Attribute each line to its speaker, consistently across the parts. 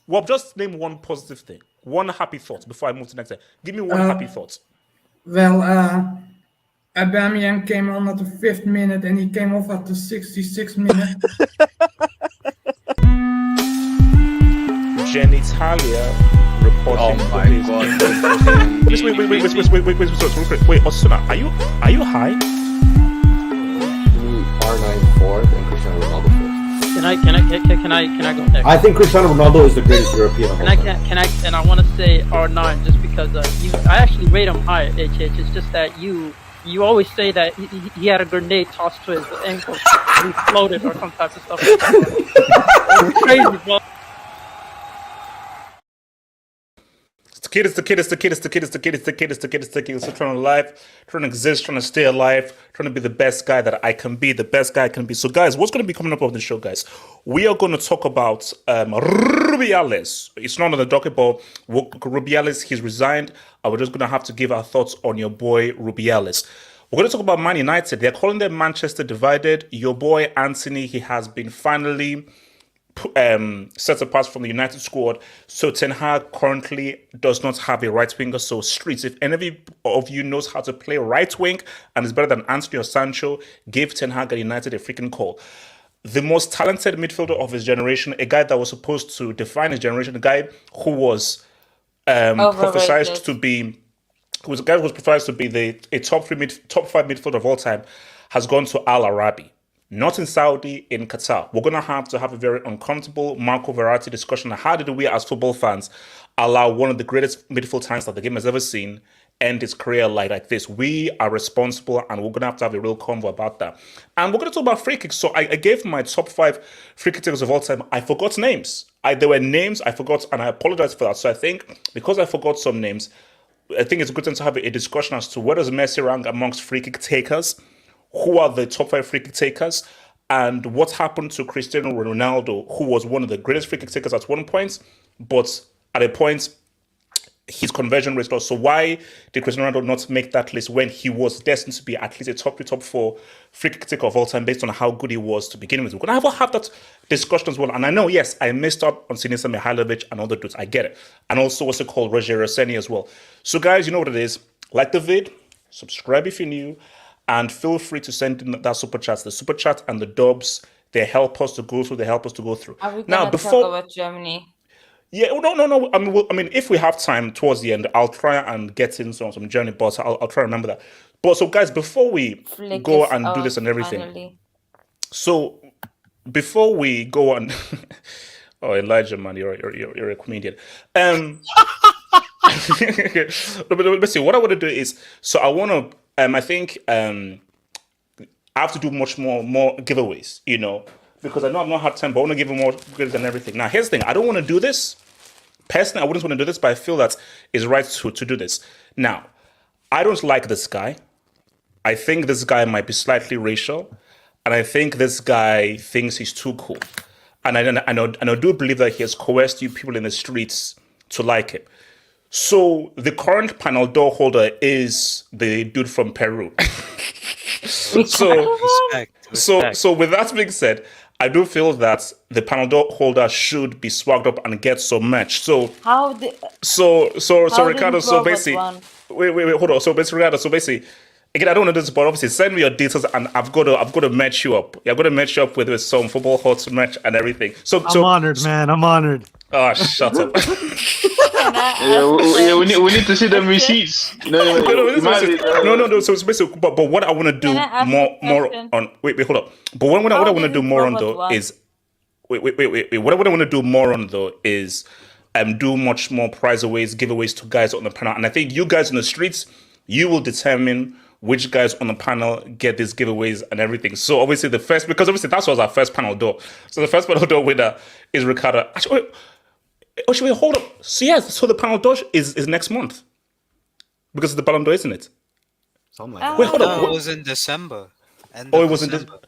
Speaker 1: Well, just name one positive thing, one happy thought before I move to the next thing. Give me one happy thought.
Speaker 2: Well, Aubameyang came on at the 5th minute and he came off at the 66th minute.
Speaker 1: Genitalia reporting.
Speaker 3: Oh my god.
Speaker 1: Wait, Osuna, are you high?
Speaker 4: R9 fourth and Cristiano Ronaldo fifth.
Speaker 5: Can I go next?
Speaker 4: I think Cristiano Ronaldo is the greatest European of all time.
Speaker 5: And I want to say R9 just because I actually rate him high. HH. It's just that you always say that he had a grenade tossed to his ankle, and he floated or some type of stuff. It's crazy, bro.
Speaker 1: It's the kid. So trying to live, trying to exist, trying to stay alive, trying to be the best guy that I can be, the best guy I can be. So guys, what's going to be coming up on the show, guys? We are going to talk about Rubiales. It's not on the docket, but Rubiales, he's resigned. We're just going to have to give our thoughts on your boy Rubiales. We're going to talk about Man United. They're calling them Manchester divided. Your boy Antony, he has been finally set apart from the United squad. So Ten Hag currently does not have a right winger. So Streets, if any of you knows how to play right wing and is better than Antony or Sancho, give Ten Hag at United a freaking call. The most talented midfielder of his generation, a guy that was supposed to define his generation, a guy who was prophesied to be, a top 5 midfielder of all time, has gone to Al Arabi. Not in Saudi, in Qatar. We're going to have a very uncomfortable Marco Verratti discussion. How did we, as football fans, allow one of the greatest midfield talents that the game has ever seen end his career like this? We are responsible, and we're going to have a real convo about that. And we're going to talk about free kicks. So I gave my top 5 free kick takers of all time. I forgot names. There were names I forgot, and I apologize for that. So I think because I forgot some names, I think it's a good time to have a discussion as to where does Messi rank amongst free kick takers? Who are the top 5 free kick takers, and what happened to Cristiano Ronaldo, who was one of the greatest free kick takers at one point, but at a point, his conversion rate lost. So why did Cristiano Ronaldo not make that list when he was destined to be at least a top 3, top 4 free kick taker of all time based on how good he was to begin with? We're going to have that discussion as well. And I know, yes, I missed out on Sinisa Mihailovic and other dudes. I get it. And also what's it called, Roger Rossini as well. So guys, you know what it is. Like the vid, subscribe if you're new, and feel free to send in that super chats. The super chat and the dubs, they help us to go through.
Speaker 6: Are we going to talk about Germany?
Speaker 1: Yeah, no. I mean, if we have time towards the end, I'll try and get in some Germany, but I'll try to remember that. But so, guys, before we go and do this and everything, finally. So before we go on, oh, Elijah, man, you're a comedian. But let's see. What I want to do is, so I want to. I think I have to do much more giveaways, because I know I've not had time, but I want to give you more giveaways than everything. Now, here's the thing. I don't want to do this. Personally, I wouldn't want to do this, but I feel that it's right to do this. Now, I don't like this guy. I think this guy might be slightly racial, and I think this guy thinks he's too cool. And I do believe that he has coerced you people in the streets to like him. So the current Panel d'Or holder is the dude from Peru. So with that being said, I do feel that the Panel d'Or holder should be swagged up and get some match. So Ricardo, so basically, wait, hold on. So basically, Ricardo, again, I don't want to do this, but obviously send me your details, and I've got to match you up. Yeah, I've got to match you up with some football hot match and everything. So
Speaker 7: I'm honored, man. I'm honored.
Speaker 1: Oh, shut up.
Speaker 3: We need to see them receipts.
Speaker 1: No. So it's basically, but what I want to do
Speaker 6: Can I ask
Speaker 1: more
Speaker 6: a
Speaker 1: more
Speaker 6: question?
Speaker 1: on. Wait, hold up. But what I want to do more on though is wait. What I want to do more on though is do much more giveaways to guys on the panel, and I think you guys in the streets, you will determine which guys on the panel get these giveaways and everything. So obviously because obviously that was our first panel door. So the first panel door winner is Ricardo. Actually, wait, hold up. So yes, so the panel door is next month because of the Ballon d'Or, isn't it?
Speaker 7: Something like that.
Speaker 1: Wait, hold up.
Speaker 8: No, it was in December.
Speaker 1: It was in December.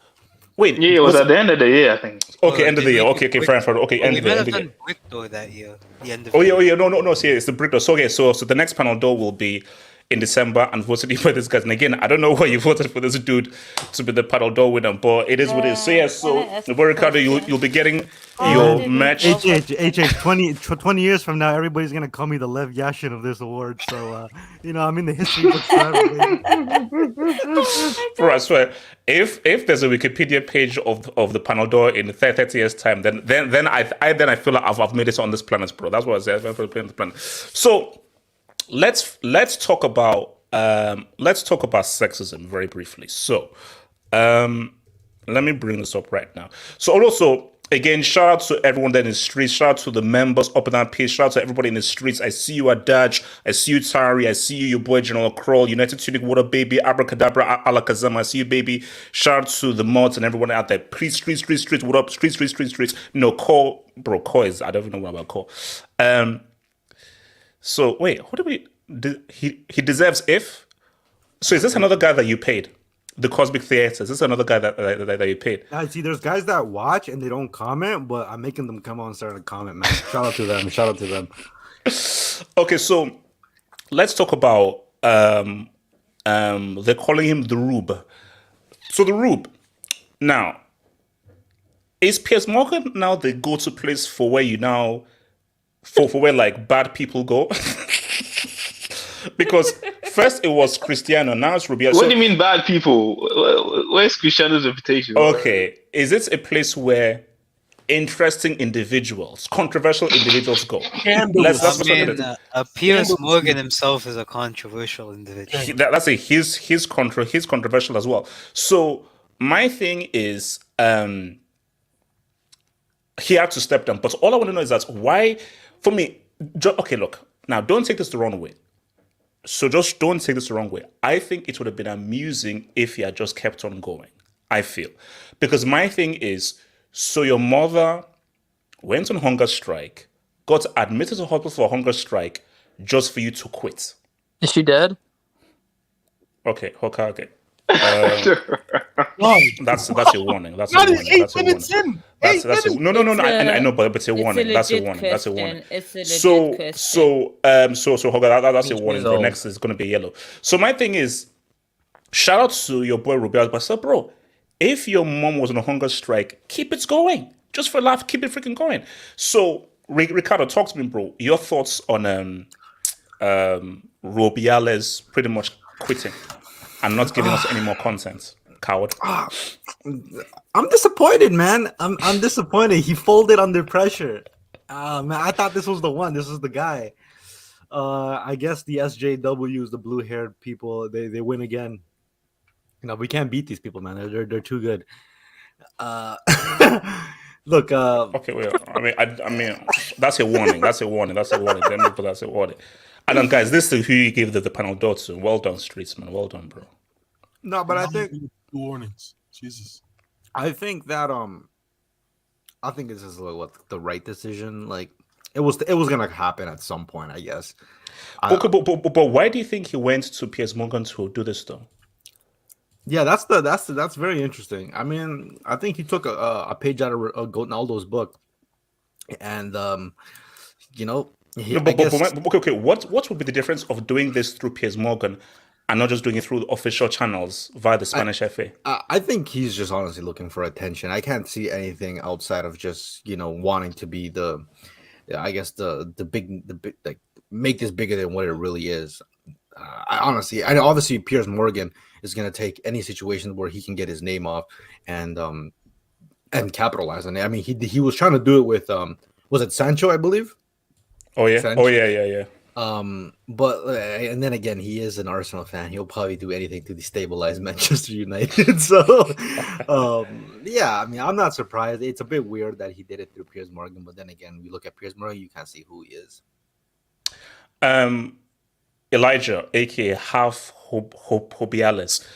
Speaker 1: Wait,
Speaker 3: Yeah, it was at the end of the year, I think.
Speaker 1: Okay, end of the year. Okay, fair. Okay, end
Speaker 8: We
Speaker 1: of the
Speaker 8: might
Speaker 1: year.
Speaker 8: have done Brick Door that year. The end of
Speaker 1: Oh
Speaker 8: the
Speaker 1: yeah,
Speaker 8: year.
Speaker 1: no. See, it's the brick door. So okay, so the next panel door will be in December, unfortunately for this guys. And again, I don't know why you voted for this dude to be the panel door winner, but it is what it is. So yeah, so Ricardo, you'll be getting your match.
Speaker 7: HH, 20 years from now, everybody's gonna call me the Lev Yashin of this award. So I'm in the history books forever.
Speaker 1: Bro, I swear, if there's a Wikipedia page of the panel door in 30 years time, then I feel like I've made it on this planet, bro. That's what I said. I've made it on the planet. So let's talk about sexism very briefly. So let me bring this up right now. So also, again, shout out to everyone that in the streets. Shout out to the members up and down page. Shout out to everybody in the streets. I see you, Adaj. I see you, Tari. I see you, your boy General Kroll. United Tunic Water Baby. Abracadabra. Alakazam. I see you, baby. Shout out to the mods and everyone out there. Please, streets. What up? Streets. No, call, bro. Call is, I don't even know what about call. So wait, what do we? He deserves if. So is this another guy that you paid? The Cosmic Theater. Is this another guy that you paid?
Speaker 7: I see. There's guys that watch and they don't comment, but I'm making them come on and start to comment, man. Shout out to them.
Speaker 1: Okay, so let's talk about they're calling him the Rube. So the Rube. Now, is Piers Morgan now the go-to place for where you now for where like bad people go? Because first it was Cristiano, now it's Rubiales.
Speaker 3: What do you mean bad people? Where's Cristiano's reputation?
Speaker 1: Okay, is it a place where interesting individuals, controversial individuals go?
Speaker 8: Piers Morgan himself is a controversial individual.
Speaker 1: That's it. He's controversial as well. So my thing is, he had to step down. But all I want to know is that why, for me, okay, look, now don't take this the wrong way. So just don't take this the wrong way. I think it would have been amusing if he had just kept on going, I feel. Because my thing is, so your mother went on hunger strike, got admitted to hospital for a hunger strike just for you to quit.
Speaker 5: Is she dead?
Speaker 1: Okay. That's a warning. That's a warning. No. I know, but it's a warning. That's a warning. That's a warning. So Hoga, that's a warning. The next is going to be yellow. So my thing is, shout out to your boy Rubiales, but I said, bro, if your mom was on a hunger strike, keep it going. Just for a laugh, keep it freaking going. So Ricardo, talk to me, bro. Your thoughts on Rubiales pretty much quitting and not giving us any more content, coward.
Speaker 7: I'm disappointed, man. I'm disappointed. He folded under pressure. Man, I thought this was the one. This is the guy. I guess the SJWs, the blue-haired people, they win again. We can't beat these people, man. They're too good. Look.
Speaker 1: Okay, wait. I mean, that's a warning. That's a warning. That's a warning. And then, guys, this is who you gave the panel door to. Well done, streets, man. Well done, bro.
Speaker 7: No, but I think
Speaker 9: 2 warnings. Jesus.
Speaker 7: I think that I think this is what the right decision. Like it was gonna happen at some point, I guess.
Speaker 1: Okay, but why do you think he went to Piers Morgan to do this though?
Speaker 7: Yeah, that's very interesting. I mean, I think he took a page out of Ronaldo's book, and
Speaker 1: Okay. What would be the difference of doing this through Piers Morgan and not just doing it through the official channels via the Spanish FA?
Speaker 7: I think he's just honestly looking for attention. I can't see anything outside of just wanting to be the big like make this bigger than what it really is. I know obviously Piers Morgan is going to take any situation where he can get his name off and capitalize on it. I mean, he was trying to do it Was it Sancho? I believe.
Speaker 1: Oh yeah.
Speaker 7: Sancho.
Speaker 1: Oh yeah.
Speaker 7: But and then again, he is an Arsenal fan. He'll probably do anything to destabilize Manchester United. So, yeah, I mean, I'm not surprised. It's a bit weird that he did it through Piers Morgan, but then again, we look at Piers Morgan, you can't see who he is.
Speaker 1: Elijah, aka half Rubiales.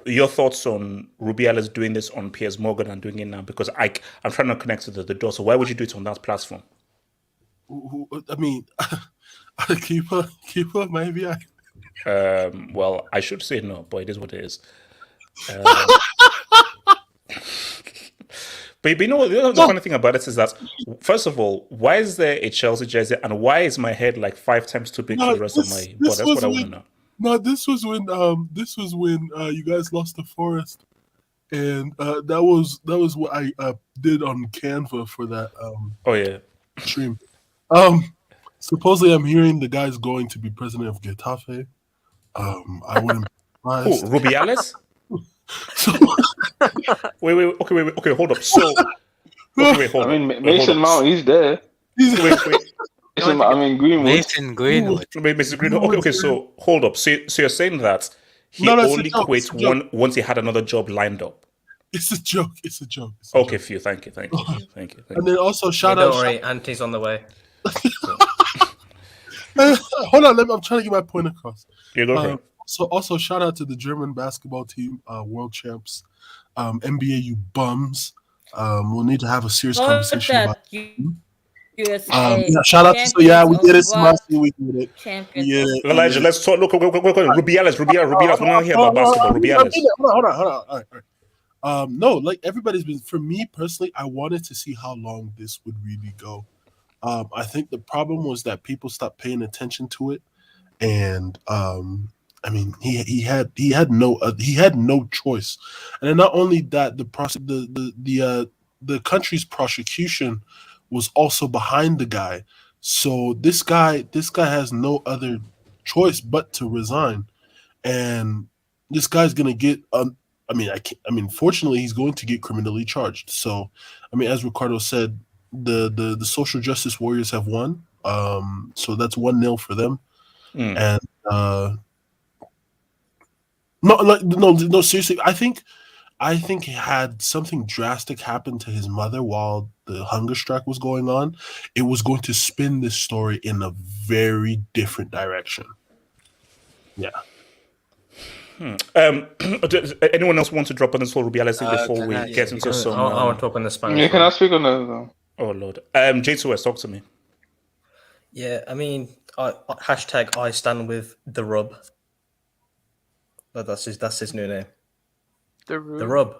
Speaker 1: Your thoughts on Rubiales doing this on Piers Morgan and doing it now? Because I'm trying to connect to the door. So why would you do it on that platform?
Speaker 9: I mean, keeper, maybe.
Speaker 1: Well, I should say no, but it is what it is. But you know, the funny thing about it is that, first of all, why is there a Chelsea jersey, and why is my head like 5 times too big for the rest of my body? That's what I want to know.
Speaker 9: No, this was when you guys lost to Forest, and that was what I did on Canva for that
Speaker 1: Oh yeah.
Speaker 9: stream. Supposedly I'm hearing the guy's going to be president of Getafe. I wouldn't be
Speaker 1: Who,
Speaker 9: surprised.
Speaker 1: Rubiales?
Speaker 9: So,
Speaker 1: Wait, okay, hold up. So, okay, hold
Speaker 3: I mean,
Speaker 1: up.
Speaker 3: Mason Mount, he's there.
Speaker 1: Wait.
Speaker 3: Greenwood.
Speaker 8: Nathan Greenwood.
Speaker 1: Mr. Green, okay, so hold up. So you're saying that he
Speaker 9: No, it's a
Speaker 1: only
Speaker 9: joke,
Speaker 1: quit
Speaker 9: it's a joke.
Speaker 1: once he had another job lined up?
Speaker 9: it's a joke. It's a joke.
Speaker 1: Okay, Phew, thank you.
Speaker 9: And then also shout
Speaker 10: Don't
Speaker 9: out.
Speaker 10: worry, Antony's on the way.
Speaker 9: Hold on, I'm trying to get my point across.
Speaker 1: You go for it.
Speaker 9: So also shout out to the German basketball team, world champs, NBA, you bums. We'll need to have a serious conversation about.
Speaker 6: USA.
Speaker 9: Shout out to we did it, Sebastian. We did it.
Speaker 6: Champions.
Speaker 1: Elijah, let's talk. Look, Rubiales. We're not here about basketball. Rubiales.
Speaker 9: Hold on. All right. No, like everybody's been. For me personally, I wanted to see how long this would really go. I think the problem was that people stopped paying attention to it, and I mean, he had no choice, and then not only that, the country's prosecution was also behind the guy. So this guy has no other choice but to resign, and this guy's gonna get. Fortunately, he's going to get criminally charged. So, I mean, as Ricardo said, the social justice warriors have won. So that's 1-0 for them, and no, seriously, I think had something drastic happened to his mother while the hunger strike was going on, it was going to spin this story in a very different direction. Yeah.
Speaker 1: Does anyone else want to drop on this whole Rubiales thing before we get into some?
Speaker 10: I want to talk on the Spanish.
Speaker 3: Yeah, can I speak on that?
Speaker 1: Oh Lord, J2S, talk to me.
Speaker 10: Yeah, I mean, hashtag I stand with the rub. That's his new name. The rub.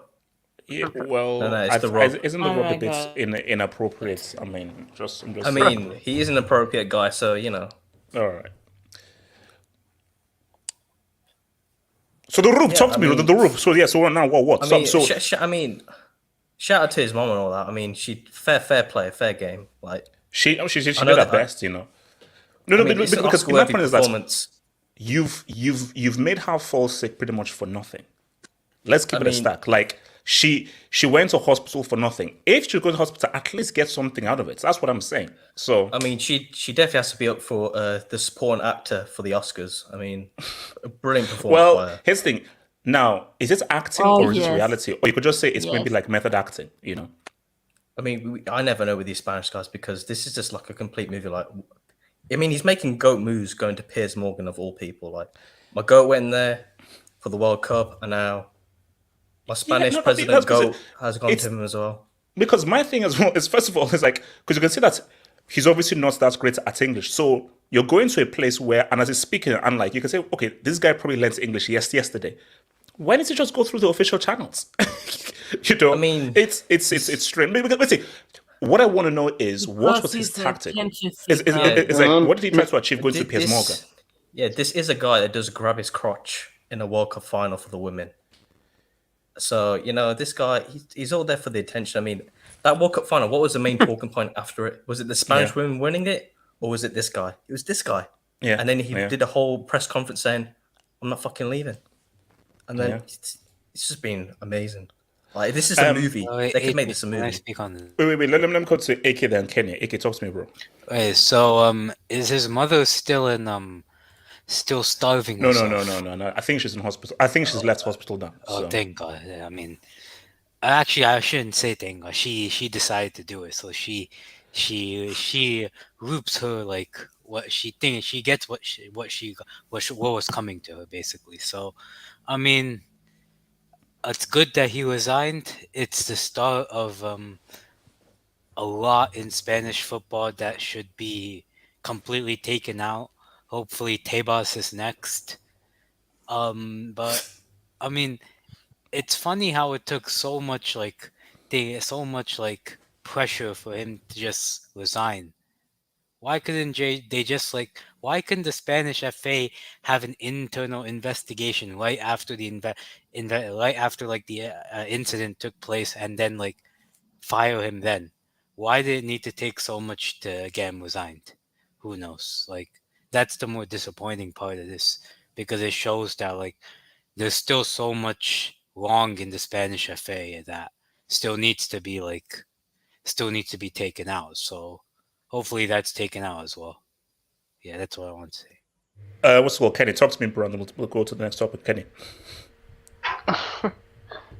Speaker 1: Yeah, well,
Speaker 10: No, it's the rub.
Speaker 1: Isn't the rub a bit inappropriate? I mean,
Speaker 10: I mean, he is an appropriate guy, so you know.
Speaker 1: All right. So the rub, talk to me. The rub. So yeah. So now what?
Speaker 10: I mean, shout out to his mom and all that. I mean, she fair play, fair game. Like
Speaker 1: she did her best, you know. No, because my point is that you've made her fall sick pretty much for nothing. Let's keep it a stack. Like she went to hospital for nothing. If she goes to hospital, at least get something out of it. That's what I'm saying. So
Speaker 10: I mean, she definitely has to be up for the supporting actor for the Oscars. I mean, a brilliant performance.
Speaker 1: Well, here's the thing. Now, is it acting or is it reality? Or you could just say it's maybe like method acting, you know?
Speaker 10: I mean, I never know with these Spanish guys because this is just like a complete movie. Like, I mean, he's making goat moves going to Piers Morgan of all people. Like, my goat went there for the World Cup, and now my Spanish president goat has gone to him as well.
Speaker 1: Because my thing as well is, first of all, it's like, because you can see that he's obviously not that great at English. So you're going to a place where, and as he's speaking, and like, you can say, okay, this guy probably learned English yesterday. Why didn't he just go through the official channels? You know, I mean, it's strange. Because let's see, what I want to know is what was his tactic? It's like, what did he try to achieve going to Piers Morgan?
Speaker 10: Yeah, this is a guy that does grab his crotch in a World Cup final for the women. So, you know, this guy, he's all there for the attention. I mean, that World Cup final, what was the main talking point after it? Was it the Spanish women winning it? Or was it this guy? It was this guy.
Speaker 1: Yeah.
Speaker 10: And then he did a whole press conference saying, I'm not fucking leaving. And then it's just been amazing. Like this is a movie.
Speaker 8: Wait,
Speaker 10: They could make
Speaker 8: AK,
Speaker 10: this a
Speaker 8: can I
Speaker 10: movie.
Speaker 8: speak on this?
Speaker 1: Wait. Let me go to AK then Kenny. AK, talk to me, bro.
Speaker 8: Wait, so is his mother still in still starving
Speaker 1: No.
Speaker 8: herself?
Speaker 1: I think she's in hospital. I think she's left hospital now.
Speaker 8: Oh,
Speaker 1: So.
Speaker 8: thank God. I mean, actually, I shouldn't say thank God. She decided to do it, so she roops her like what she thinks. She gets what was coming to her basically. So, I mean, it's good that he resigned. It's the start of a lot in Spanish football that should be completely taken out. Hopefully, Tebas is next. But I mean, it's funny how it took so much pressure for him to just resign. Why couldn't they just why couldn't the Spanish FA have an internal investigation right after the incident took place and then fire him then? Why did it need to take so much to get him resigned? Who knows? That's the more disappointing part of this, because it shows that there's still so much wrong in the Spanish FA that still needs to be taken out. So hopefully that's taken out as well. Yeah, that's what I want to say.
Speaker 1: What's it called? Kenny, talk to me, bro, and we'll go to the next topic. Kenny.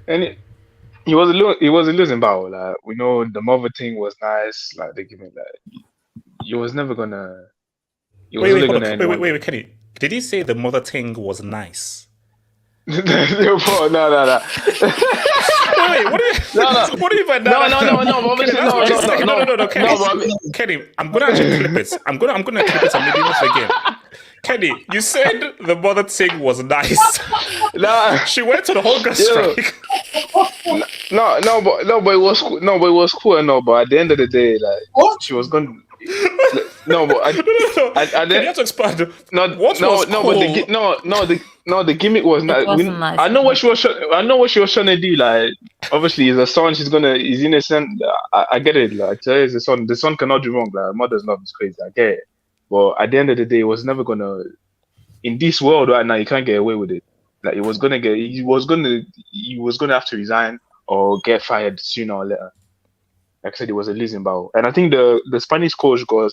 Speaker 3: And he was a losing battle. Like, we know the mother thing was nice. Like, they give me he was never gonna.
Speaker 1: Wait, Kenny. Did he say the mother thing was nice?
Speaker 3: No.
Speaker 1: Wait, what do you mean by that? No, Kenny, I'm gonna actually clip it. I'm gonna clip it and maybe once again. Kenny, you said the mother thing was nice.
Speaker 3: Nah.
Speaker 1: She went to the hunger strike.
Speaker 3: But it was cool. No, but it was cool and all. But at the end of the day, she was gonna. No, but
Speaker 1: Can you have to expand?
Speaker 3: The gimmick was not.
Speaker 6: wasn't nice.
Speaker 3: I know what she was. I know what she was trying to do. Like, obviously, as a son, he's innocent. I get it. Like, the son. The son cannot do wrong. Like, mother's love is crazy. I get it. But at the end of the day, it was never gonna. In this world right now, you can't get away with it. Like, he was gonna have to resign or get fired sooner or later. Like I said, it was a losing battle, and I think the Spanish coach got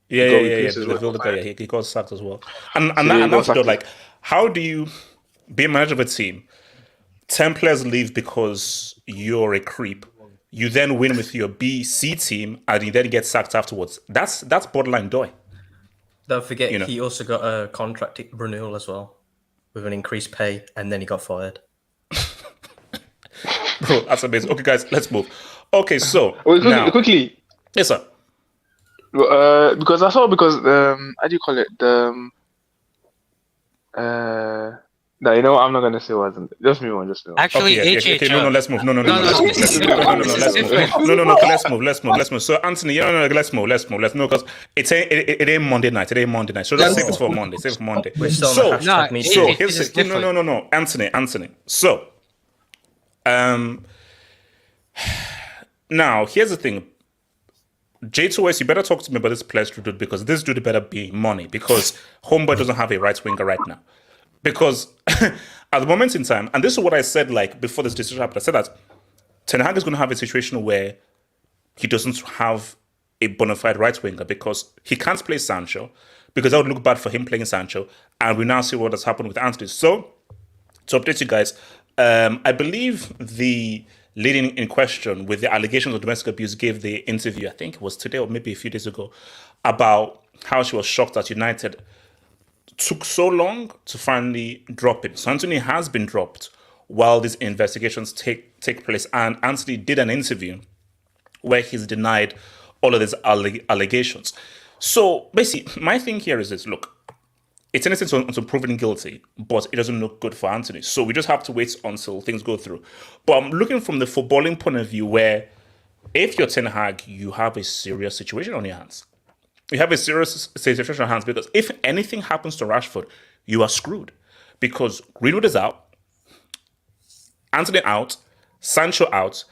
Speaker 1: He got sacked as well. And that's like, how do you be a manager of a team? 10 players leave because you're a creep. You then win with your B, C team, and you then get sacked afterwards. That's borderline doy.
Speaker 10: Don't forget, he also got a contract renewal as well, with an increased pay, and then he got fired.
Speaker 1: Bro, that's amazing. Okay, guys, let's move. Okay, so
Speaker 3: quickly.
Speaker 1: Yes, sir.
Speaker 3: Because how do you call it? I'm not gonna say what. Just move on.
Speaker 8: Actually,
Speaker 1: okay, no, let's move. No, let's move. So Anthony, let's move. No, because it ain't Monday night. So let's save it for Monday.
Speaker 10: We're still on the hashtag meeting.
Speaker 1: Here's the thing. No, Anthony. So, now here's the thing. J2S, you better talk to me about this players dude, because this dude better be money, because Homeboy doesn't have a right winger right now. Because at the moment in time, and this is what I said before this decision happened, I said that Ten Hag is going to have a situation where he doesn't have a bona fide right winger because he can't play Sancho, because that would look bad for him playing Sancho, and we now see what has happened with Antony. So, to update you guys, I believe the lady in question with the allegations of domestic abuse gave the interview, I think it was today or maybe a few days ago, about how she was shocked that United took so long to finally drop him. So Antony has been dropped while these investigations take place. And Antony did an interview where he's denied all of these allegations. So basically, my thing here is this. Look, it's innocent until proven guilty, but it doesn't look good for Antony. So we just have to wait until things go through. But I'm looking from the footballing point of view where if you're Ten Hag, you have a serious situation on your hands. You have a serious situation on your hands because if anything happens to Rashford, you are screwed. Because Greenwood is out, Antony out, Sancho out,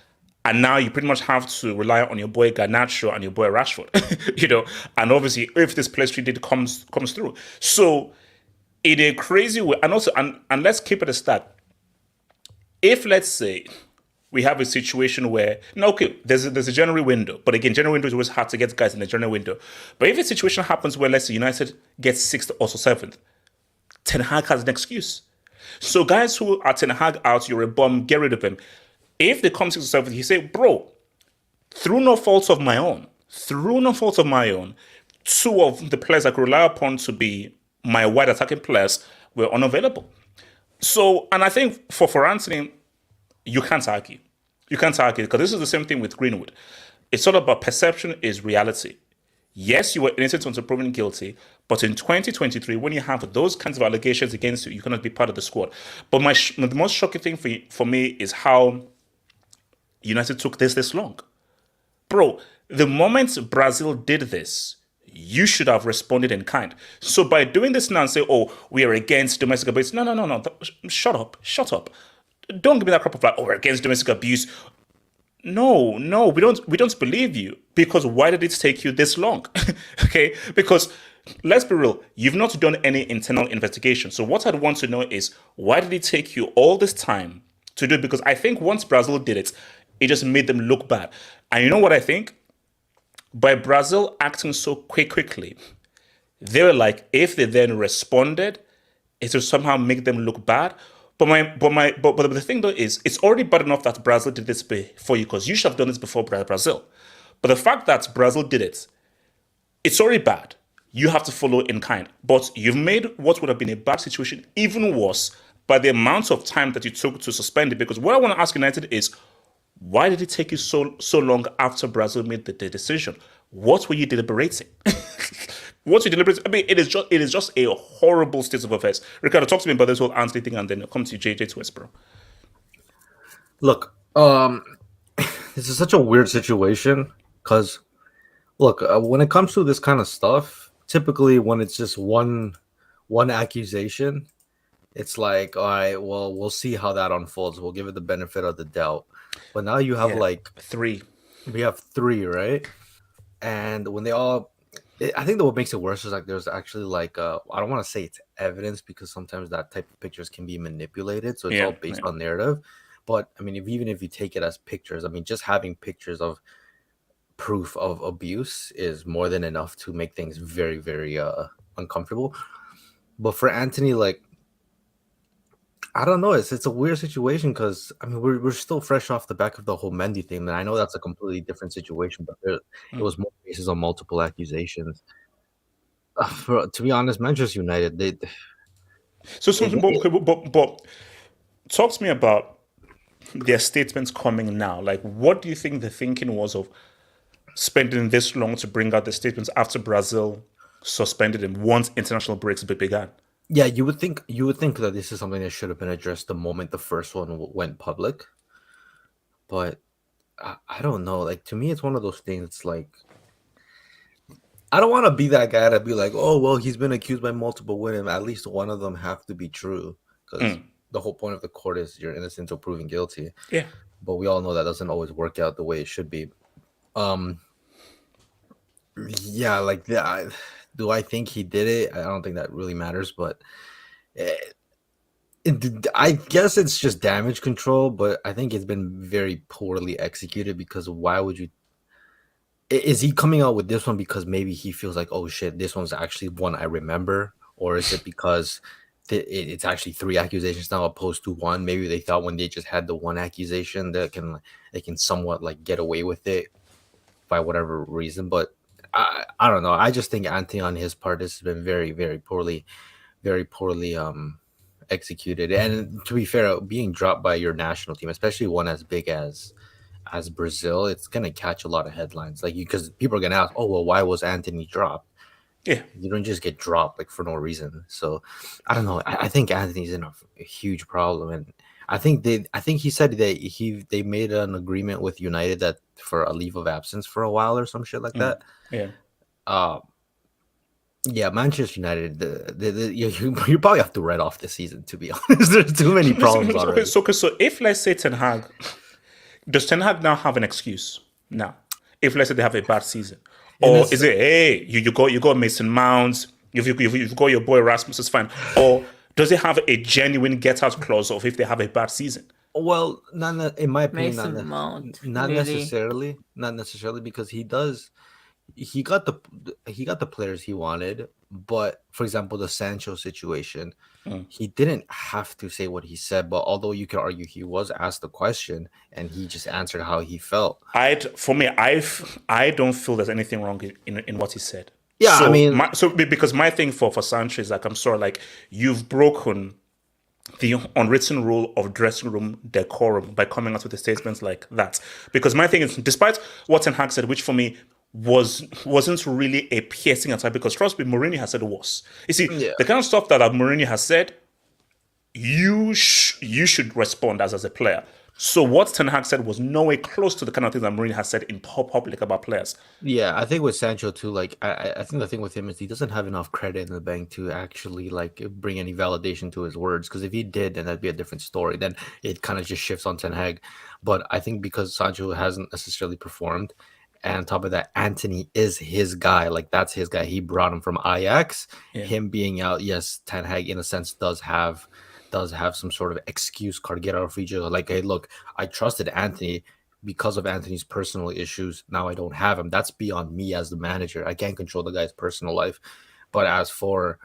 Speaker 1: and now you pretty much have to rely on your boy Garnacho and your boy Rashford, and obviously if this place treated comes through. So in a crazy way, and also, and let's keep it a stat. if let's say we have a situation where there's a January window, but again, January window is always hard to get guys in the January window. But if a situation happens where let's say United gets 6th or 7th, Ten Hag has an excuse. So guys who are Ten Hag out, you're a bum, get rid of him. If they come 6th or 7th, you say, bro, through no fault of my own, two of the players I could rely upon to be my wide attacking players were unavailable. So, and I think for Antony, you can't argue. You can't argue because this is the same thing with Greenwood. It's all about perception is reality. Yes, you were innocent until proven guilty, but in 2023, when you have those kinds of allegations against you, you cannot be part of the squad. But the most shocking thing for me is how United took this long. Bro, the moment Brazil did this, you should have responded in kind. So by doing this now and say, oh, we are against domestic abuse. No. Shut up. Don't give me that crap of like, oh, we're against domestic abuse. No, we don't believe you. Because why did it take you this long? Okay? Because let's be real, you've not done any internal investigation. So what I'd want to know is why did it take you all this time to do it? Because I think once Brazil did it, it just made them look bad. And you know what I think? By Brazil acting so quickly, they were like, if they then responded, it will somehow make them look bad. But the thing though is, it's already bad enough that Brazil did this before you, because you should have done this before Brazil. But the fact that Brazil did it, it's already bad. You have to follow in kind. But you've made what would have been a bad situation even worse by the amount of time that you took to suspend it. Because what I want to ask United is, why did it take you so long after Brazil made the decision? What were you deliberating? I mean, it is just a horrible state of affairs. Ricardo, talk to me about this whole Antony thing, and then I'll come to JJ to West, bro.
Speaker 7: Look, this is such a weird situation because, look, when it comes to this kind of stuff, typically when it's just one accusation, it's like, all right, well, we'll see how that unfolds. We'll give it the benefit of the doubt. But now you have like
Speaker 1: three.
Speaker 7: We have three, right? And when they all, I think that what makes it worse is like there's actually like I don't want to say it's evidence because sometimes that type of pictures can be manipulated, so it's all based on narrative. But I mean, even if you take it as pictures, I mean, just having pictures of proof of abuse is more than enough to make things very, very uncomfortable. But for Antony, like, I don't know, it's a weird situation because I mean we're still fresh off the back of the whole Mendy thing, and I know that's a completely different situation, but it was more cases on multiple accusations. To be honest, Manchester United, they.
Speaker 1: But talk to me about their statements coming now. Like, what do you think the thinking was of spending this long to bring out the statements after Brazil suspended him once international breaks began?
Speaker 7: Yeah, you would think that this is something that should have been addressed the moment the first one went public. But I don't know. Like, to me, it's one of those things. It's like, I don't want to be that guy to be like, oh, well, he's been accused by multiple women. At least one of them have to be true. Because the whole point of the court is you're innocent until proven guilty.
Speaker 1: Yeah.
Speaker 7: But we all know that doesn't always work out the way it should be. Yeah, like that. Do I think he did it? I don't think that really matters, but I guess it's just damage control, but I think it's been very poorly executed because why would you? Is he coming out with this one because maybe he feels like, oh shit, this one's actually one I remember? Or is it because it's actually 3 accusations now opposed to 1? Maybe they thought when they just had the 1 accusation they can somewhat like get away with it by whatever reason, but I don't know. I just think Antony on his part has been very, very poorly executed. And to be fair, being dropped by your national team, especially one as big as Brazil, it's gonna catch a lot of headlines. Like, because people are gonna ask, oh well, why was Antony dropped?
Speaker 1: Yeah,
Speaker 7: you don't just get dropped like for no reason. So I don't know. I think Antony's in a huge problem, and I think he said that they made an agreement with United that for a leave of absence for a while or some shit like that.
Speaker 1: Yeah.
Speaker 7: Yeah, Manchester United. You probably have to write off the season. To be honest, there's too many problems already.
Speaker 1: So if let's say Ten Hag, does Ten Hag now have an excuse now? If let's say they have a bad season, or is it hey you got Mason Mount, you've got your boy Rasmus, it's fine, or does it have a genuine get out clause of if they have a bad season?
Speaker 7: Well, in my opinion,
Speaker 6: Mason Mount, really?
Speaker 7: not necessarily because he got the players he wanted, but for example, the Sancho situation, he didn't have to say what he said, but although you could argue he was asked the question and he just answered how he felt.
Speaker 1: I don't feel there's anything wrong in what he said.
Speaker 7: Yeah,
Speaker 1: so
Speaker 7: I mean,
Speaker 1: because my thing for Sancho is like, I'm sorry, like, you've broken the unwritten rule of dressing room decorum by coming out with the statements like that. Because my thing is, despite what Ten Hag said, which for me wasn't really a piercing attack, because trust me, Mourinho has said worse. You see, the kind of stuff that Mourinho has said, you should respond as a player. So what Ten Hag said was nowhere close to the kind of things that Mourinho has said in public about players.
Speaker 7: Yeah, I think with Sancho too, like I think the thing with him is he doesn't have enough credit in the bank to actually like bring any validation to his words. Because if he did, then that'd be a different story. Then it kind of just shifts on Ten Hag. But I think because Sancho hasn't necessarily performed, and on top of that, Antony is his guy. Like that's his guy. He brought him from Ajax.
Speaker 1: Yeah.
Speaker 7: Him being out, yes, Ten Hag in a sense does have some sort of excuse card, get out of free jail. Like, hey, look, I trusted Antony because of Antony's personal issues. Now I don't have him. That's beyond me as the manager. I can't control the guy's personal life. But as for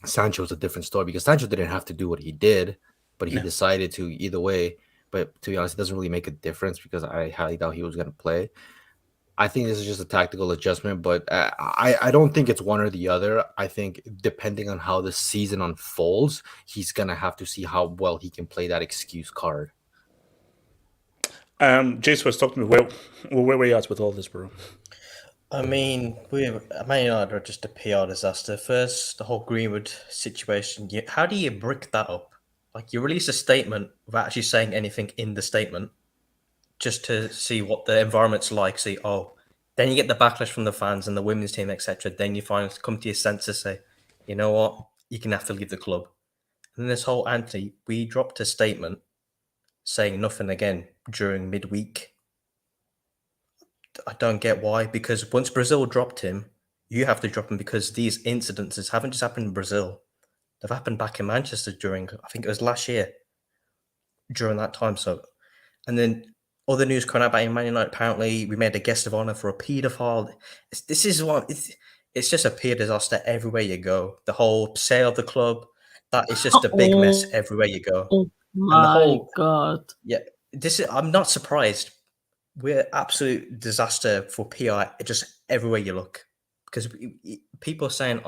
Speaker 7: Sancho, it's a different story because Sancho didn't have to do what he did, but he decided to either way. But to be honest, it doesn't really make a difference because I highly doubt he was going to play. I think this is just a tactical adjustment, but I don't think it's one or the other. I think depending on how the season unfolds, he's going to have to see how well he can play that excuse card.
Speaker 1: Jace was talking to me. Where were you at with all this, bro?
Speaker 10: I mean, Man United are just a PR disaster. First, the whole Greenwood situation. How do you brick that up? Like, you release a statement without actually saying anything in the statement, just to see what the environment's like. See, then you get the backlash from the fans and the women's team, etc. Then you finally come to your senses, say, you know what, you're gonna have to leave the club. And then this whole Antony, we dropped a statement saying nothing again during midweek. I don't get why, because once Brazil dropped him, you have to drop him because these incidences haven't just happened in Brazil. They've happened back in Manchester during, I think it was last year, during that time. So, and then other news coming out about Man United, apparently we made a guest of honor for a paedophile. It's just a peer disaster everywhere you go. The whole sale of the club, that is just a big mess everywhere you go.
Speaker 6: Oh my God.
Speaker 10: Yeah, I'm not surprised. We're absolute disaster for PR just everywhere you look. Because people are saying,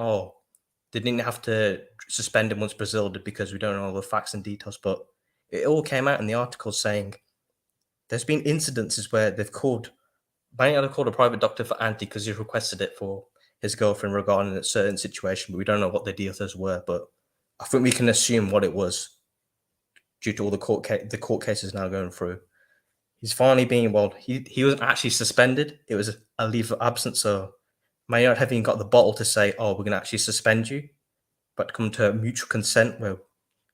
Speaker 10: they didn't have to suspend him once Brazil did because we don't know all the facts and details. But it all came out in the article saying there's been incidences where they've called a private doctor for Antony because he requested it for his girlfriend regarding a certain situation, but we don't know what the details were. But I think we can assume what it was due to all the court cases now going through. He's finally being, he wasn't actually suspended. It was a leave of absence. So Man United haven't got the bottle to say, we're going to actually suspend you, but come to a mutual consent where,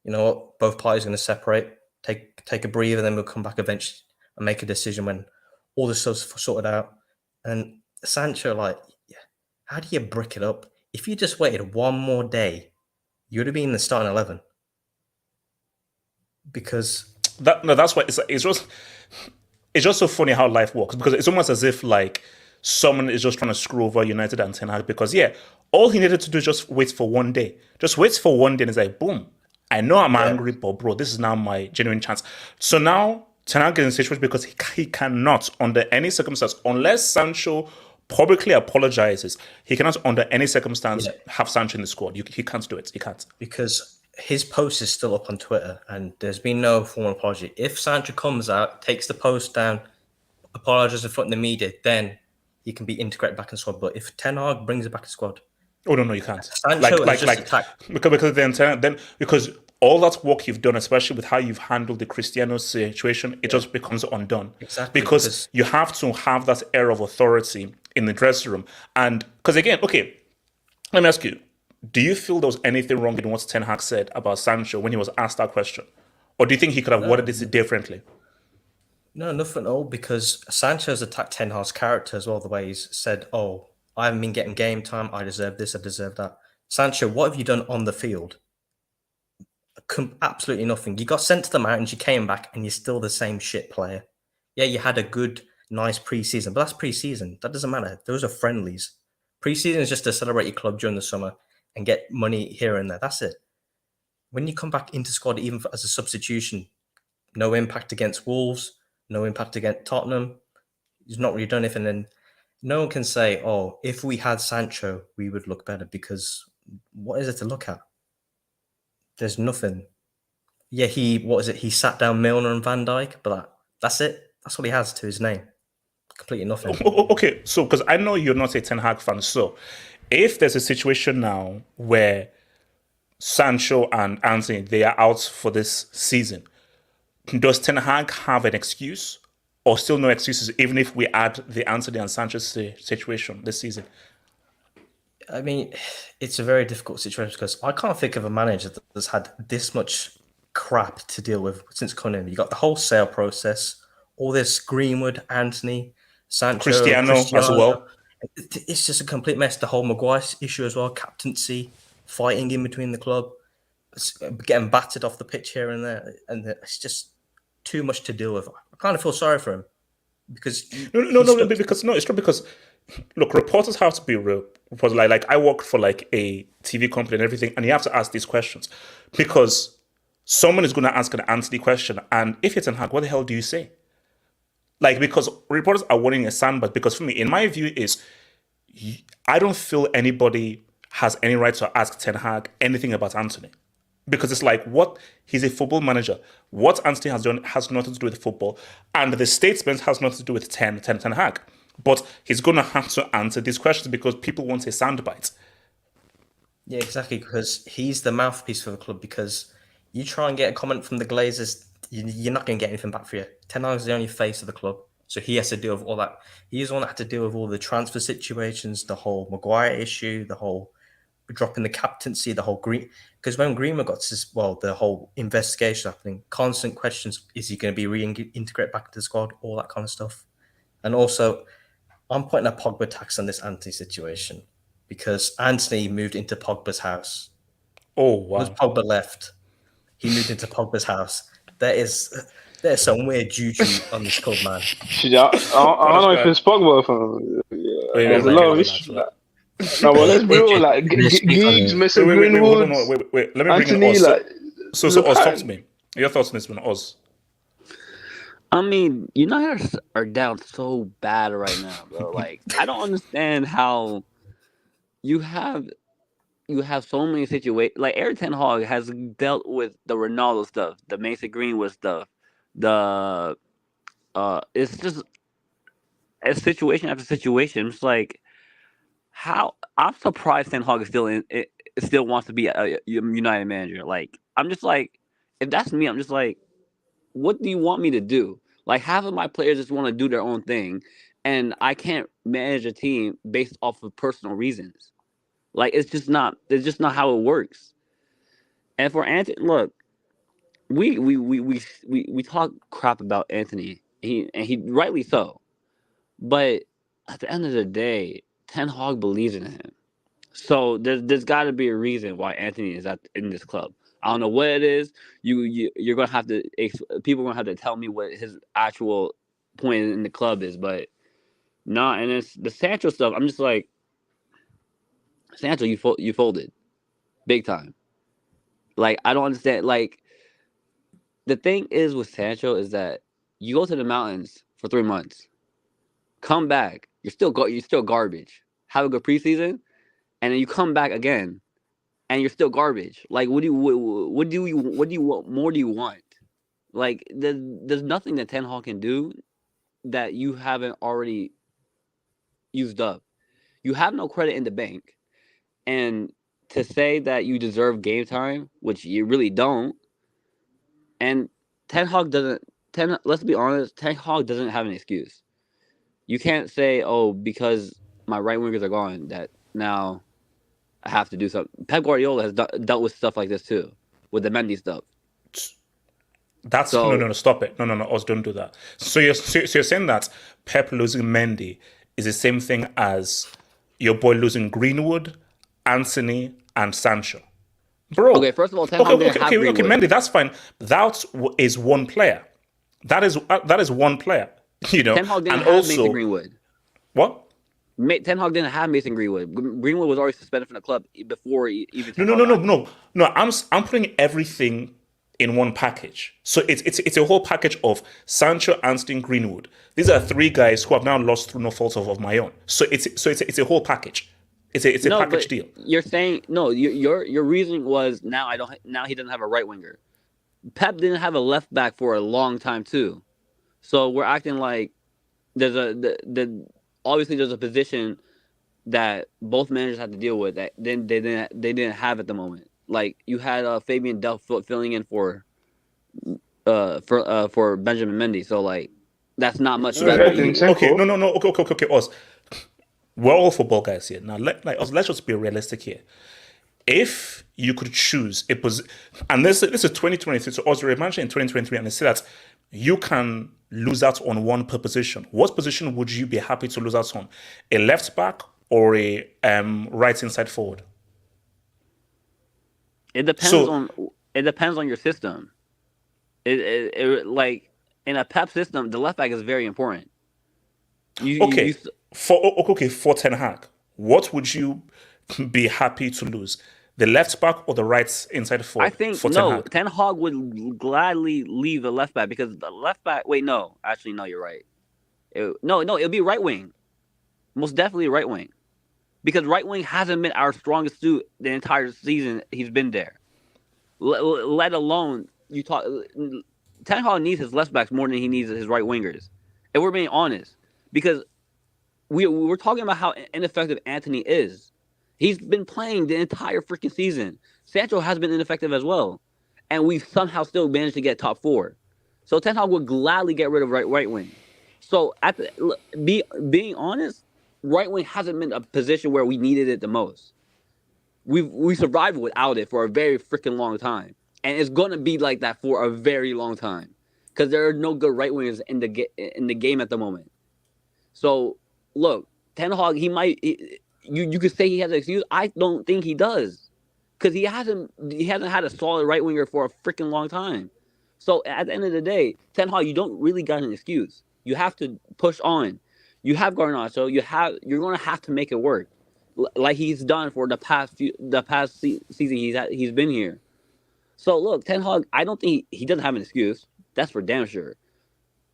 Speaker 10: you know what, both parties are going to separate, take a breather, and then we'll come back eventually and make a decision when all this stuff's sorted out. And Sancho, how do you brick it up? If you just waited one more day, you would have been in the starting 11. Because
Speaker 1: that's why it's just so funny how life works, because it's almost as if like someone is just trying to screw over United and Ten Hag, because all he needed to do is just wait for one day. Just wait for one day and it's like, boom. I know I'm angry, but bro, this is now my genuine chance. So now Ten Hag is in a situation because he cannot, under any circumstance, unless Sancho publicly apologizes, he cannot, under any circumstance, have Sancho in the squad. He can't do it. He can't.
Speaker 10: Because his post is still up on Twitter and there's been no formal apology. If Sancho comes out, takes the post down, apologizes in front of the media, then he can be integrated back in the squad. But if Ten Hag brings it back in the squad,
Speaker 1: no, you can't.
Speaker 10: Sancho is just attacked.
Speaker 1: Because all that work you've done, especially with how you've handled the Cristiano situation, it just becomes undone.
Speaker 10: Exactly.
Speaker 1: Because you have to have that air of authority in the dressing room. And because again, okay, let me ask you, do you feel there was anything wrong in what Ten Hag said about Sancho when he was asked that question? Or do you think he could have worded this differently?
Speaker 10: No, nothing at all, because Sancho's attacked Ten Hag's character as well, the way he's said, I haven't been getting game time, I deserve this, I deserve that. Sancho, what have you done on the field? absolutely nothing. You got sent to the mountains, you came back, and you're still the same shit player. Yeah, you had a good, nice preseason, but that's preseason. That doesn't matter. Those are friendlies. Preseason is just to celebrate your club during the summer and get money here and there. That's it. When you come back into squad, even as a substitution, no impact against Wolves, no impact against Tottenham. He's not really done anything. And no one can say, oh, if we had Sancho, we would look better, because what is it to look at? There's nothing. Yeah, he sat down Milner and Van Dijk, but that's it. That's what he has to his name. Completely nothing.
Speaker 1: Okay, so because I know you're not a Ten Hag fan, so if there's a situation now where Sancho and Antony, they are out for this season, does Ten Hag have an excuse, or still no excuses, even if we add the Antony and Sancho situation this season?
Speaker 10: I mean, it's a very difficult situation because I can't think of a manager that's had this much crap to deal with since coming in. You got the whole sale process, all this Greenwood, Antony, Sancho,
Speaker 1: Cristiano as well.
Speaker 10: It's just a complete mess. The whole Maguire issue as well, captaincy, fighting in between the club, getting battered off the pitch here and there, and it's just too much to deal with. I kind of feel sorry for him because
Speaker 1: it's true because look, reporters have to be real. Reporters, like I work for like a TV company and everything, and you have to ask these questions because someone is going to ask an Antony question, and if it's Ten Hag, what the hell do you say? Like, because reporters are wanting a sandbag. Because for me, in my view, is I don't feel anybody has any right to ask Ten Hag anything about Antony. Because it's like, what? He's a football manager. What Antony has done has nothing to do with football. And the statement has nothing to do with Ten Hag. But he's going to have to answer these questions because people want a soundbite.
Speaker 10: Yeah, exactly. Because he's the mouthpiece for the club. Because you try and get a comment from the Glazers, you're not going to get anything back for you. Ten Hag is the only face of the club. So he has to deal with all that. He's the one that had to deal with all the transfer situations, the whole Maguire issue, the whole dropping the captaincy, the whole Green. Because when Greenwood got to the whole investigation happening, constant questions: is he going to be reintegrated back into the squad? All that kind of stuff. And also, I'm putting a Pogba tax on this Antony situation because Antony moved into Pogba's house.
Speaker 1: Oh wow!
Speaker 10: Once Pogba left, he moved into Pogba's house. There's some weird juju on this club, man.
Speaker 3: I don't know if it's Pogba. There's a lot of issues. No, well, let's be real. Like, Giggs, Messi, Greenwood,
Speaker 1: wait. Let me
Speaker 3: Antony,
Speaker 1: bring in Oz.
Speaker 3: like,
Speaker 1: So Oz, talk to me. Your thoughts on this one, Oz?
Speaker 11: I mean, United are down so bad right now, bro. Like, I don't understand how you have so many situations. Like, Erik ten Hag has dealt with the Ronaldo stuff, the Mason Greenwood stuff, it's just a situation after situation. It's like, how I'm surprised Ten Hag still wants to be a United manager. Like, I'm just like, if that's me, I'm just like, what do you want me to do? Like, half of my players just want to do their own thing, and I can't manage a team based off of personal reasons. Like, it's just not how it works. And for Antony, look, we talk crap about Antony, he rightly so, but at the end of the day, Ten Hag believes in him. So there's got to be a reason why Antony is in this club. I don't know what it is. You're gonna have to people are gonna have to tell me what his actual point in the club is, but nah. And it's the Sancho stuff. I'm just like, Sancho, you folded, big time. Like, I don't understand. Like, the thing is with Sancho is that you go to the mountains for 3 months, come back, you're still garbage. Have a good preseason, and then you come back again, and you're still garbage. Like, what do you want? More do you want? Like, there's nothing that Ten Hag can do that you haven't already used up. You have no credit in the bank, and to say that you deserve game time, which you really don't, and Ten Hag doesn't. Let's be honest, Ten Hag doesn't have an excuse. You can't say, oh, because my right wingers are gone, that now I have to do something. Pep Guardiola has dealt with stuff like this too, with the Mendy stuff.
Speaker 1: That's no, stop it. No, Oz, don't do that. So you're saying that Pep losing Mendy is the same thing as your boy losing Greenwood, Antony, and Sancho. Bro.
Speaker 11: Okay, first of all, Ten Hag didn't have
Speaker 1: okay,
Speaker 11: Greenwood.
Speaker 1: Mendy, that's fine. That is one player. That is one player. You know,
Speaker 11: Ten Hag didn't
Speaker 1: and
Speaker 11: have
Speaker 1: also
Speaker 11: Mason Greenwood.
Speaker 1: what?
Speaker 11: Ten Hag didn't have Mason Greenwood. Greenwood was already suspended from the club before even.
Speaker 1: No. I'm putting everything in one package. So it's a whole package of Sancho, Antony, Greenwood. These are three guys who have now lost through no fault of my own. So it's a whole package. It's a package deal.
Speaker 11: You're saying no. Your reasoning was now he doesn't have a right winger. Pep didn't have a left back for a long time too. So we're acting like there's obviously there's a position that both managers have to deal with that they didn't have at the moment. Like you had Fabian Delph filling in for Benjamin Mendy. So like that's not much better.
Speaker 1: Okay, no. Okay. Us, we're all football guys here. Now let's just be realistic here. If you could choose a position, and this is 2023, so us we're managing in 2023, and they say that you can lose out on one per position. What position would you be happy to lose out on? A left back or a right inside forward?
Speaker 11: It depends on your system. It like in a Pep system, the left back is very important.
Speaker 1: For Ten Hag, what would you be happy to lose? The left back or the right inside forward?
Speaker 11: I think
Speaker 1: for
Speaker 11: Ten Hag would gladly leave the left back because the left back. Wait, no, actually, no, you're right. It'll be right wing, most definitely right wing, because right wing hasn't been our strongest suit the entire season he's been there. Let alone you talk. Ten Hag needs his left backs more than he needs his right wingers, if we're being honest, because we're talking about how ineffective Antony is. He's been playing the entire freaking season. Sancho has been ineffective as well. And we've somehow still managed to get top 4. So Ten Hag would gladly get rid of right wing. So being honest, right wing hasn't been a position where we needed it the most. We survived without it for a very freaking long time. And it's going to be like that for a very long time. Because there are no good right wingers in the game at the moment. So, look, Ten Hag, you could say he has an excuse. I don't think he does, because he hasn't had a solid right winger for a freaking long time. So at the end of the day, Ten Hag, you don't really got an excuse. You have to push on. You have Garnacho. You're going to have to make it work, like he's done for the past season he's been here. So look, Ten Hag, I don't think he doesn't have an excuse. That's for damn sure.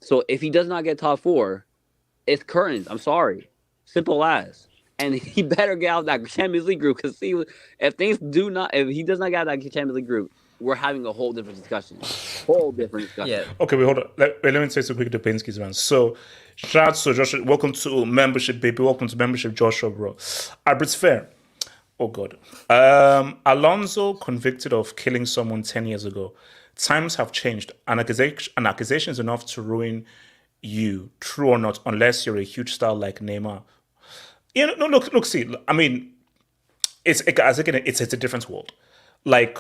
Speaker 11: So if he does not get top 4, it's curtains. I'm sorry, simple as. And he better get out of that Champions League group, because if he does not get out of that Champions League group, we're having a whole different discussion.
Speaker 10: Yeah.
Speaker 1: Okay, wait, hold on. Let me say something quick to Pinsky's man. So, shout out to Joshua. Welcome to membership, baby. Welcome to membership, Joshua, bro. It's fair. Oh, God. Alonso convicted of killing someone 10 years ago. Times have changed. An accusation is enough to ruin you, true or not, unless you're a huge star like Neymar. You know, no, look, see, I mean, it's a different world. Like,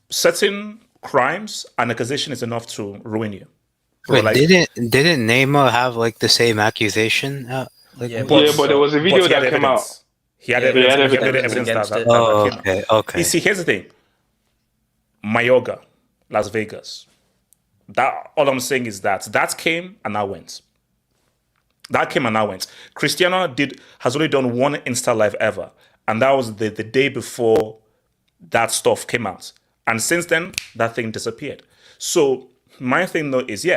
Speaker 1: certain crimes, an accusation is enough to ruin you.
Speaker 8: Wait,
Speaker 1: like,
Speaker 8: didn't Neymar have like the same accusation?
Speaker 3: But there was a video that came out.
Speaker 1: He had evidence that
Speaker 8: okay, okay.
Speaker 1: You see, here's the thing. Mayorga, Las Vegas. That all I'm saying is that came and now went. Cristiano has only done one Insta Live ever, and that was the day before that stuff came out. And since then, that thing disappeared. So my thing though is,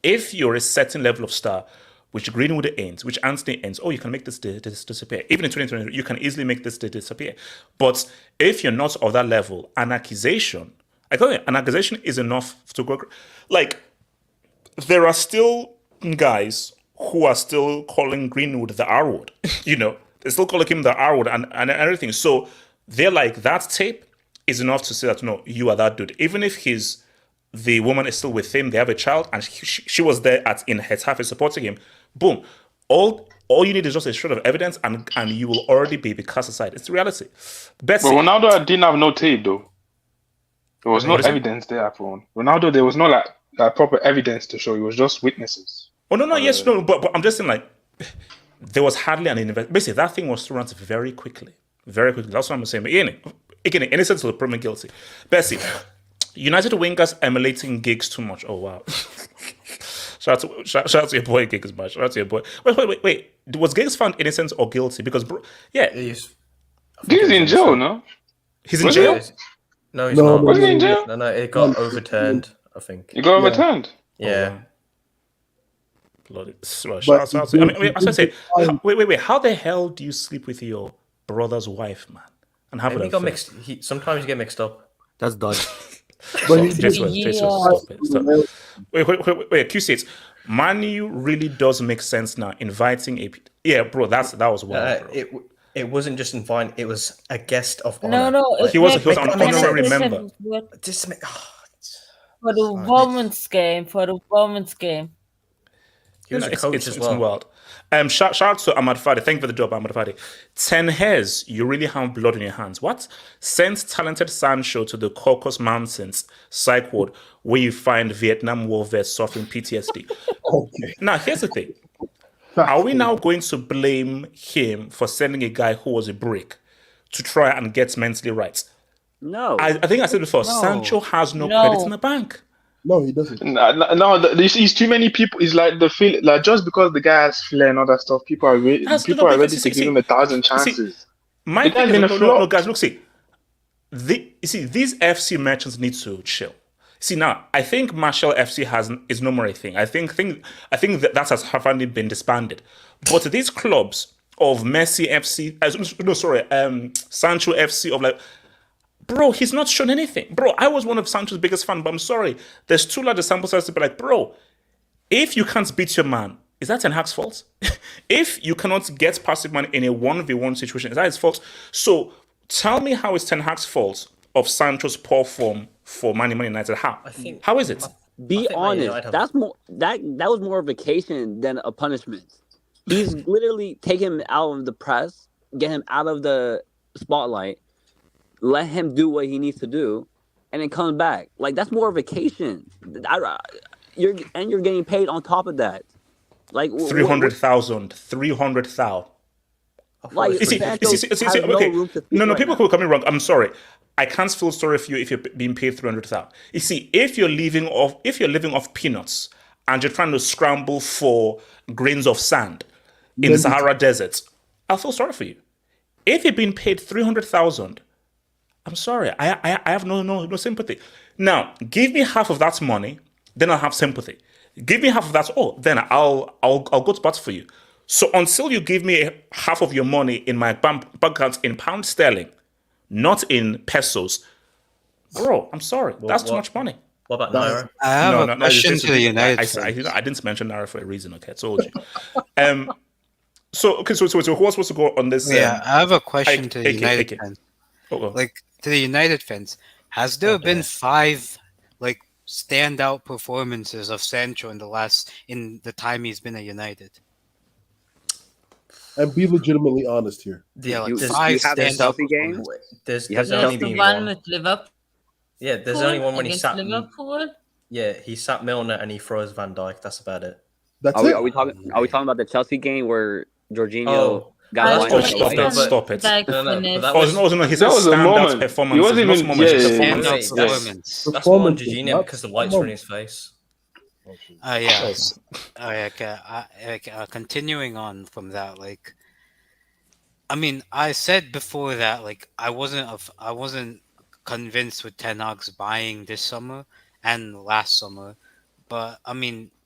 Speaker 1: if you're a certain level of star, which Greenwood ends, which Antony ends, you can make this disappear. Even in 2020, you can easily make this disappear. But if you're not of that level, an accusation is enough to go. Like, there are still guys who are still calling Greenwood the R word. You know, they still calling him the R word and everything. So they're like, that tape is enough to say that, no, you are that dude. Even if the woman is still with him, they have a child, and she was there in Getafe supporting him. Boom. All you need is just a shred of evidence, and you will already be cast aside. It's the reality.
Speaker 3: But Ronaldo didn't have no tape, though. There was no evidence there for Ronaldo. There was no like proper evidence to show. It was just witnesses.
Speaker 1: Oh no, but I'm just saying, like, there was hardly an investigation. Basically, that thing was thrown out very quickly. That's what I'm saying. But Again, innocent or proven guilty. Bessie, United wingers emulating gigs too much. Oh wow. shout out to your boy Gigs, man. Shout out to your boy. Wait. Was Gigs found innocent or guilty? Because bro, yeah,
Speaker 10: He's
Speaker 3: in jail, no?
Speaker 1: he's in
Speaker 3: Was
Speaker 1: jail.
Speaker 3: he?
Speaker 10: No, he's
Speaker 9: No,
Speaker 10: not.
Speaker 9: no,
Speaker 3: Wasn't he in jail?
Speaker 10: No, it got overturned. I think.
Speaker 3: He got overturned.
Speaker 10: Yeah.
Speaker 1: Bloody. Shout out to. I mean, as I say, wait. How the hell do you sleep with your brother's wife, man? And have
Speaker 10: Maybe
Speaker 1: it
Speaker 10: he got mixed. Sometimes you get mixed up.
Speaker 7: That's done.
Speaker 1: Jesus, stop it. Stop. Wait, QC. Manu really does make sense now. Inviting a yeah, bro. That was wild. Bro.
Speaker 10: It wasn't just inviting. It was a guest of honor.
Speaker 6: No.
Speaker 1: He was an honorary member.
Speaker 6: For the women's game.
Speaker 10: He was a coach as well.
Speaker 1: It's wild. Shout out to Ahmad Fadi. Thank you for the job, Ahmad Fadi. 10 hairs, you really have blood in your hands. What? Send talented Sancho to the Caucasus Mountains psych ward where you find Vietnam War vets suffering PTSD.
Speaker 9: Okay.
Speaker 1: Now, here's the thing. Are we now going to blame him for sending a guy who was a brick to try and get mentally right?
Speaker 11: No.
Speaker 1: I think I said before, Sancho has no credit in the bank.
Speaker 9: No, he doesn't.
Speaker 3: No, there's too many people. It's like the feel like just because the guy has flair and all that stuff, people are ready to give him 1,000 chances.
Speaker 1: My thing is, no, guys, look, these FC merchants need to chill. See, now I think Marshall FC is no more a thing. I think that has finally been disbanded. But these clubs of Messi FC, Sancho FC, of like. Bro, he's not shown anything. Bro, I was one of Sancho's biggest fans, but I'm sorry. There's too large a sample size to be like, bro, if you can't beat your man, is that Ten Hag's fault? If you cannot get past your man in a 1v1 situation, is that his fault? So tell me how it's Ten Hag's fault of Sancho's poor form for Man United. How is it?
Speaker 11: Be honest. That's more that was more a vacation than a punishment. He's literally taking him out of the press, get him out of the spotlight. Let him do what he needs to do, and then come back. Like that's more vacation. You're getting paid on top of that. Like
Speaker 1: 300,000. 300,000.
Speaker 11: Like
Speaker 1: okay. No. People who are coming wrong. I'm sorry. I can't feel sorry for you if you're being paid 300,000. You see, if you're living off peanuts and you're trying to scramble for grains of sand in the Sahara Desert, I'll feel sorry for you. If you're being paid 300,000. I'm sorry, I have no sympathy. Now, give me half of that money, then I'll have sympathy. Give me half of that, then I'll go to bat for you. So until you give me half of your money in my bank account in pound sterling, not in pesos, bro, I'm sorry, that's too much monch
Speaker 10: What about Naira?
Speaker 8: I have a question to the United.
Speaker 1: I didn't mention Naira for a reason. Okay, I told you. So who was supposed to go on this?
Speaker 8: I have a question to the United fans. To the United fans, has there been 5 standout performances of Sancho in the time he's been at United?
Speaker 9: And be legitimately honest here.
Speaker 11: Yeah, 5 standout games.
Speaker 10: There's only been one
Speaker 6: with Liverpool.
Speaker 10: Yeah, there's only one when he sat
Speaker 6: Liverpool.
Speaker 10: Yeah, he sat Milner and he froze Van Dijk. That's about it.
Speaker 9: That's it.
Speaker 11: Are we talking about the Chelsea game where Jorginho?
Speaker 1: Stop it.
Speaker 10: No,
Speaker 1: he said standout performance.
Speaker 3: He wasn't even
Speaker 10: performance. That's more on Jorginho because the lights were in his face.
Speaker 8: Continuing on from that, I said before that, I wasn't convinced with Ten Hag's buying this summer and last summer, but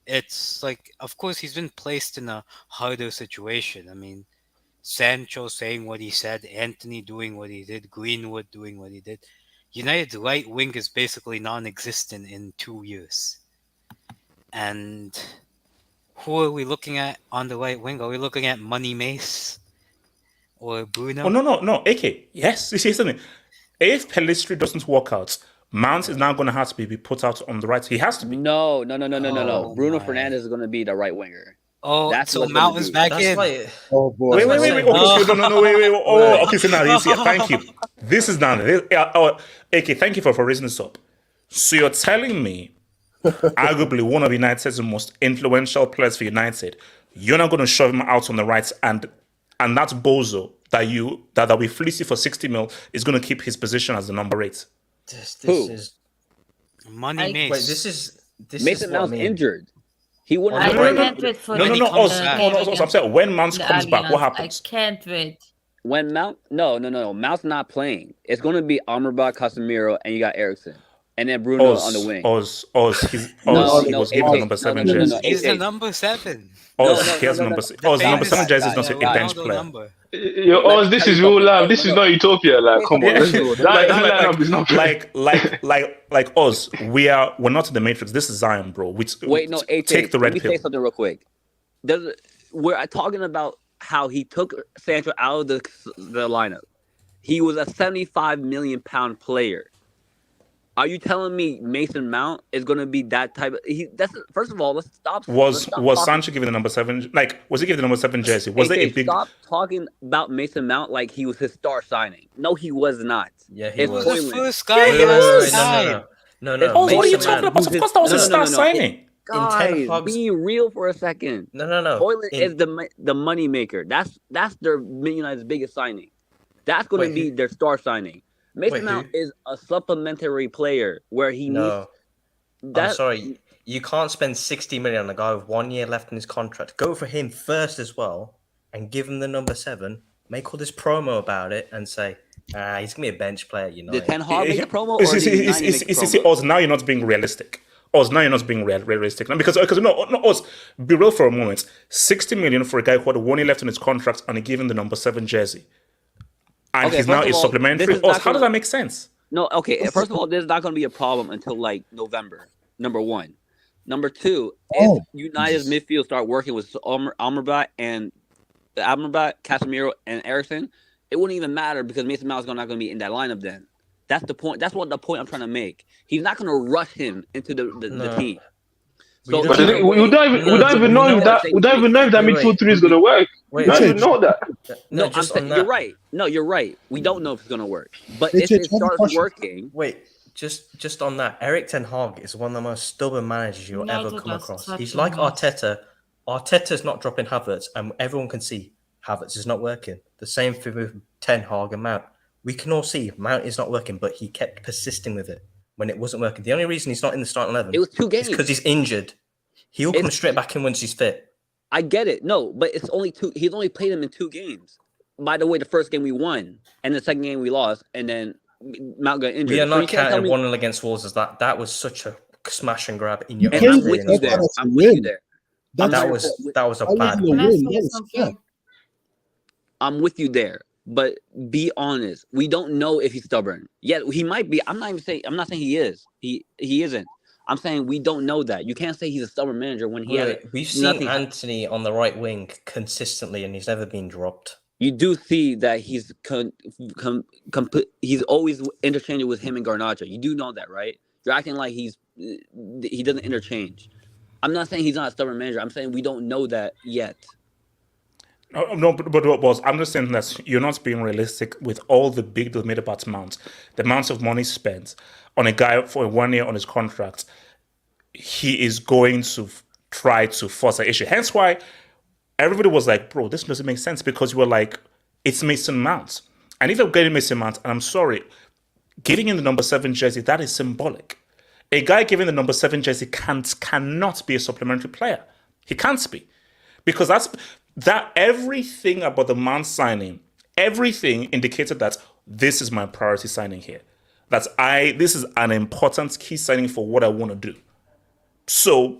Speaker 8: it's of course he's been placed in a harder situation. Sancho saying what he said, Antony doing what he did, Greenwood doing what he did. United's right wing is basically non-existent in 2 years. And who are we looking at on the right wing? Are we looking at Money Mace or Bruno?
Speaker 1: Oh, no. AK, yes. You see something? If Pellistri doesn't work out, Mount is now going to have to be put out on the right. He has to be.
Speaker 11: No. Bruno Fernandes is going to be the right winger.
Speaker 8: Oh, that's so Mount is back in.
Speaker 9: Oh boy!
Speaker 1: Wait. Okay, no. Wait. Oh, okay. So now you see. Thank you. This is now. AK, thank you for raising this up. So you're telling me, arguably one of United's most influential players for United, you're not going to shove him out on the right, and that bozo that we fleece you for 60 mil is going to keep his position as the number 8?
Speaker 10: This
Speaker 11: Who?
Speaker 10: is
Speaker 8: Money Mace.
Speaker 10: wait. This is
Speaker 11: Mason
Speaker 10: what I
Speaker 11: Mount's
Speaker 10: mean.
Speaker 11: injured. He wouldn't
Speaker 6: I
Speaker 11: have
Speaker 1: no, no,
Speaker 6: can't wait for
Speaker 1: No,
Speaker 6: the
Speaker 1: Oz,
Speaker 6: game
Speaker 1: I'm saying when Mount
Speaker 6: the
Speaker 1: comes back, what
Speaker 6: Allianz.
Speaker 1: happens?
Speaker 6: I can't wait.
Speaker 11: when Mount. No. Mount's not playing. It's going to be Amrabat, Casemiro, and you got Ericsson, and then Bruno on the wing.
Speaker 1: Oz, he
Speaker 11: No,
Speaker 1: was given the
Speaker 11: AJ,
Speaker 1: number 7
Speaker 11: no,
Speaker 1: jersey.
Speaker 8: He's the
Speaker 11: AJ.
Speaker 8: number 7.
Speaker 1: Oz, he has number. Oz, the number 7 jersey is not a
Speaker 8: Ronaldo
Speaker 1: bench player.
Speaker 8: number.
Speaker 3: Yo, Oz, this is real life. This is not utopia. Like, come on, let's go. That lineup is not
Speaker 1: like Oz, we're not in the Matrix. This is Zion, bro.
Speaker 11: Wait, no, AJ,
Speaker 1: take the
Speaker 11: let
Speaker 1: red
Speaker 11: me
Speaker 1: pill.
Speaker 11: say something real quick. We're talking about how he took Sancho out of the lineup. He was a 75 million pound player. Are you telling me Mason Mount is going to be that type of? First of all, let's stop.
Speaker 1: Was
Speaker 11: talking.
Speaker 1: Sancho given the number 7? Like, was he given the number 7 jersey? Was it a big?
Speaker 11: Stop talking about Mason Mount like he was his star signing. No, he was not.
Speaker 10: Yeah, he
Speaker 11: It's
Speaker 10: was.
Speaker 8: The
Speaker 11: Hoyland.
Speaker 8: first guy
Speaker 10: Wait,
Speaker 8: he was
Speaker 10: no.
Speaker 8: signed.
Speaker 10: No.
Speaker 1: Oz, what are you
Speaker 10: Mason
Speaker 1: talking
Speaker 10: Mount-
Speaker 1: about? Of course, that was a star signing.
Speaker 11: Guys,
Speaker 10: Hag's-
Speaker 11: be real for a second.
Speaker 10: No.
Speaker 11: Hoyland is the money maker. That's their Man United's biggest signing. That's going to
Speaker 10: Wait,
Speaker 11: be their star signing. Mason Mount is a supplementary player where he
Speaker 10: No.
Speaker 11: needs.
Speaker 10: I'm sorry. You can't spend 60 million on a guy with 1 year left in his contract. Go for him first as well, and give him the number 7. Make all this promo about it, and say, he's gonna be a bench player. You know.
Speaker 11: Did Ten Hag make a promo, or did United make a promo?
Speaker 1: Oz, now you're not being realistic. Oz, now you're not being realistic. Now, because no, Oz, be real for a moment. 60 million for a guy who had 1 year left in his contract and he given the number 7 jersey. And
Speaker 11: Okay,
Speaker 1: he's
Speaker 11: first
Speaker 1: now
Speaker 11: of
Speaker 1: a
Speaker 11: all,
Speaker 1: supplementary.
Speaker 11: this is
Speaker 1: Oz,
Speaker 11: not
Speaker 1: how does
Speaker 11: gonna-
Speaker 1: that make sense?
Speaker 11: No, okay. First of all, this is not going to be a problem until like November. Number one. Number two, if United's midfield start working with Amrabat, Casemiro, and Ericsson, it wouldn't even matter because Mason Mount is not going to be in that lineup then. That's the point. That's what the point I'm trying to make. He's not going to rush him into the team. So
Speaker 3: But we don't even know if that midfield 3 is gonna work. We don't even know that.
Speaker 11: No, I'm saying you're right. No, you're right. We don't know if it's gonna work. But if it starts working,
Speaker 10: wait, just on that, Erik Ten Hag is one of the most stubborn managers you'll ever come across. He's like Arteta. Arteta's not dropping Havertz, and everyone can see Havertz is not working. The same thing with Ten Hag and Mount. We can all see Mount is not working, but he kept persisting with it when it wasn't working. The only reason he's not in the starting 11
Speaker 11: it was 2 games.
Speaker 10: is because he's injured. He'll come straight back in once he's fit.
Speaker 11: I get it. No, but it's only 2. He's only played him in 2 games. By the way, the first game we won, and the second game we lost, and then Mount got injured.
Speaker 10: We are
Speaker 11: So you
Speaker 10: not
Speaker 11: can't tell
Speaker 10: counting
Speaker 11: me-
Speaker 10: 1-0 against Wolves as that. That was such a smash and grab in your
Speaker 11: And
Speaker 10: own
Speaker 11: I'm with you there. I'm with you there.
Speaker 10: That was a bad
Speaker 6: Can I
Speaker 10: one.
Speaker 6: say something?
Speaker 11: I'm with you there. But be honest. We don't know if he's stubborn. Yeah, he might be. I'm not saying he is. He isn't. I'm saying we don't know that. You can't say he's a stubborn manager when he had
Speaker 10: We've seen
Speaker 11: nothing.
Speaker 10: Antony on the right wing consistently, and he's never been dropped.
Speaker 11: You do see that he's he's always interchanging with him and Garnacho. You do know that, right? You're acting like he doesn't interchange. I'm not saying he's not a stubborn manager. I'm saying we don't know that yet.
Speaker 1: No, but boss, I'm just saying that you're not being realistic with all the big deals made about Mount. The amounts of money spent on a guy for 1 year on his contract, he is going to try to force an issue. Hence why everybody was like, bro, this doesn't make sense, because you were like, it's Mason Mount. And if you're getting Mason Mount, and I'm sorry, giving him the number 7 jersey, that is symbolic. A guy giving the number 7 jersey cannot be a supplementary player. He can't be. Because that everything about the Mount signing, everything indicated that this is my priority signing here. This is an important key signing for what I want to do. So,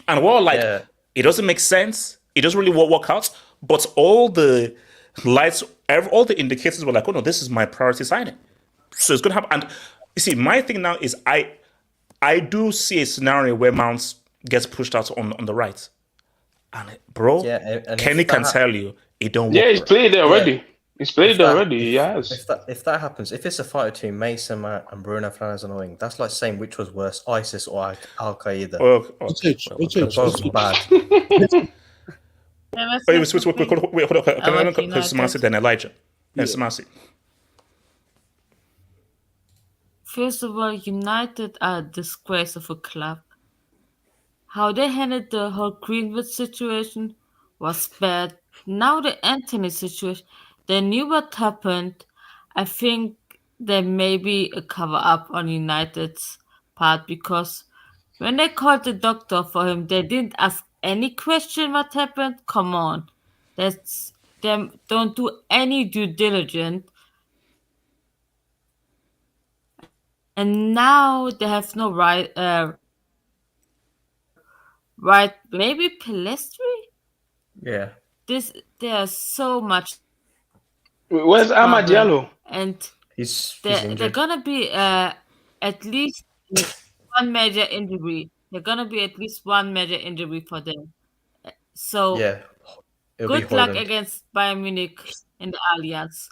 Speaker 1: and we're all like, it doesn't make sense. It doesn't really work out. But all the lights, all the indicators were like, oh no, this is my priority signing. So it's going to happen. And you see, my thing now is I do see a scenario where Mount gets pushed out on the right. And bro,
Speaker 10: and
Speaker 1: Kenny can tell you it don't work.
Speaker 3: Yeah, he's played there already. He's played there already. He
Speaker 10: If
Speaker 3: has.
Speaker 10: if that happens, if it's a fight between Mason Mount and Bruno Fernandes on the wing, that's like saying which was worse, ISIS or Al Qaeda. Both bad.
Speaker 1: Wait, hold on. Can I go Samasi then Elijah? And Samasi.
Speaker 6: First of all, United are a disgrace of a club. How they handled the whole Greenwood situation was bad. Now the Antony situation, they knew what happened. I think there may be a cover up on United's part because when they called the doctor for him, they didn't ask any question what happened. Come on, that's them. Don't do any due diligence. And now they have no right, maybe Pelestri.
Speaker 10: Yeah.
Speaker 6: There's so much
Speaker 3: Where's Amad
Speaker 6: problem,
Speaker 3: Diallo?
Speaker 6: and
Speaker 10: He's
Speaker 6: they're
Speaker 10: injured.
Speaker 6: gonna be at least one major injury. They're gonna be at least one major injury for them. So
Speaker 10: Yeah. It'll be
Speaker 6: good luck
Speaker 10: Højlund.
Speaker 6: against Bayern Munich in the Allianz.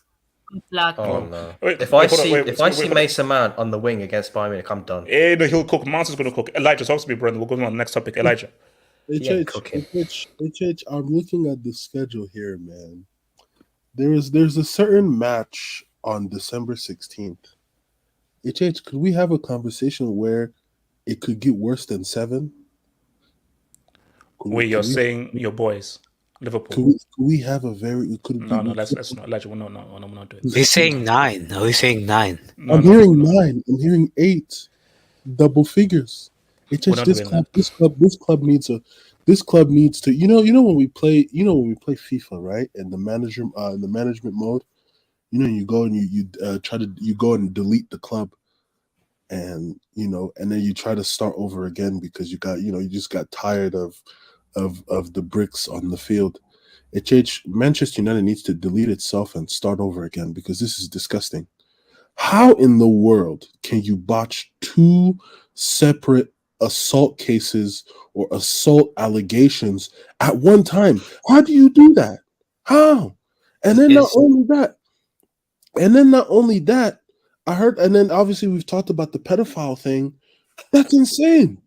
Speaker 6: Good luck.
Speaker 10: Oh no!
Speaker 1: Wait,
Speaker 10: If I
Speaker 1: wait, hold on,
Speaker 10: see
Speaker 1: wait,
Speaker 10: if I
Speaker 1: wait,
Speaker 10: see
Speaker 1: hold on.
Speaker 10: Mason Mount on the wing against Bayern Munich, I'm done.
Speaker 1: No, he'll cook. Mount is going to cook. Elijah, talk to me, Brandon. We'll go on to the next topic. Elijah.
Speaker 10: He ain't cooking.
Speaker 9: I'm looking at the schedule here, man. There's a certain match on December 16th. HH, could we have a conversation where it could get worse than 7?
Speaker 1: Wait, you're saying your boys, Liverpool?
Speaker 9: Could we have a very?
Speaker 1: No, let's not. Elijah, we're not doing this.
Speaker 8: He's saying 9. No, he's saying 9.
Speaker 1: No,
Speaker 9: I'm hearing 9. I'm hearing 8. Double figures. HH,
Speaker 1: We're not
Speaker 9: this
Speaker 1: doing
Speaker 9: club, this club needs to. You know when we play FIFA, right? And the management mode. You go and you try to go and delete the club, and and then you try to start over again because you just got tired of the bricks on the field. Manchester United needs to delete itself and start over again because this is disgusting. How in the world can you botch 2 separate assault cases or assault allegations at one time? How do you do that? How? And then not only that, I heard, and then obviously we've talked about the pedophile thing. That's insane.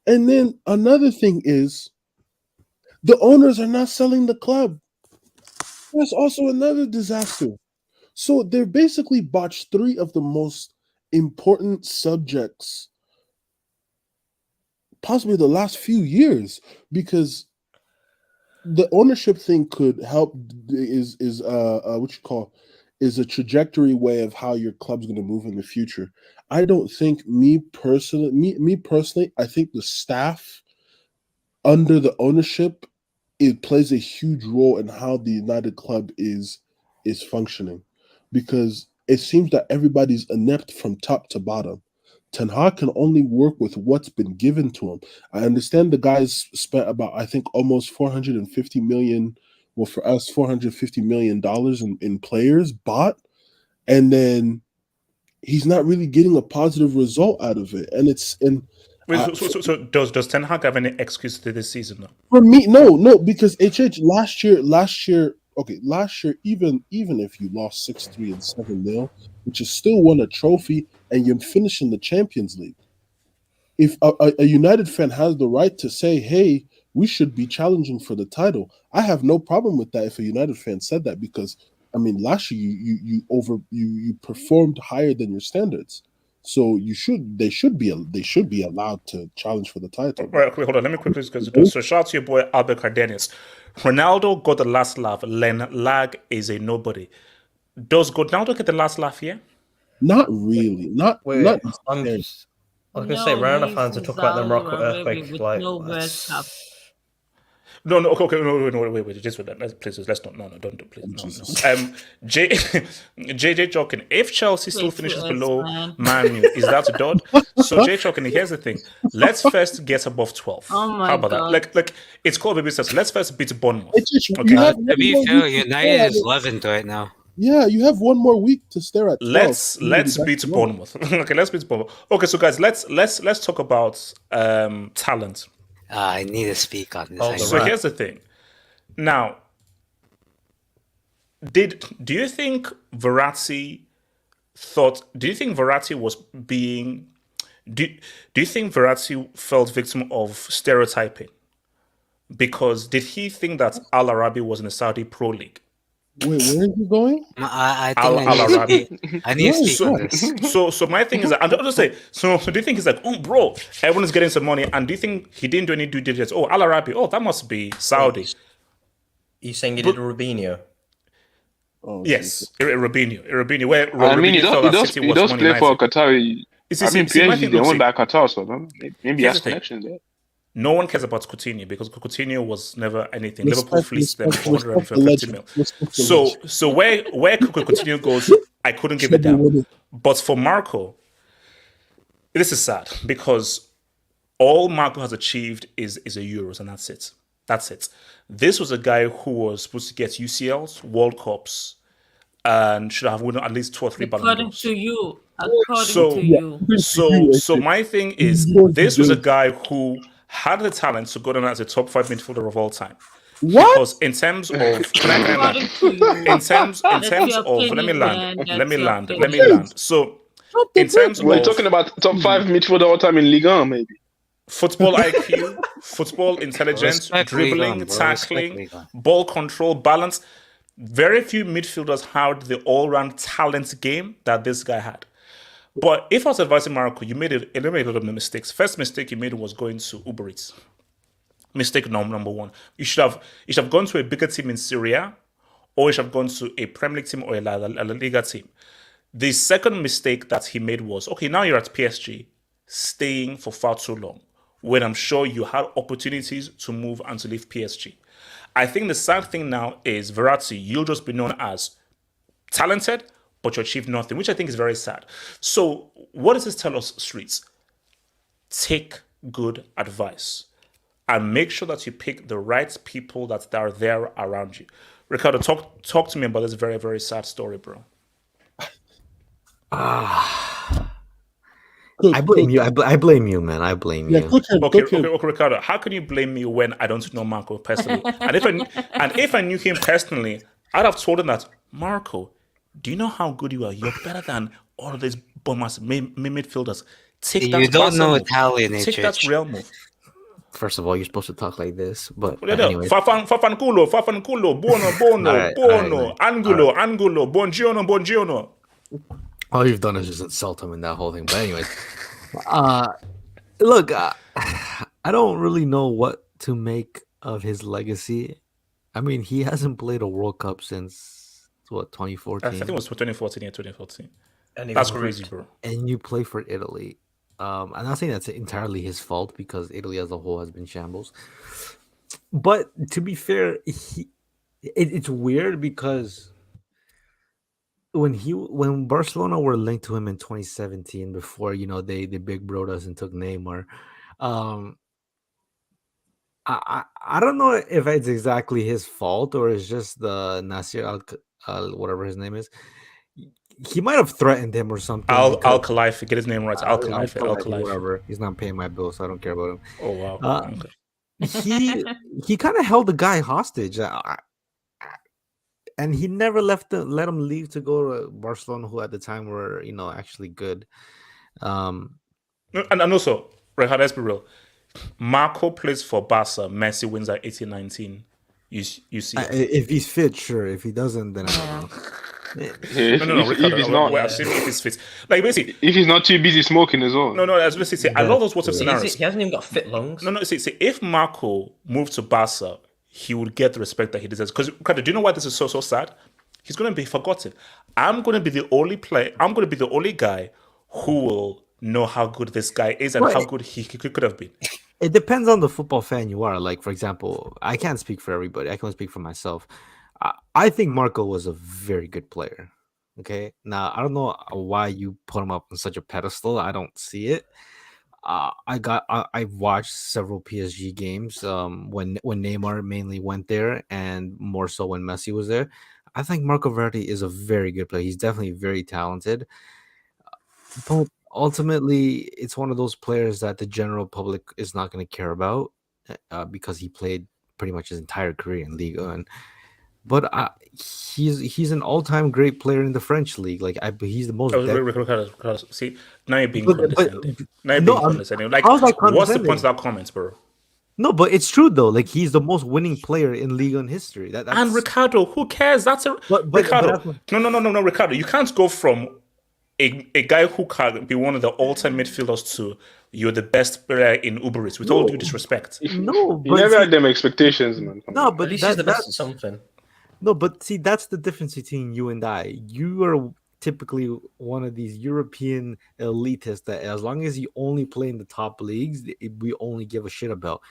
Speaker 9: And then another thing is the owners are not selling the club. That's also another disaster. So they're basically botched 3 of the most important subjects, possibly the last few years, because the ownership thing could help. Is a trajectory way of how your club's going to move in the future. I don't think me personally, I think the staff under the ownership, it plays a huge role in how the United club is functioning, because it seems that everybody's inept from top to bottom. Ten Hag can only work with what's been given to him. I understand the guys spent about, I think, almost 450 million. Well, for us, $450 million in players bought, and then he's not really getting a positive result out of it. And
Speaker 1: so does Ten Hag have any excuse to this season though?
Speaker 9: For me, no, because last year, even if you lost 6-3 and 7-0, which is still won a trophy, and you're finishing the Champions League. If a United fan has the right to say, hey, we should be challenging for the title, I have no problem with that if a United fan said that, because I mean last year you performed higher than your standards. So they should be allowed to challenge for the title.
Speaker 1: Right, okay, hold on. Let me quickly go. So shout out to your boy Albert Cardenas. Ronaldo got the last laugh. Len Lag is a nobody. Does Ronaldo get the last laugh here?
Speaker 9: Not really. Not.
Speaker 10: I was gonna say, Ronaldo fans are talking about the Morocco earthquake. Like,
Speaker 6: no World Cup.
Speaker 1: No, okay, no, wait, just with that. Let's not, no, don't do, please, no. JJ Jokin, if Chelsea still finishes below Man U, is that a dud? So JJ Jokin, here's the thing. Let's first get above 12.
Speaker 6: Oh my
Speaker 1: How about
Speaker 6: God.
Speaker 1: that? Like it's called baby steps. Let's first beat Bournemouth.
Speaker 8: To be fair, United is 11th right now.
Speaker 9: Yeah, you have one more week to stare at 12.
Speaker 1: Let's beat Bournemouth. Okay, let's beat Bournemouth. Okay, so guys, let's talk about talent.
Speaker 8: I need to speak on this.
Speaker 1: So here's the thing. Now, do you think Verratti was being? Do you think Verratti felt victim of stereotyping? Because did he think that Al Arabi was in the Saudi Pro League?
Speaker 9: Wait, where is he going?
Speaker 8: I need to speak on this.
Speaker 1: So my thing is that I'm just say. So do you think he's like, oh, bro, everyone is getting some money, and do you think he didn't do any due diligence? Oh, Al Arabi, that must be Saudi.
Speaker 10: You saying he did Rubinho?
Speaker 9: Oh,
Speaker 1: Yes, Robinho. Where
Speaker 3: I mean,
Speaker 1: Robinho felt that City
Speaker 3: he
Speaker 1: was
Speaker 3: does
Speaker 1: Man
Speaker 3: play for
Speaker 1: United.
Speaker 3: Qatar. I mean,
Speaker 1: My
Speaker 3: PSG,
Speaker 1: thing,
Speaker 3: they
Speaker 1: look,
Speaker 3: owned by Qatar, so no? Maybe he
Speaker 1: here's
Speaker 3: has
Speaker 1: the thing.
Speaker 3: connections there.
Speaker 1: No one cares about Coutinho because Coutinho was never anything. Liverpool
Speaker 9: Respect,
Speaker 1: fleeced them for
Speaker 9: respect the
Speaker 1: 150
Speaker 9: legend.
Speaker 1: mil.
Speaker 9: Respect the
Speaker 1: So
Speaker 9: legend.
Speaker 1: so where Coutinho goes, I couldn't give a
Speaker 9: Treble
Speaker 1: damn.
Speaker 9: winning.
Speaker 1: But for Marco, this is sad because all Marco has achieved is a Euros, and that's it. That's it. This was a guy who was supposed to get UCLs, World Cups, and should have won at least 2 or 3 Ballon
Speaker 6: According
Speaker 1: d'Ors.
Speaker 6: to you. According
Speaker 1: So,
Speaker 6: to you.
Speaker 1: so my thing is, this was a guy who had the talent to go down as a top 5 midfielder of all time.
Speaker 9: What?
Speaker 1: Because in terms of,
Speaker 6: According to you.
Speaker 1: in terms
Speaker 6: That's
Speaker 1: of,
Speaker 6: your
Speaker 1: let me
Speaker 6: opinion,
Speaker 1: land,
Speaker 6: man.
Speaker 1: let me
Speaker 6: That's your
Speaker 1: land.
Speaker 6: opinion.
Speaker 1: So, in terms
Speaker 3: We're
Speaker 1: of
Speaker 3: talking about top 5 midfielder all time in Liga, maybe.
Speaker 1: football IQ, football intelligence,
Speaker 8: Respect
Speaker 1: dribbling,
Speaker 8: Liga, bro. Respect
Speaker 1: tackling,
Speaker 8: Liga.
Speaker 1: ball control, balance. Very few midfielders had the all-round talent game that this guy had. But if I was advising Marco, you made a lot of mistakes. First mistake you made was going to Uber Eats. Mistake number one. You should have gone to a bigger team in Serie, or you should have gone to a Premier League team or a La Liga team. The second mistake that he made was, okay, now you're at PSG, staying for far too long, when I'm sure you had opportunities to move and to leave PSG. I think the sad thing now is Verratti, you'll just be known as talented, but you achieved nothing, which I think is very sad. So what does this tell us, Streets? Take good advice and make sure that you pick the right people that are there around you. Ricardo, talk to me about this very, very sad story, bro.
Speaker 7: I blame you. I blame you, man. I blame you.
Speaker 1: Okay, Ricardo. How can you blame me when I don't know Marco personally? and if I knew him personally, I'd have told him that, Marco, do you know how good you are? You're better than all of these bombers, midfielders. Take that.
Speaker 8: You don't know
Speaker 1: move.
Speaker 8: Italian,
Speaker 1: Take that real move.
Speaker 7: First of all, you're supposed to talk like this, but
Speaker 1: anyway. Fafanculo, buono, angulo, buongiorno.
Speaker 7: All you've done is just insult him in that whole thing. But anyways, look, I don't really know what to make of his legacy. I mean, he hasn't played a World Cup since, what, 2014?
Speaker 1: I think it was 2014, yeah, 2014.
Speaker 10: And
Speaker 1: that's crazy, bro.
Speaker 7: And you play for Italy. I'm not saying that's entirely his fault because Italy as a whole has been shambles. But to be fair, it's weird because when Barcelona were linked to him in 2017, before they big broed us and took Neymar, I don't know if it's exactly his fault or it's just the Nasser whatever his name is. He might have threatened him or something.
Speaker 1: Al Khalifa, get his name right. Al Khalifa,
Speaker 7: whatever. He's not paying my bill, so I don't care about him.
Speaker 1: Oh wow.
Speaker 7: He kind of held the guy hostage, and he never let him leave to go to Barcelona, who at the time were actually good.
Speaker 1: And also, Rehan, let's be real. Marco plays for Barca. Messi wins at 18-19. You see.
Speaker 7: If he's fit, sure. If he doesn't, then I don't know.
Speaker 1: No, Ricardo, if he's not, we're assuming if he's fit. Like basically,
Speaker 3: if he's not too busy smoking as well.
Speaker 1: No, as basically say, I love those WhatsApp scenarios.
Speaker 10: He hasn't even got fit lungs.
Speaker 1: No. See, if Marco moved to Barca, he would get the respect that he deserves. Because Ricardo, do you know why this is so sad? He's going to be forgotten. I'm going to be the only player. I'm going to be the only guy who will know how good this guy is and how good he could have been.
Speaker 7: It depends on the football fan you are. Like, for example, I can't speak for everybody. I can only speak for myself. I think Marco was a very good player. Okay. Now, I don't know why you put him up on such a pedestal. I don't see it. I watched several PSG games when Neymar mainly went there and more so when Messi was there. I think Marco Verratti is a very good player. He's definitely very talented. But ultimately, it's one of those players that the general public is not going to care about because he played pretty much his entire career in Liga. But he's an all-time great player in the French league. Like he's the most.
Speaker 1: See, now you're being condescending. Like, what's the point of that comment, bro?
Speaker 7: No, but it's true though. Like he's the most winning player in Liga in history.
Speaker 1: And Ricardo, who cares? That's a Ricardo. No, Ricardo. You can't go from a guy who can be one of the all-time midfielders to you're the best player in Uber Eats. With all due disrespect.
Speaker 7: No,
Speaker 3: you never had them expectations, man.
Speaker 10: No, but at least he's the best at something.
Speaker 7: No, but see, that's the difference between you and I. You are typically one of these European elitists that, as long as you only play in the top leagues, we only give a shit about.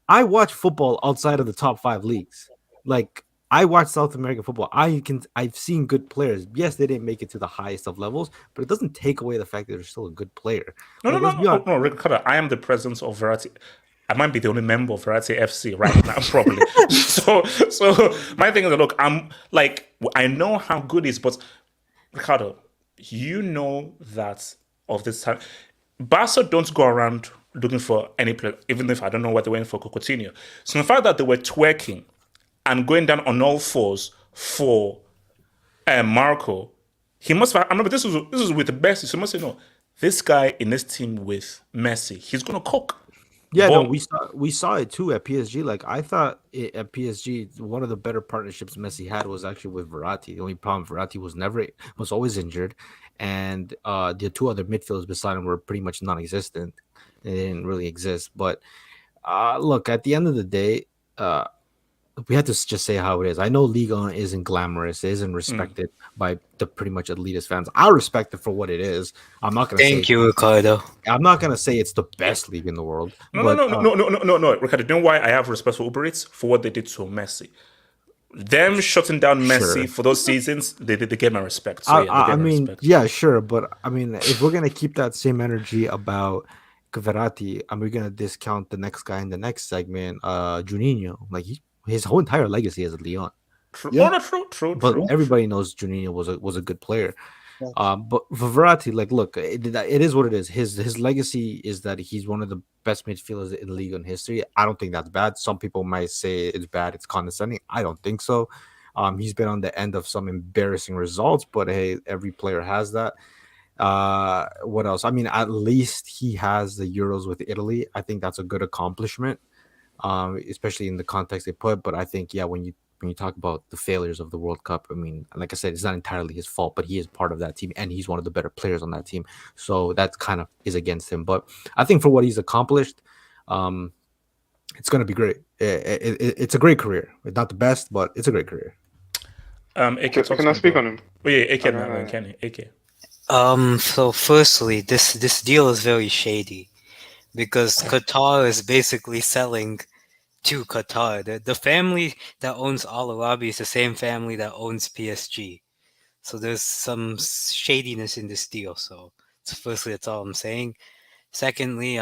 Speaker 7: I watch football outside of the top 5 leagues. Like, I watch South American football. I've seen good players. Yes, they didn't make it to the highest of levels, but it doesn't take away the fact that they're still a good player.
Speaker 1: No,
Speaker 7: Like,
Speaker 1: no,
Speaker 7: let's
Speaker 1: no,
Speaker 7: be
Speaker 1: no,
Speaker 7: honest.
Speaker 1: no, Ricardo. I am the president of Veratti. I might be the only member of Veratti FC right now, probably. So my thing is that, look, I'm like, I know how good he is, but Ricardo, you know that of this time, Barca don't go around looking for any player, even if I don't know what they went for Coutinho. So the fact that they were twerking and going down on all fours for Marco, he must have. I remember this was with the best. So he must say no. This guy in this team with Messi, he's gonna cook.
Speaker 7: Yeah, no,
Speaker 1: But-
Speaker 7: we saw it too at PSG. Like, I thought at PSG, one of the better partnerships Messi had was actually with Verratti. The only problem, Verratti was always injured, and the two other midfielders beside him were pretty much non-existent. They didn't really exist. But look, at the end of the day, we have to just say how it is. I know Liga isn't glamorous, it isn't respected by the pretty much elitist fans. I respect it for what it is. I'm not gonna
Speaker 8: Thank you, Ricardo.
Speaker 7: I'm not gonna say it's the best league in the world.
Speaker 1: No,
Speaker 7: but,
Speaker 1: no, Ricardo. You know why I have respect for Uber Eats? For what they did to Messi. Them shutting down Messi
Speaker 7: Sure.
Speaker 1: for those seasons, they get my respect. So,
Speaker 7: I,
Speaker 1: yeah,
Speaker 7: I
Speaker 1: they get my
Speaker 7: mean,
Speaker 1: respect.
Speaker 7: yeah, sure, but I mean, if we're gonna keep that same energy about Verratti, and we're gonna discount the next guy in the next segment, Juninho, like his whole entire legacy is at Lyon.
Speaker 1: True.
Speaker 9: Yeah.
Speaker 1: Oh, no, true.
Speaker 7: But everybody knows Juninho was a good player. But for Verratti, like, look, it is what it is. His legacy is that he's one of the best midfielders in league in history. I don't think that's bad. Some people might say it's bad, it's condescending. I don't think so. He's been on the end of some embarrassing results, but hey, every player has that. What else? I mean, at least he has the Euros with Italy. I think that's a good accomplishment, especially in the context they put. But I think, yeah, when you talk about the failures of the World Cup, I mean, like I said, it's not entirely his fault, but he is part of that team, and he's one of the better players on that team. So that kind of is against him. But I think for what he's accomplished, it's going to be great. It's a great career. It's not the best, but it's a great career.
Speaker 1: AK, talk to
Speaker 3: Can I
Speaker 1: me,
Speaker 3: speak
Speaker 1: bro.
Speaker 3: on him?
Speaker 1: Oh, yeah, AK,
Speaker 3: Okay,
Speaker 1: man,
Speaker 3: alright.
Speaker 1: Kenny, AK.
Speaker 8: So firstly, this deal is very shady because Qatar is basically selling to Qatar. The family that owns Arabi is the same family that owns PSG. So there's some shadiness in this deal. So firstly, that's all I'm saying. Secondly,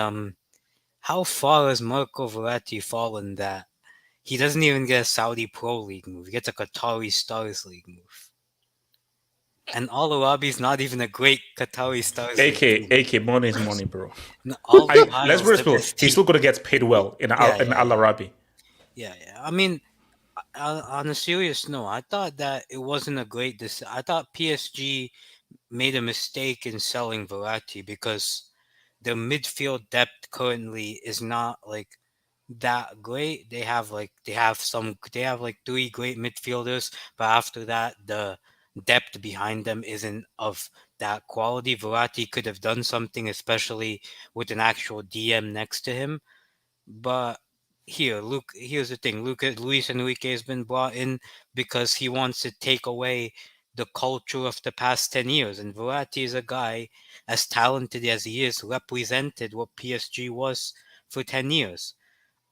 Speaker 8: how far has Marco Verratti fallen that he doesn't even get a Saudi Pro League move? He gets a Qatari Stars League move. And Al Arabi's not even a great Qatari Stars League team.
Speaker 1: AK, money is money, bro.
Speaker 8: No, Al
Speaker 1: Let's
Speaker 8: Arabi's
Speaker 1: be
Speaker 8: the
Speaker 1: real.
Speaker 8: best
Speaker 1: He's
Speaker 8: team.
Speaker 1: still gonna get paid well in Al Arabi.
Speaker 8: Yeah. I mean, on a serious note, I thought that it wasn't a great decision. I thought PSG made a mistake in selling Verratti because the midfield depth currently is not like that great. They have like three great midfielders, but after that, the depth behind them isn't of that quality. Verratti could have done something, especially with an actual DM next to him. But here's the thing: Luis Enrique has been brought in because he wants to take away the culture of the past 10 years. And Verratti is a guy, as talented as he is, represented what PSG was for 10 years.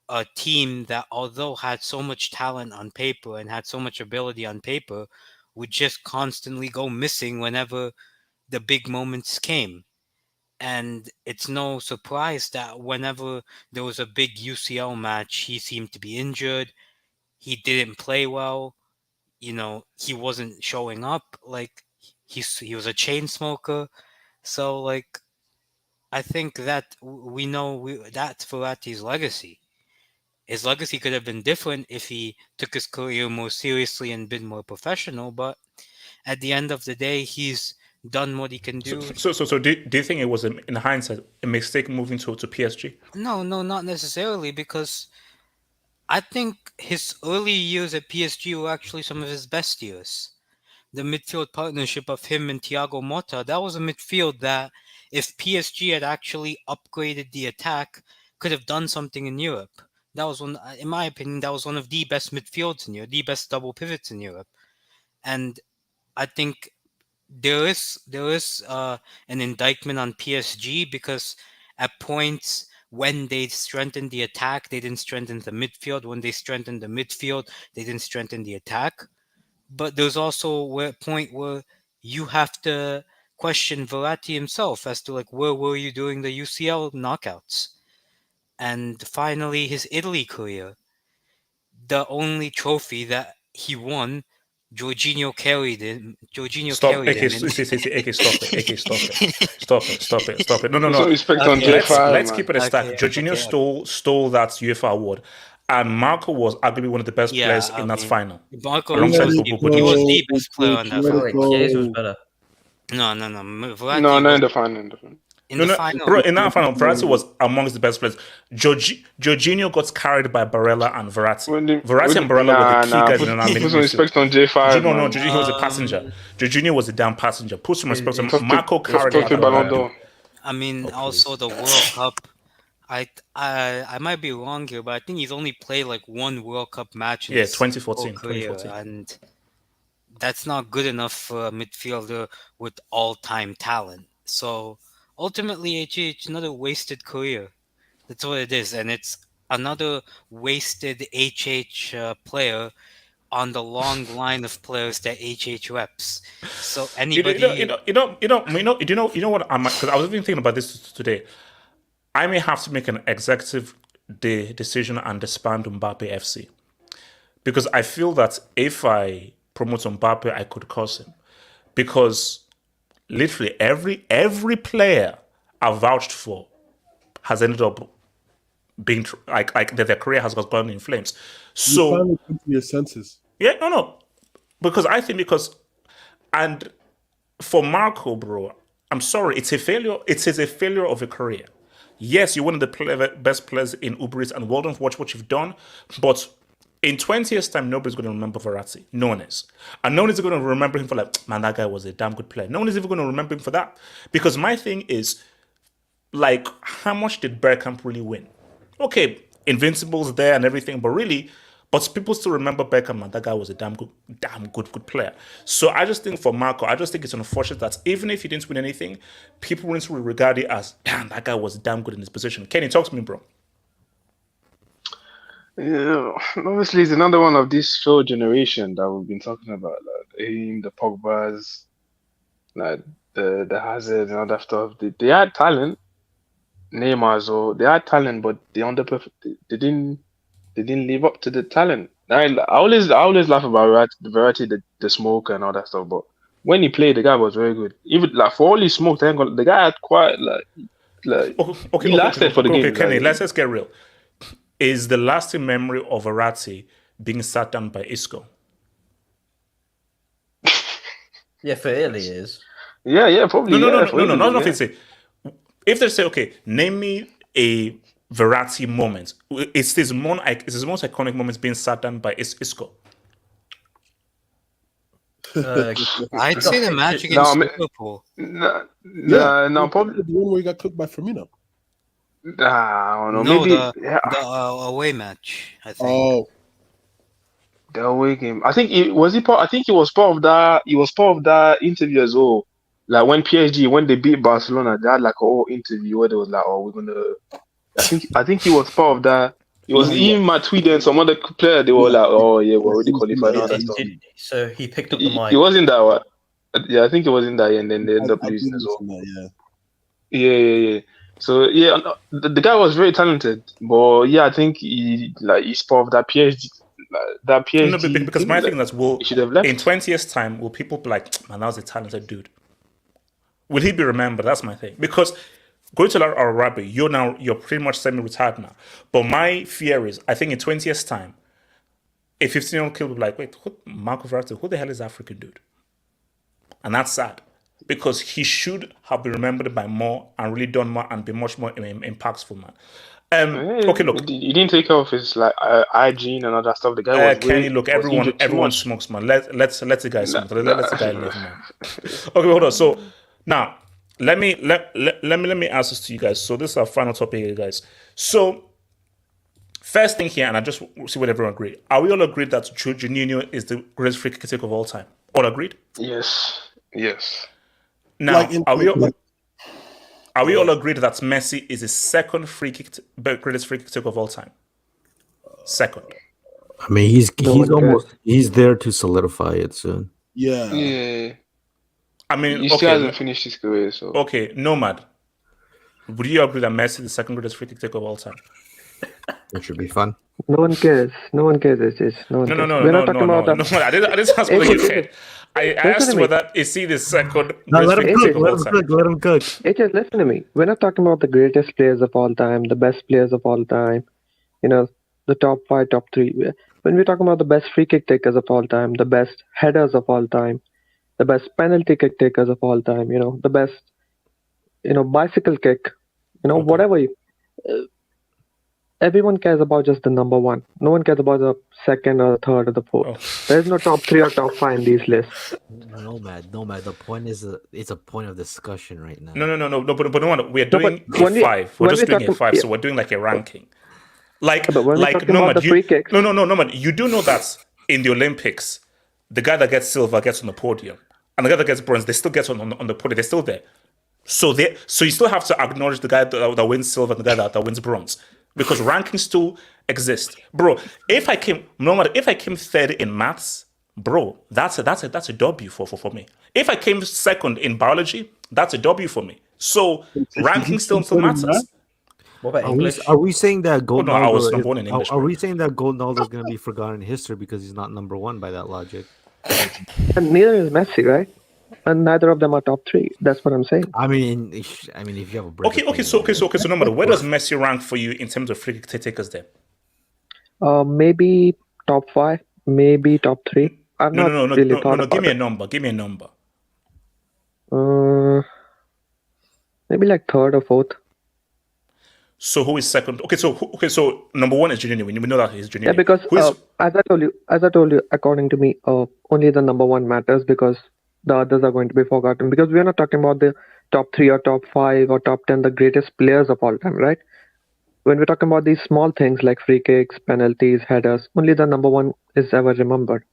Speaker 8: A team that, although had so much talent on paper and had so much ability on paper, would just constantly go missing whenever the big moments came. And it's no surprise that whenever there was a big UCL match, he seemed to be injured. He didn't play well. He wasn't showing up. Like, he was a chain smoker. So, like, I think that we know that's Verratti's legacy. His legacy could have been different if he took his career more seriously and been more professional, but at the end of the day, he's done what he can do.
Speaker 1: So do you think it was, in hindsight, a mistake moving to PSG?
Speaker 8: No, not necessarily, because I think his early years at PSG were actually some of his best years. The midfield partnership of him and Thiago Motta, that was a midfield that, if PSG had actually upgraded the attack, could have done something in Europe. That was one, in my opinion, that was one of the best midfields in Europe, the best double pivots in Europe. And I think there is an indictment on PSG because at points when they strengthened the attack, they didn't strengthen the midfield. When they strengthened the midfield, they didn't strengthen the attack. But there's also a point where you have to question Verratti himself as to like, where were you during the UCL knockouts? And finally, his Italy career, the only trophy that he won, Jorginho carried him. Jorginho
Speaker 1: Stop,
Speaker 8: carried
Speaker 1: AK,
Speaker 8: him.
Speaker 1: AK, stop it, AK, stop it. No.
Speaker 3: Put some respect on
Speaker 8: Okay,
Speaker 3: J5,
Speaker 1: Let's
Speaker 3: man.
Speaker 1: keep it a stack.
Speaker 8: Okay,
Speaker 1: Jorginho
Speaker 8: okay.
Speaker 1: stole that UEFA award, and Marco was arguably one of the best
Speaker 8: Yeah,
Speaker 1: players
Speaker 8: I
Speaker 1: in that
Speaker 8: mean,
Speaker 1: final.
Speaker 8: Marco
Speaker 1: Alongside
Speaker 8: was,
Speaker 1: Bobo
Speaker 8: he was
Speaker 1: Diop.
Speaker 8: the best player on that
Speaker 9: Let
Speaker 10: Oh,
Speaker 9: it
Speaker 10: wait,
Speaker 9: go.
Speaker 10: Chiesa was better.
Speaker 8: No. Verratti
Speaker 3: No,
Speaker 8: was
Speaker 3: in the final.
Speaker 8: in
Speaker 1: No,
Speaker 8: the
Speaker 1: no,
Speaker 8: final.
Speaker 1: bro. In that final, Verratti was amongst the best players. Jorginho got carried by Barella and Verratti. Verratti and Barella were the key guys in that
Speaker 3: Put some
Speaker 1: midfield.
Speaker 3: respect on J5,
Speaker 1: No,
Speaker 3: man.
Speaker 1: Jorginho was a passenger. Jorginho was a damn passenger. Put some respect on Marco carried
Speaker 3: Top
Speaker 1: that
Speaker 3: Ballon
Speaker 1: dude.
Speaker 3: d'Or.
Speaker 8: I mean,
Speaker 7: Oh,
Speaker 8: also the World Cup. I might be wrong here, but I think he's only played like one World Cup match in
Speaker 1: Yeah,
Speaker 8: his whole
Speaker 1: 2014.
Speaker 8: career, and that's not good enough for a midfielder with all-time talent. So ultimately, HH, another wasted career. That's what it is, and it's another wasted HH player on the long line of players that HH reps. So anybody,
Speaker 1: You know what? Because I was even thinking about this today. I may have to make an executive decision and disband Mbappe FC, because I feel that if I promote Mbappe, I could cause him, because literally every player I've vouched for has ended up being like their career has gone in flames.
Speaker 9: You
Speaker 1: So
Speaker 9: finally come to your senses.
Speaker 1: yeah, no, because I think and for Marco, bro, I'm sorry, it's a failure. It is a failure of a career. Yes, you're one of the best players in Uber Eats, and well done for what you've done. But in 20 years' time, nobody's going to remember Verratti. No one is. And no one is going to remember him for like, man, that guy was a damn good player. No one is even going to remember him for that. Because my thing is, like, how much did Bergkamp really win? Okay, Invincible's there and everything, but people still remember Beckham, and that guy was a damn good player. So I just think for Marco, I just think it's unfortunate that even if he didn't win anything, people wouldn't regard it as, damn, that guy was damn good in his position. Kenny, talk to me, bro.
Speaker 3: Yeah, obviously, it's another one of this show generation that we've been talking about, like him, the Pogbas, like the Hazard and all that stuff. They had talent, Neymar as well. They had talent, but they didn't live up to the talent. I always laugh about Verratti, the smoke and all that stuff. But when he played, the guy was very good. Even like for all he smoked, the guy had quite he lasted for the game.
Speaker 1: Okay, Kenny, let's just get real. Is the lasting memory of Verratti being sat down by Isco?
Speaker 10: Yeah, for Italy it is.
Speaker 3: Yeah, probably.
Speaker 1: No, not if it's if they say, okay, name me a Verratti moment. It's his most iconic moments being sat down by Isco.
Speaker 8: I'd say the match against Liverpool.
Speaker 3: No, probably
Speaker 9: the one where he got cooked by Firmino.
Speaker 3: I don't know.
Speaker 8: No,
Speaker 3: Maybe
Speaker 8: the away match. I think.
Speaker 9: Oh,
Speaker 3: the away game. I think he was part of that. He was part of that interview as well. Like when PSG, when they beat Barcelona, they had like a whole interview where they was like, "Oh, we're gonna." I think he was part of that. It was even my tweet and some other player. They were like, "Oh yeah, we're already qualified." And all that stuff.
Speaker 10: So he picked up the mic.
Speaker 3: He was in that one. Yeah, I think he was in that, and then they ended up losing as well. Yeah. So yeah, the guy was very talented, but yeah, I think he's part of that PSG. That PSG.
Speaker 1: No, because my thing is,
Speaker 3: he should have left.
Speaker 1: In 20 years' time, will people be like, man, that was a talented dude? Will he be remembered? That's my thing. Because going to Arabi, you're pretty much semi-retired now. But my fear is, I think in 20 years' time, a 15-year-old kid will be like, wait, Marco Verratti, who the hell is that African dude? And that's sad. Because he should have been remembered by more and really done more and be much more impactful, man. Okay, look.
Speaker 3: He didn't take off his hygiene and all that stuff. The guy was
Speaker 1: Kenny, look, everyone smokes, man. Let's the guy smoke. Let's the guy live, man. Okay, hold on. So now let me ask this to you guys. So this is our final topic here, guys. So First thing here, and I just see what everyone agree. Are we all agreed that Juninho is the greatest free kick taker of all time? All agreed?
Speaker 3: Yes. Yes.
Speaker 1: Now,
Speaker 9: Like in-
Speaker 1: are we all agreed that Messi is the second greatest free kick taker of all time? Second.
Speaker 7: I mean, he's there to solidify it soon.
Speaker 9: Yeah.
Speaker 3: Yeah.
Speaker 1: I mean,
Speaker 3: He still hasn't finished his career, so.
Speaker 1: Okay, Nomad. Would you agree that Messi is the second greatest free kick taker of all time?
Speaker 7: That should be fun.
Speaker 12: No one cares. No one cares. No. We're not talking about that.
Speaker 1: No, I didn't ask whether you cared. I asked whether is he the second greatest free kick taker of all time?
Speaker 7: Let him cook.
Speaker 12: HS, listen to me. We're not talking about the greatest players of all time, the best players of all time, the top 5, top 3. When we're talking about the best free kick takers of all time, the best headers of all time, the best penalty kick takers of all time, the best, bicycle kick, whatever everyone cares about just the number one. No one cares about the second or the third or the fourth. There's no top 3 or top 5 in these lists.
Speaker 7: Nomad. The point is, it's a point of discussion right now.
Speaker 1: No. But no, we're doing a 5. We're just doing a 5, so we're doing like a ranking. Like Nomad, Nomad, you do know that in the Olympics, the guy that gets silver gets on the podium, and the guy that gets bronze, they still get on the podium. They're still there. So you still have to acknowledge the guy that wins silver and the guy that wins bronze. Because rankings still exist, bro. If I came third in maths, bro, that's a W for me. If I came second in biology, that's a W for me. So ranking still matters.
Speaker 10: What about English?
Speaker 7: Are we saying that Gold?
Speaker 1: I was number 1 in English.
Speaker 7: Are we saying that Gold is going to be forgotten in history because he's not number 1 by that logic?
Speaker 12: And neither is Messi, right? And neither of them are top 3. That's what I'm saying.
Speaker 7: I mean, if you have a break.
Speaker 1: Okay. So no matter where does Messi rank for you in terms of free kick takers then?
Speaker 12: Maybe top 5, maybe top 3.
Speaker 1: No. Give me a number. Give me a number.
Speaker 12: Maybe like 3rd or 4th.
Speaker 1: So who is second? Okay. So number 1 is Juninho. We know that he's Juninho.
Speaker 12: Yeah, because as I told you, according to me, only the number 1 matters because the others are going to be forgotten. Because we are not talking about the top 3 or top 5 or top 10, the greatest players of all time, right? When we're talking about these small things like free kicks, penalties, headers, only the number 1 is ever remembered.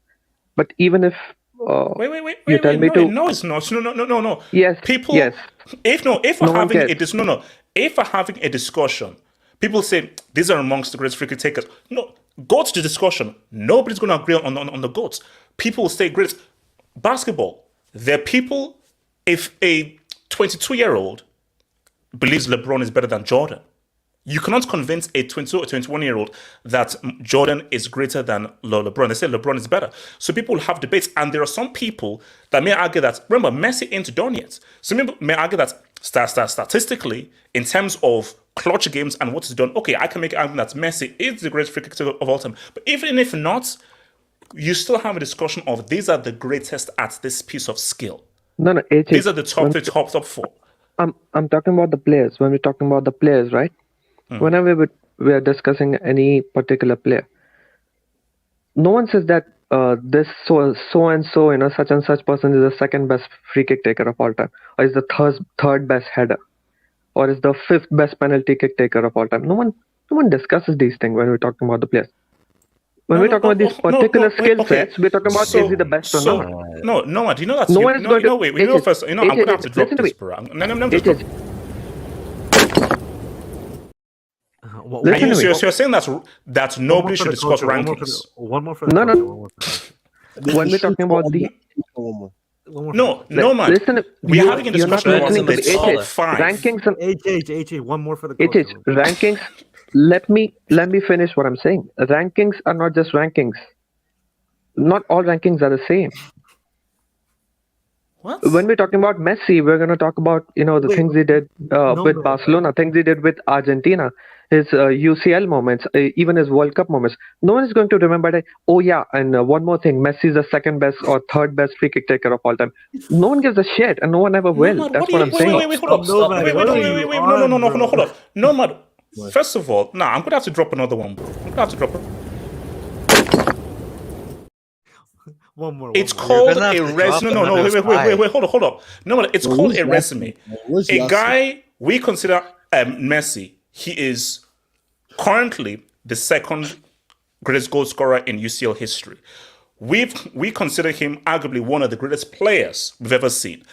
Speaker 12: But even if
Speaker 1: wait, no, it's not. No.
Speaker 12: Yes.
Speaker 1: People.
Speaker 12: Yes.
Speaker 1: If we're having a discussion, people say these are amongst the greatest free kick takers. No, go to the discussion. Nobody's going to agree on the GOATs. People say great basketball. There are people. If a 22-year-old believes LeBron is better than Jordan, you cannot convince a 22 or 21-year-old that Jordan is greater than LeBron. They say LeBron is better. So people have debates, and there are some people that may argue that, remember, Messi ain't done yet. Some people may argue that statistically, in terms of clutch games and what is done, okay, I can make an argument that Messi is the greatest free kick taker of all time. But even if not, you still have a discussion of these are the greatest at this piece of skill.
Speaker 12: No,
Speaker 1: these are the top 4.
Speaker 12: I'm talking about the players. When we're talking about the players, right? Whenever we are discussing any particular player, no one says that this so and so, such and such person is the second best free kick taker of all time, or is the third best header, or is the 5th best penalty kick taker of all time. No one discusses these things when we're talking about the players. When we're talking about these particular skill sets, we're talking about is he the best or not?
Speaker 1: No, do you know that?
Speaker 12: No one is going to.
Speaker 1: Wait, you know first. I'm going to have to drop this, bro. I'm just dropping. You're saying that nobody should discuss rankings.
Speaker 7: One more for
Speaker 12: no. When we're talking about the
Speaker 1: no, man.
Speaker 12: Listen,
Speaker 1: we're having a discussion about the top 5
Speaker 12: rankings. And
Speaker 7: HH, one more for the
Speaker 12: rankings. Let me finish what I'm saying. Rankings are not just rankings. Not all rankings are the same.
Speaker 1: What?
Speaker 12: When we're talking about Messi, we're going to talk about the things he did with Barcelona, things he did with Argentina, his UCL moments, even his World Cup moments. No one is going to remember that. Oh yeah, and one more thing: Messi is the second best or third best free kick taker of all time. No one gives a shit, and no one ever will. That's what I'm saying.
Speaker 1: Wait, hold up. No, man. First of all, I'm going to have to drop another one, bro. I'm going to have to drop it.
Speaker 7: One more.
Speaker 1: It's called a resume. No, wait, hold up. No, it's called a resume. A guy we consider Messi, he is currently the second greatest goal scorer in UCL history. We consider him arguably one of the greatest players we've ever seen.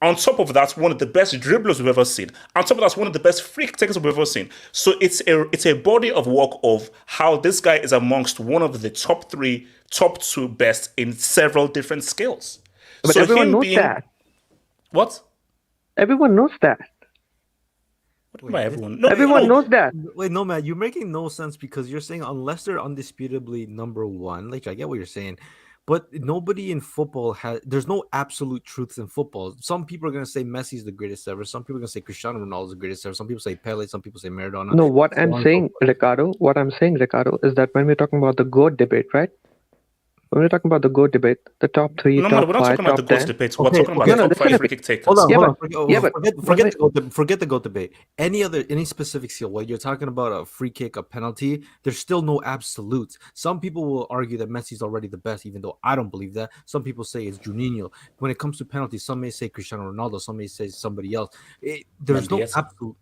Speaker 1: On top of that, one of the best dribblers we've ever seen. On top of that, one of the best free takers we've ever seen. So it's a body of work of how this guy is amongst one of the top 3, top 2 best in several different skills.
Speaker 12: But
Speaker 1: so
Speaker 12: everyone
Speaker 1: him
Speaker 12: knows
Speaker 1: being,
Speaker 12: that.
Speaker 1: What?
Speaker 12: Everyone knows that.
Speaker 1: What about everyone?
Speaker 12: Everyone knows that.
Speaker 7: Wait, no, Matt, you're making no sense because you're saying unless they're undisputably number one, like I get what you're saying, but nobody in football there's no absolute truths in football. Some people are going to say Messi's the greatest ever. Some people are going to say Cristiano Ronaldo is the greatest ever. Some people say Pele. Some people say Maradona.
Speaker 12: No, what I'm saying, Ricardo, is that when we're talking about the GOAT debate, right? When we're talking about the GOAT debate, the top 3,
Speaker 1: No,
Speaker 12: top
Speaker 1: we're not
Speaker 12: 5,
Speaker 1: talking about the
Speaker 12: top
Speaker 1: GOAT
Speaker 12: 10.
Speaker 1: debate. We're talking about the top 5 free kick takers.
Speaker 7: Hold on,
Speaker 12: Yeah,
Speaker 7: hold
Speaker 12: but-
Speaker 7: on.
Speaker 12: yeah, but-
Speaker 7: Forget the GOAT debate. Any specific skill, when you're talking about a free kick, a penalty, there's still no absolutes. Some people will argue that Messi's already the best, even though I don't believe that. Some people say it's Juninho. When it comes to penalties, some may say Cristiano Ronaldo, some may say somebody else. There's no absolute.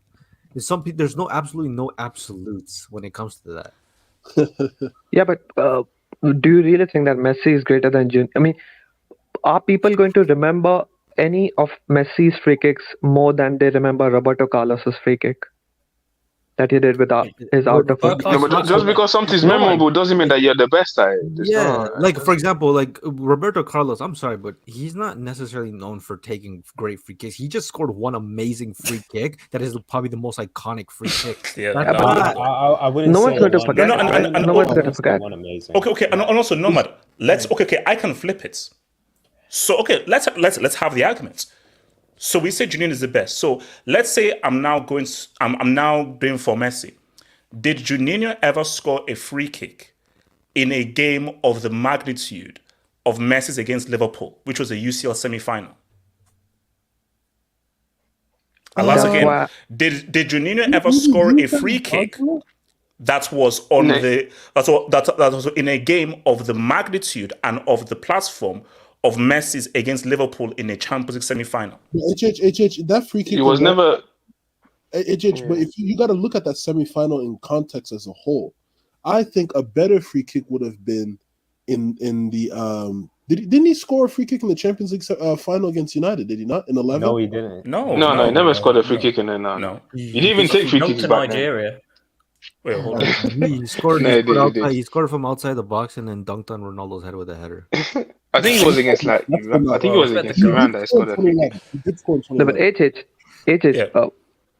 Speaker 7: There's absolutely no absolutes when it comes to that.
Speaker 12: Yeah, but do you really think that Messi is greater than Jun? I mean, are people going to remember any of Messi's free kicks more than they remember Roberto Carlos's free kick that he did with his out of foot?
Speaker 3: No, but just because something's memorable doesn't mean that you're the best at it.
Speaker 7: Like for example, like Roberto Carlos. I'm sorry, but he's not necessarily known for taking great free kicks. He just scored one amazing free kick that is probably the most iconic free kick.
Speaker 4: I wouldn't.
Speaker 12: No
Speaker 4: say
Speaker 12: one's going to
Speaker 4: one.
Speaker 12: forget. No one's going to forget.
Speaker 4: One amazing.
Speaker 1: Okay, and also Nomad. Okay, I can flip it. So let's have the argument. So we say Juninho is the best. So let's say I'm now doing for Messi. Did Juninho ever score a free kick in a game of the magnitude of Messi's against Liverpool, which was a UCL semi-final? And once again, did Juninho ever score a free kick that was on that was in a game of the magnitude and of the platform of Messi's against Liverpool in a Champions League semi-final?
Speaker 9: That free kick.
Speaker 3: It was never.
Speaker 9: But if you got to look at that semi-final in context as a whole, I think a better free kick would have been in the. Didn't he score a free kick in the Champions League final against United? Did he not in 11?
Speaker 4: No, he didn't.
Speaker 3: No, he never scored a free kick in there. No. He didn't even take free kicks back
Speaker 10: Nigeria.
Speaker 1: Wait, hold on.
Speaker 7: He scored. He scored from outside the box and then dunked on Ronaldo's head with a header.
Speaker 3: I think it was against Iran that he scored a free kick.
Speaker 12: No, but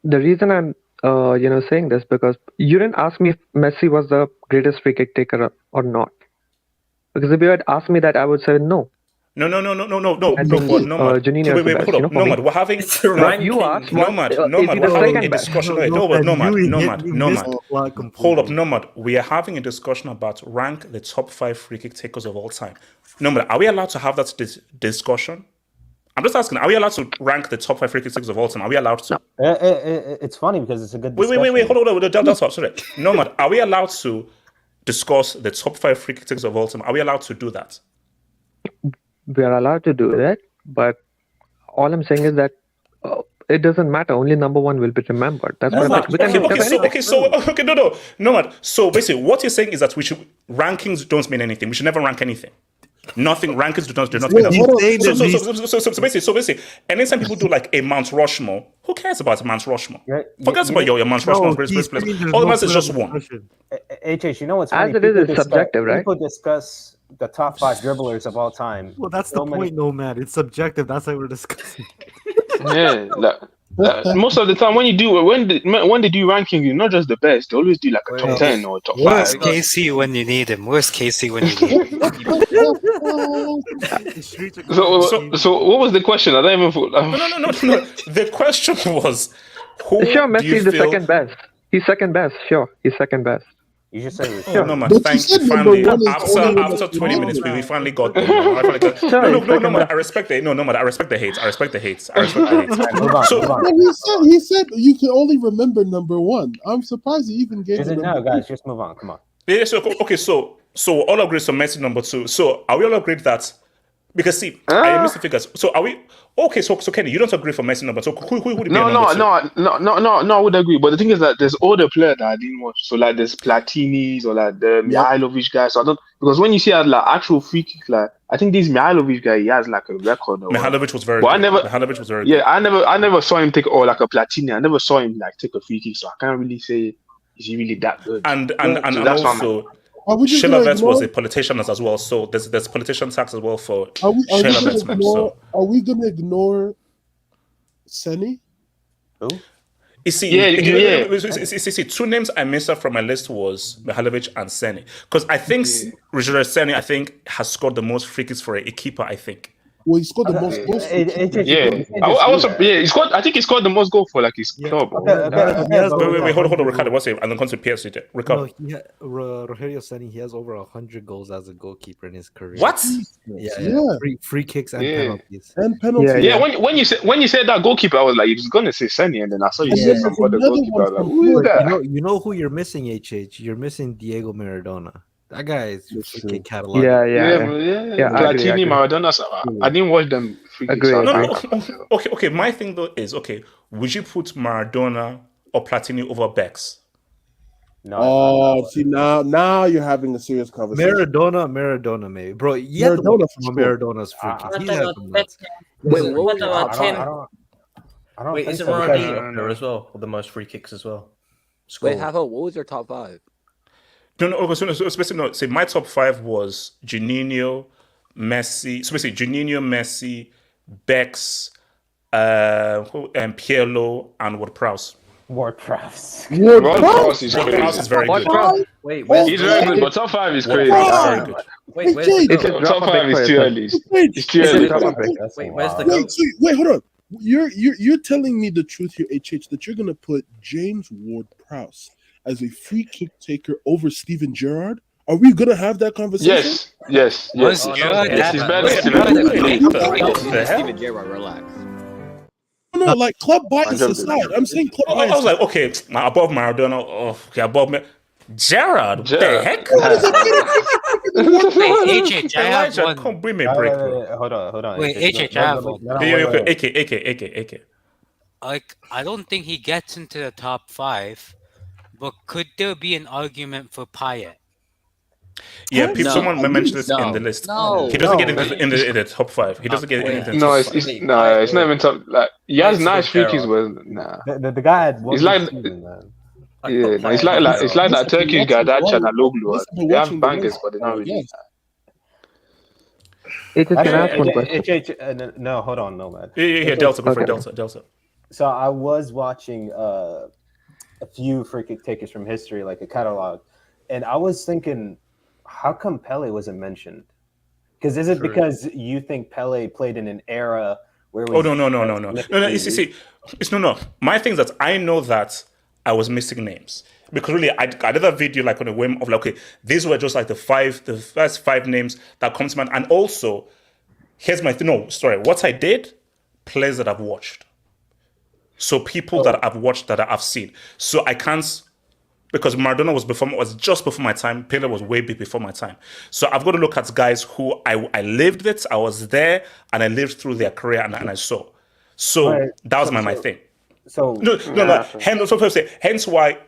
Speaker 12: the reason I'm saying this because you didn't ask me if Messi was the greatest free kick taker or not. Because if you had asked me that, I would say no.
Speaker 1: No.
Speaker 12: I think Juninho is the best,
Speaker 1: hold up. Nomad, we're having.
Speaker 12: You asked.
Speaker 1: Nomad, we're having a discussion. Nomad. Hold up, Nomad. We are having a discussion about rank the top 5 free kick takers of all time. Nomad, are we allowed to have that discussion? I'm just asking, are we allowed to rank the top 5 free kick takers of all time? Are we allowed to?
Speaker 4: It's funny because it's a good discussion.
Speaker 1: Wait, hold on. That's what, sorry. Nomad, are we allowed to discuss the top 5 free kick takers of all time? Are we allowed to do that?
Speaker 12: We are allowed to do that, but all I'm saying is that it doesn't matter. Only number 1 will be remembered. That's what I'm saying. Nomad. So basically, what you're saying is that rankings don't mean anything. We should never rank anything. Nothing. Rankings do not mean anything. So basically, anytime people do like a Mount Rushmore, who cares about Mount Rushmore? Forget about your Mount Rushmore great place. All the matters is just one.
Speaker 4: HH, you know what's funny?
Speaker 12: As it is, it's subjective, right?
Speaker 4: People discuss the top 5 dribblers of all time.
Speaker 7: Well, that's the point, no, man. It's subjective. That's why we're discussing.
Speaker 3: Yeah, most of the time when they do ranking, you're not just the best. They always do like a top 10 or top 5.
Speaker 8: Where's KC when you need him? Where's KC when you need
Speaker 3: him? So what was the question? I don't even.
Speaker 1: No. The question was, who
Speaker 12: Messi
Speaker 1: do you
Speaker 12: is the
Speaker 1: feel...
Speaker 12: second best. He's second best. Sure, he's second best.
Speaker 4: You should say
Speaker 1: no, man. Thank you. Finally, after 20 minutes, we finally got there. No, I respect it. No, I respect the hate.
Speaker 9: He said you can only remember number 1. I'm surprised he even gave it.
Speaker 4: No, guys, just move on. Come on.
Speaker 1: Yeah, so all agreed. So Messi number 2. So are we all agreed that Because see, I missed the figures. So are we okay? So Kenny, you don't agree for Messi number. So who would be
Speaker 3: No,
Speaker 1: number two?
Speaker 3: no, I would agree. But the thing is that there's other players that I didn't watch. So like there's Platinis or like the Mihailovic guys. So I don't, because when you see like actual free kick, like I think this Mihailovic guy, he has like a record.
Speaker 1: Mihailovic was very
Speaker 3: good.
Speaker 1: Mihailovic was very good.
Speaker 3: Yeah, I never saw him take, or like a Platini. I never saw him like take a free kick. So I can't really say is he really that good.
Speaker 1: And
Speaker 3: that's
Speaker 1: also. Shelavets was a politician as well, so there's politician tax as well for Shelavets.
Speaker 9: Are we gonna ignore Seni?
Speaker 4: Who?
Speaker 1: You see, see, two names I missed out from my list was Mihailovic and Seni, because I think Rubiales Seni has scored the most free kicks for a keeper. I think.
Speaker 9: Well, he scored the most goals.
Speaker 3: He scored. I think he scored the most goals for like his club.
Speaker 1: Wait, hold on, Ricardo. What's it? And then come to PSG. Ricardo.
Speaker 7: Rogelio Seni, he has over 100 goals as a goalkeeper in his career.
Speaker 1: What?
Speaker 7: Yeah. Free kicks and penalties.
Speaker 3: Yeah. When you said that goalkeeper, I was like, he's gonna say Seni, and then I saw you say some other goalkeeper. Like, who is that?
Speaker 7: You know who you're missing, HH? You're missing Diego Maradona. That guy is freaking catalog.
Speaker 3: Yeah. Platini, Maradona. I didn't watch them.
Speaker 1: Okay. My thing though is would you put Maradona or Platini over Bex?
Speaker 9: No. See now you're having a serious conversation.
Speaker 7: Maradona, maybe, bro. Yeah, Maradona's free kick.
Speaker 10: Wait, what about Wait, isn't Ronaldinho there as well for the most free kicks as well?
Speaker 11: Wait, what was your top 5?
Speaker 1: No. Say my top 5 was Juninho, Messi. So basically, Juninho, Messi, Bex, and Pirlo, and Ward-Prowse.
Speaker 10: Ward-Prowse.
Speaker 3: Ward-Prowse is crazy.
Speaker 1: Ward-Prowse is very good.
Speaker 10: Wait,
Speaker 3: he's very good, but top 5 is crazy.
Speaker 1: Very good.
Speaker 10: Wait, where's the goal?
Speaker 3: Top 5 is too early. It's too early.
Speaker 10: Wait, where's the goal?
Speaker 9: Wait, hold on. You're telling me the truth here, HH, that you're gonna put James Ward-Prowse as a free kick taker over Steven Gerrard? Are we gonna have that conversation?
Speaker 3: Yes. Yes, he's better than
Speaker 11: Steven Gerrard, relax.
Speaker 9: No, like club bias aside, I'm saying club bias.
Speaker 1: I was like, okay, above Maradona, above me. Gerrard, what the heck?
Speaker 8: Wait, HH, I have one.
Speaker 1: Come bring me a break, bro.
Speaker 4: Hold on.
Speaker 8: Wait, HH, I have one.
Speaker 1: AK.
Speaker 8: Like, I don't think he gets into the top 5, but could there be an argument for Payet?
Speaker 1: Yeah, someone mentioned this in the list.
Speaker 11: No,
Speaker 1: he doesn't get in the top 5. He doesn't get into the top 5.
Speaker 3: It's not even top. Like, he has nice free kicks, but nah.
Speaker 4: The guy had one.
Speaker 3: It's like. It's like that Turkish guy, that Çalhanoğlu. They have bangers, but they're not really.
Speaker 12: Can I ask one question?
Speaker 4: No, hold on, no, man.
Speaker 1: Yeah, Delta, go for it, Delta.
Speaker 4: So I was watching a few free kick takers from history, like a catalog, and I was thinking, how come Pele wasn't mentioned? Because is it because you think Pele played in an era where?
Speaker 1: No. You see, no. My thing is that I know that I was missing names because really I did a video like on a whim of like, okay, these were just like the first 5 names that come to mind. And also, here's my what I did, players that I've watched. So people that I've watched that I've seen. So I can't, because Maradona was just before my time. Pele was way before my time. So I've got to look at guys who I lived it, I was there, and I lived through their career and I saw. So that was my thing.
Speaker 4: So
Speaker 1: Hence why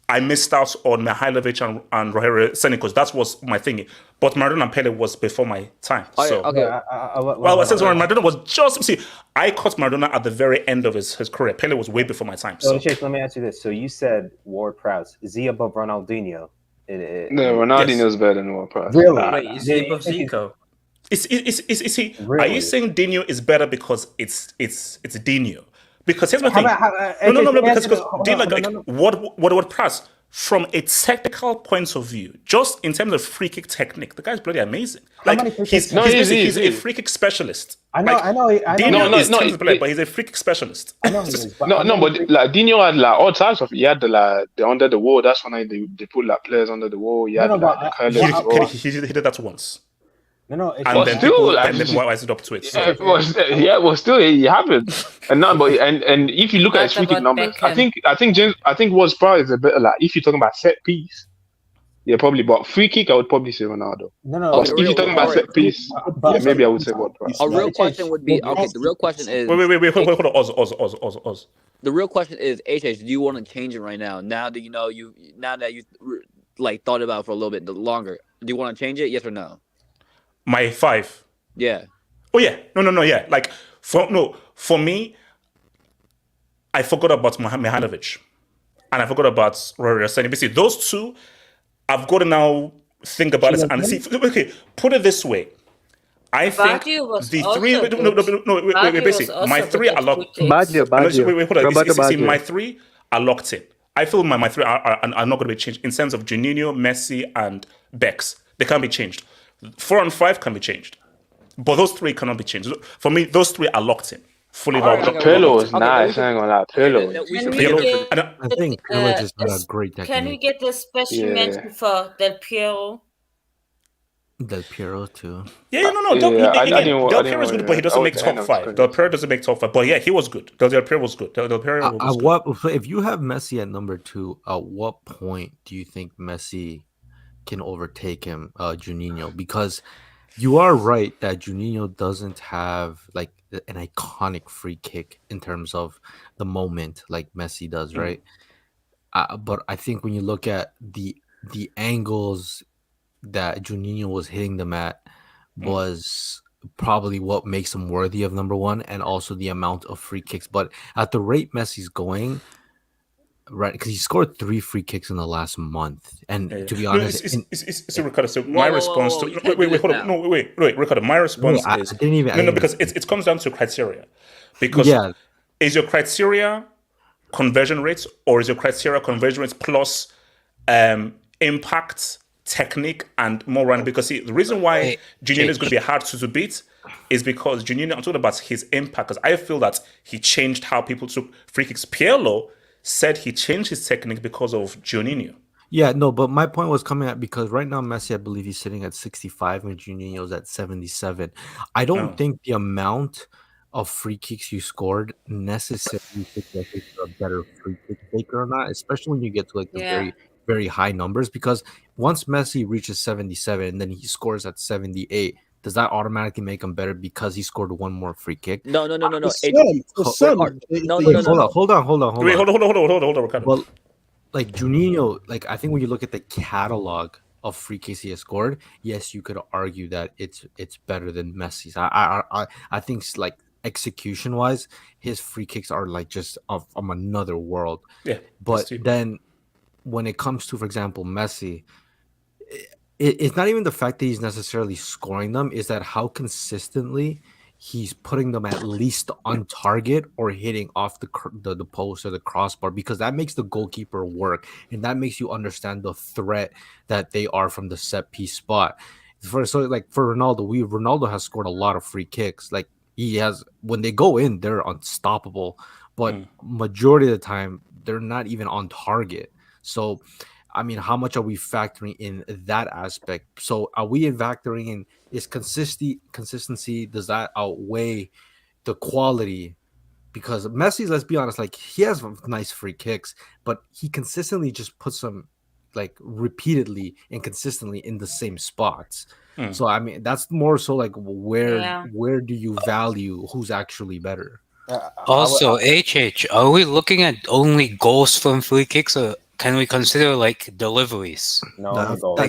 Speaker 1: I missed out on Mihailovic and Rogelio Seni, because that was my thingy. But Maradona and Pele was before my time. So since Maradona was just I caught Maradona at the very end of his career. Pele was way before my time. So
Speaker 4: Chase, let me ask you this: so you said Ward-Prowse, is he above Ronaldinho?
Speaker 3: No, Ronaldinho's better than Ward-Prowse.
Speaker 10: Really? Wait, is he above Zico?
Speaker 1: Is he? Really? Are you saying Dino is better because it's Dino? Because here's my thing. What Prowse, from a technical point of view, just in terms of free kick technique, the guy's bloody amazing. Like he's a free kick specialist.
Speaker 4: I know.
Speaker 1: But he's a free kick specialist.
Speaker 3: But like Dino had like all types of. He had the under the wall. That's when they put like players under the wall. He had
Speaker 1: he did that once.
Speaker 4: No,
Speaker 1: and then still, and then why is it up to it? So.
Speaker 3: Still it happened. And if you look at his free kick numbers, I think Ward-Prowse is a bit like if you're talking about set piece. Yeah, probably. But free kick, I would probably say Ronaldo.
Speaker 4: No,
Speaker 3: But if you're talking about set piece, yeah, maybe I would say what?
Speaker 11: A real question would be okay. The real question is
Speaker 1: Wait, hold on, Oz.
Speaker 11: the real question is HH. Do you want to change it right now? Now that you know now that you like thought about it for a little bit longer, do you want to change it? Yes or no?
Speaker 1: My 5.
Speaker 11: Yeah.
Speaker 1: Oh yeah, no, yeah. Like for me, I forgot about Mihanovic, and I forgot about Rory. Basically, those two, I've got to now think about it and see. Okay, put it this way. I think
Speaker 6: Baggio was
Speaker 1: the
Speaker 6: also
Speaker 1: 3.
Speaker 6: good.
Speaker 1: Wait.
Speaker 6: Baggio was
Speaker 1: Basically,
Speaker 6: also
Speaker 1: my
Speaker 6: good
Speaker 1: 3
Speaker 6: at
Speaker 1: are locked.
Speaker 6: free kicks.
Speaker 12: Baggio.
Speaker 1: Wait, hold on.
Speaker 12: Roberto
Speaker 1: See,
Speaker 12: Baggio.
Speaker 1: my 3 are locked in. I feel my 3 are not going to be changed in sense of Juninho, Messi, and Bex. They can't be changed. 4 and 5 can be changed, but those 3 cannot be changed. For me, those 3 are locked in, fully locked.
Speaker 3: Pirlo is nice. Hang on that. Pirlo.
Speaker 7: I think Pirlo just had a great technique.
Speaker 6: Can we get a special mention for Del Piero?
Speaker 7: Del Piero too.
Speaker 1: Yeah, no. Del Piero is good, but he doesn't make top 5. Del Piero doesn't make top 5, but yeah, he was good. Del Piero was good. Del Piero was good.
Speaker 7: What if you have Messi at number 2? At what point do you think Messi can overtake him, Juninho? Because you are right that Juninho doesn't have like an iconic free kick in terms of the moment like Messi does, right? But I think when you look at the angles that Juninho was hitting them at was probably what makes him worthy of number 1, and also the amount of free kicks. But at the rate Messi's going, right, because he scored 3 free kicks in the last month, and to be honest,
Speaker 1: Ricardo. So my response to wait, hold on, wait, Ricardo. My response is
Speaker 7: I didn't even
Speaker 1: because it comes down to criteria. Because is your criteria conversion rates, or is your criteria conversion rates plus impact, technique, and more running? Because see, the reason why Juninho is going to be hard to beat is because Juninho, I'm talking about his impact, because I feel that he changed how people took free kicks. Pirlo said he changed his technique because of Juninho.
Speaker 7: Yeah, no, but my point was coming at because right now Messi, I believe he's sitting at 65 and Juninho's at 77. I don't think the amount of free kicks you scored necessarily suggests if you're a better free kick taker or not, especially when you get to like the very, very high numbers. Because once Messi reaches 77 and then he scores at 78, does that automatically make him better because he scored 1 more free kick?
Speaker 11: No.
Speaker 7: Hold on.
Speaker 1: Ricardo.
Speaker 7: Well, like Juninho, like I think when you look at the catalog of free kicks he has scored, yes, you could argue that it's better than Messi's. I think like execution wise, his free kicks are like just from another world.
Speaker 1: Yeah,
Speaker 7: but then when it comes to, for example, Messi, it's not even the fact that he's necessarily scoring them, is that how consistently he's putting them at least on target or hitting off the post or the crossbar, because that makes the goalkeeper work and that makes you understand the threat that they are from the set piece spot. For Ronaldo, Ronaldo has scored a lot of free kicks. Like he has, when they go in, they're unstoppable, but majority of the time they're not even on target. So I mean, how much are we factoring in that aspect? So are we factoring in is consistency? Does that outweigh the quality? Because Messi, let's be honest, like he has nice free kicks, but he consistently just puts them like repeatedly and consistently in the same spots. So I mean, that's more so like where do you value who's actually better?
Speaker 8: Also, HH, are we looking at only goals from free kicks, or can we consider like deliveries?
Speaker 3: No. That's more said. I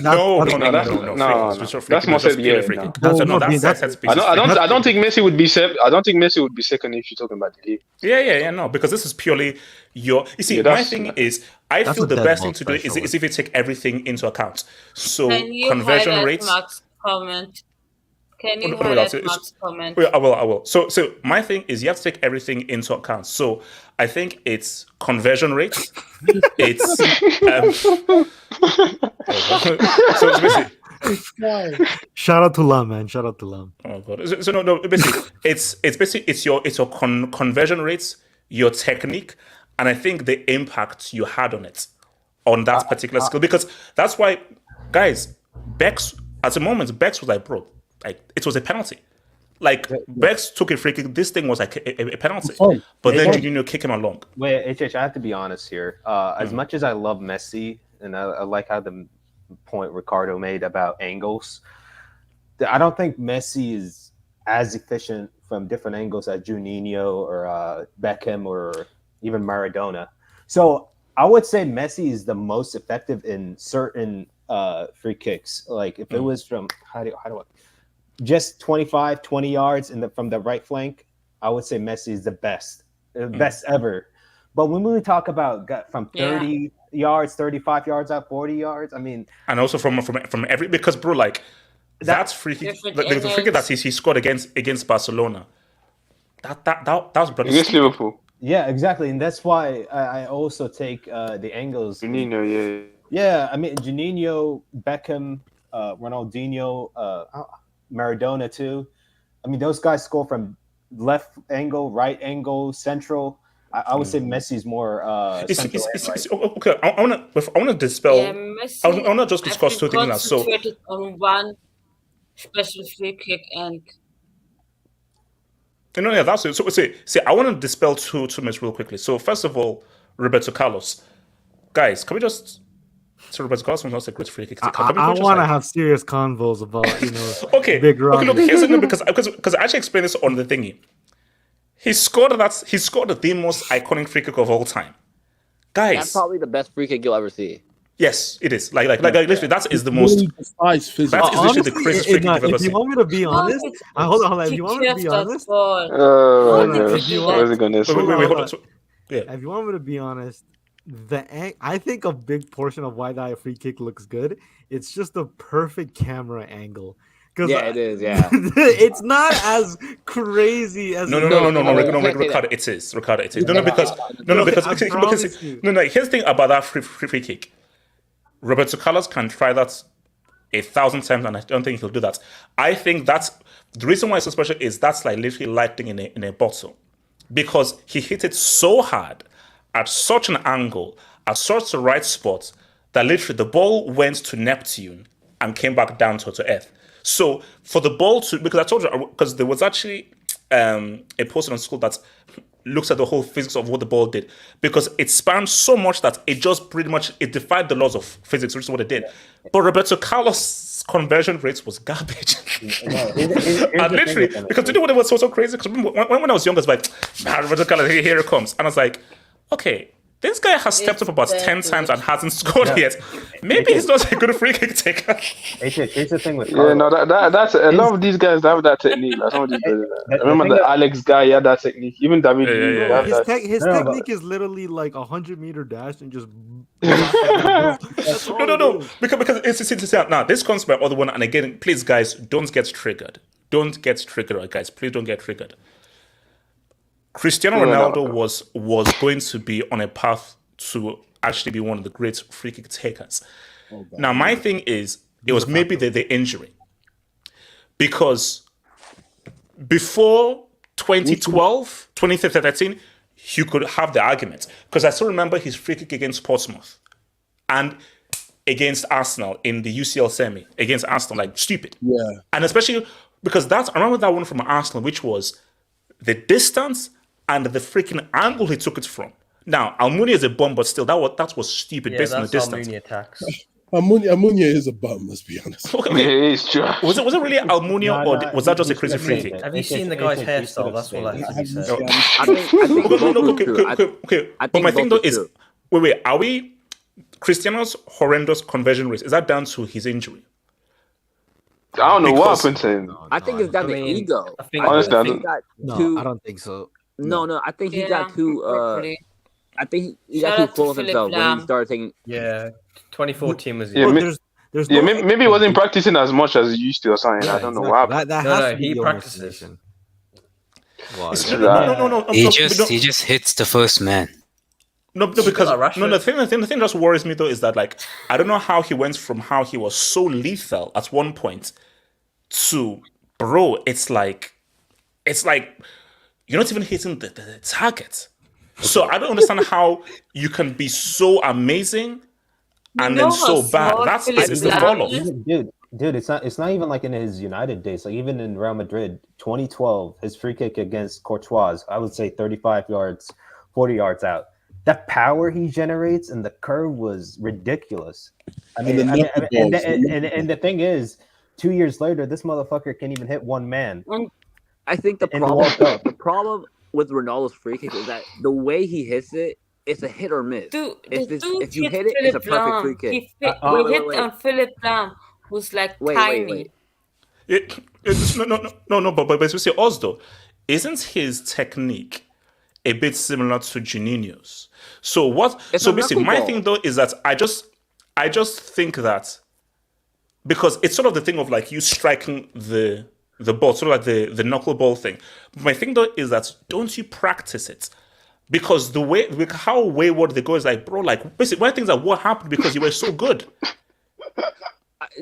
Speaker 3: don't think Messi would be second. I don't think Messi would be second if you're talking about the league.
Speaker 1: Yeah. No, because this is purely your. You see, my thing is, I feel the best thing to do is if you take everything into account. So conversion rates.
Speaker 6: Mark's comment? Can you highlight Mark's comment?
Speaker 1: I will. So my thing is you have to take everything into account. So I think it's conversion rate. It's so it's basically.
Speaker 7: Shout out to Lam, man. Shout out to Lam.
Speaker 1: Oh god. So no. Basically, it's your conversion rates, your technique, and I think the impact you had on it, on that particular skill. Because that's why, guys, Bex at the moment, Bex was like, bro. Like it was a penalty. Like Bex took a free kick. This thing was like a penalty. But then Juninho kicked him along.
Speaker 4: Wait, HH, I have to be honest here. As much as I love Messi and I like how the point Ricardo made about angles. I don't think Messi is as efficient from different angles as Juninho or Beckham or even Maradona. So I would say Messi is the most effective in certain free kicks. Like if it was from how do I just 25, 20 yards from the right flank, I would say Messi is the best ever. But when we talk about from 30 yards, 35 yards out, 40 yards, I mean,
Speaker 1: and also from every, because bro, like that's free kick, the free kick that he scored against Barcelona. That was bloody
Speaker 3: Against
Speaker 1: stupid.
Speaker 3: Liverpool.
Speaker 4: Yeah, exactly, and that's why I also take the angles.
Speaker 3: Juninho,
Speaker 4: yeah. I mean, Juninho, Beckham, Ronaldinho, Maradona too. I mean, those guys score from left angle, right angle, central. I would say Messi's more central.
Speaker 1: Okay, I want to dispel.
Speaker 6: Messi,
Speaker 1: I want to just discuss two things now. So
Speaker 6: concentrated on one special free kick and.
Speaker 1: Yeah, that's it. So see, I want to dispel two myths real quickly. So first of all, Roberto Carlos, guys, can we just? So Roberto Carlos was not a great free kick.
Speaker 7: I want to have serious convos about
Speaker 1: okay,
Speaker 7: big run.
Speaker 1: Look, here's the thing, because I actually explained this on the thingy. He scored the most iconic free kick of all time, guys.
Speaker 11: That's probably the best free kick you'll ever see.
Speaker 1: Yes, it is. Like literally, that is the most. That is literally the craziest free kick I've ever
Speaker 7: seen. If you want me to be honest, hold on. If you want me to be honest,
Speaker 3: where's it gonna?
Speaker 1: Wait, hold on. Yeah.
Speaker 7: If you want me to be honest, I think a big portion of why that free kick looks good, it's just the perfect camera angle.
Speaker 11: Yeah, it is. Yeah,
Speaker 7: it's not as crazy as
Speaker 1: no. Ricardo, it is. Ricardo, it is. No, because here's the thing about that free kick. Roberto Carlos can try that 1,000 times, and I don't think he'll do that. I think that's the reason why it's so special is that's like literally lighting in a bottle, because he hit it so hard at such an angle, at such the right spot, that literally the ball went to Neptune and came back down to earth. So for the ball to, because I told you, because there was actually a post on school that looks at the whole physics of what the ball did, because it spanned so much that it just pretty much, it defied the laws of physics, which is what it did. But Roberto Carlos' conversion rates was garbage. And literally, because you know what it was so crazy? Because when I was younger, I was like, Roberto Carlos, here it comes. And I was like, okay, this guy has stepped up about 10 times and hasn't scored yet. Maybe he's not a good free kick taker.
Speaker 4: Here's the thing with
Speaker 3: that's a lot of these guys have that technique. Like some of these guys, I remember the Alex guy, he had that technique. Even David,
Speaker 7: his technique is literally like 100-meter dash and just.
Speaker 1: No. Because it's now this comes by other one, and again, please, guys, don't get triggered. Don't get triggered, guys. Please don't get triggered. Cristiano Ronaldo was going to be on a path to actually be one of the great free kick takers. Now, my thing is, it was maybe the injury. Because before 2012, 2013, you could have the argument. Because I still remember his free kick against Portsmouth and against Arsenal in the UCL semi, against Arsenal, like stupid.
Speaker 9: Yeah.
Speaker 1: And especially because I remember that one from Arsenal, which was the distance and the freaking angle he took it from. Now, Almunia is a bum, but still, that was stupid based on the distance.
Speaker 10: Almunia attacks.
Speaker 9: Almunia is a bum, let's be honest.
Speaker 1: Okay. Was it really Almunia, or was that just a crazy free kick?
Speaker 10: Have you seen the guy's hairstyle? That's all that has to be said.
Speaker 1: Okay. But my thing though is, wait, are we Cristiano's horrendous conversion rate? Is that down to his injury?
Speaker 3: I don't know what happened to him.
Speaker 11: I think it's down to ego.
Speaker 3: Honestly,
Speaker 7: I don't think so.
Speaker 11: No, I think he got too. I think he got too full of himself when he started taking.
Speaker 10: Yeah, 2014 was.
Speaker 3: Maybe he wasn't practicing as much as he used to or something. I don't know what happened.
Speaker 10: No, he practices.
Speaker 1: No.
Speaker 8: He just hits the first man.
Speaker 1: No, because the thing that just worries me though is that, like, I don't know how he went from how he was so lethal at one point to, bro, it's like you're not even hitting the target. So I don't understand how you can be so amazing and then so bad. It's the fall off.
Speaker 4: Dude, it's not even like in his United days. Like even in Real Madrid, 2012, his free kick against Courtois, I would say 35 yards, 40 yards out. the power he generates and the curve was ridiculous. I mean,
Speaker 9: And the
Speaker 4: and the thing is, 2 years later, this motherfucker can't even hit one man.
Speaker 11: I think the
Speaker 4: In the World Cup.
Speaker 11: problem with Ronaldo's free kick is that the way he hits it, it's a hit or miss.
Speaker 6: Dude,
Speaker 11: If you hit it, it's a perfect free kick.
Speaker 6: He hit on Philip Lahm, who's like tiny.
Speaker 1: But you see, also, isn't his technique a bit similar to Juninho's? So what?
Speaker 11: It's
Speaker 1: so
Speaker 11: a
Speaker 1: basically, my
Speaker 11: knuckleball.
Speaker 1: thing though is that I just think that because it's sort of the thing of like you striking the ball, sort of like the knuckleball thing. But my thing though is that don't you practice it? Because the way how wayward they go is like, bro, like basically one of the things that what happened because you were so good.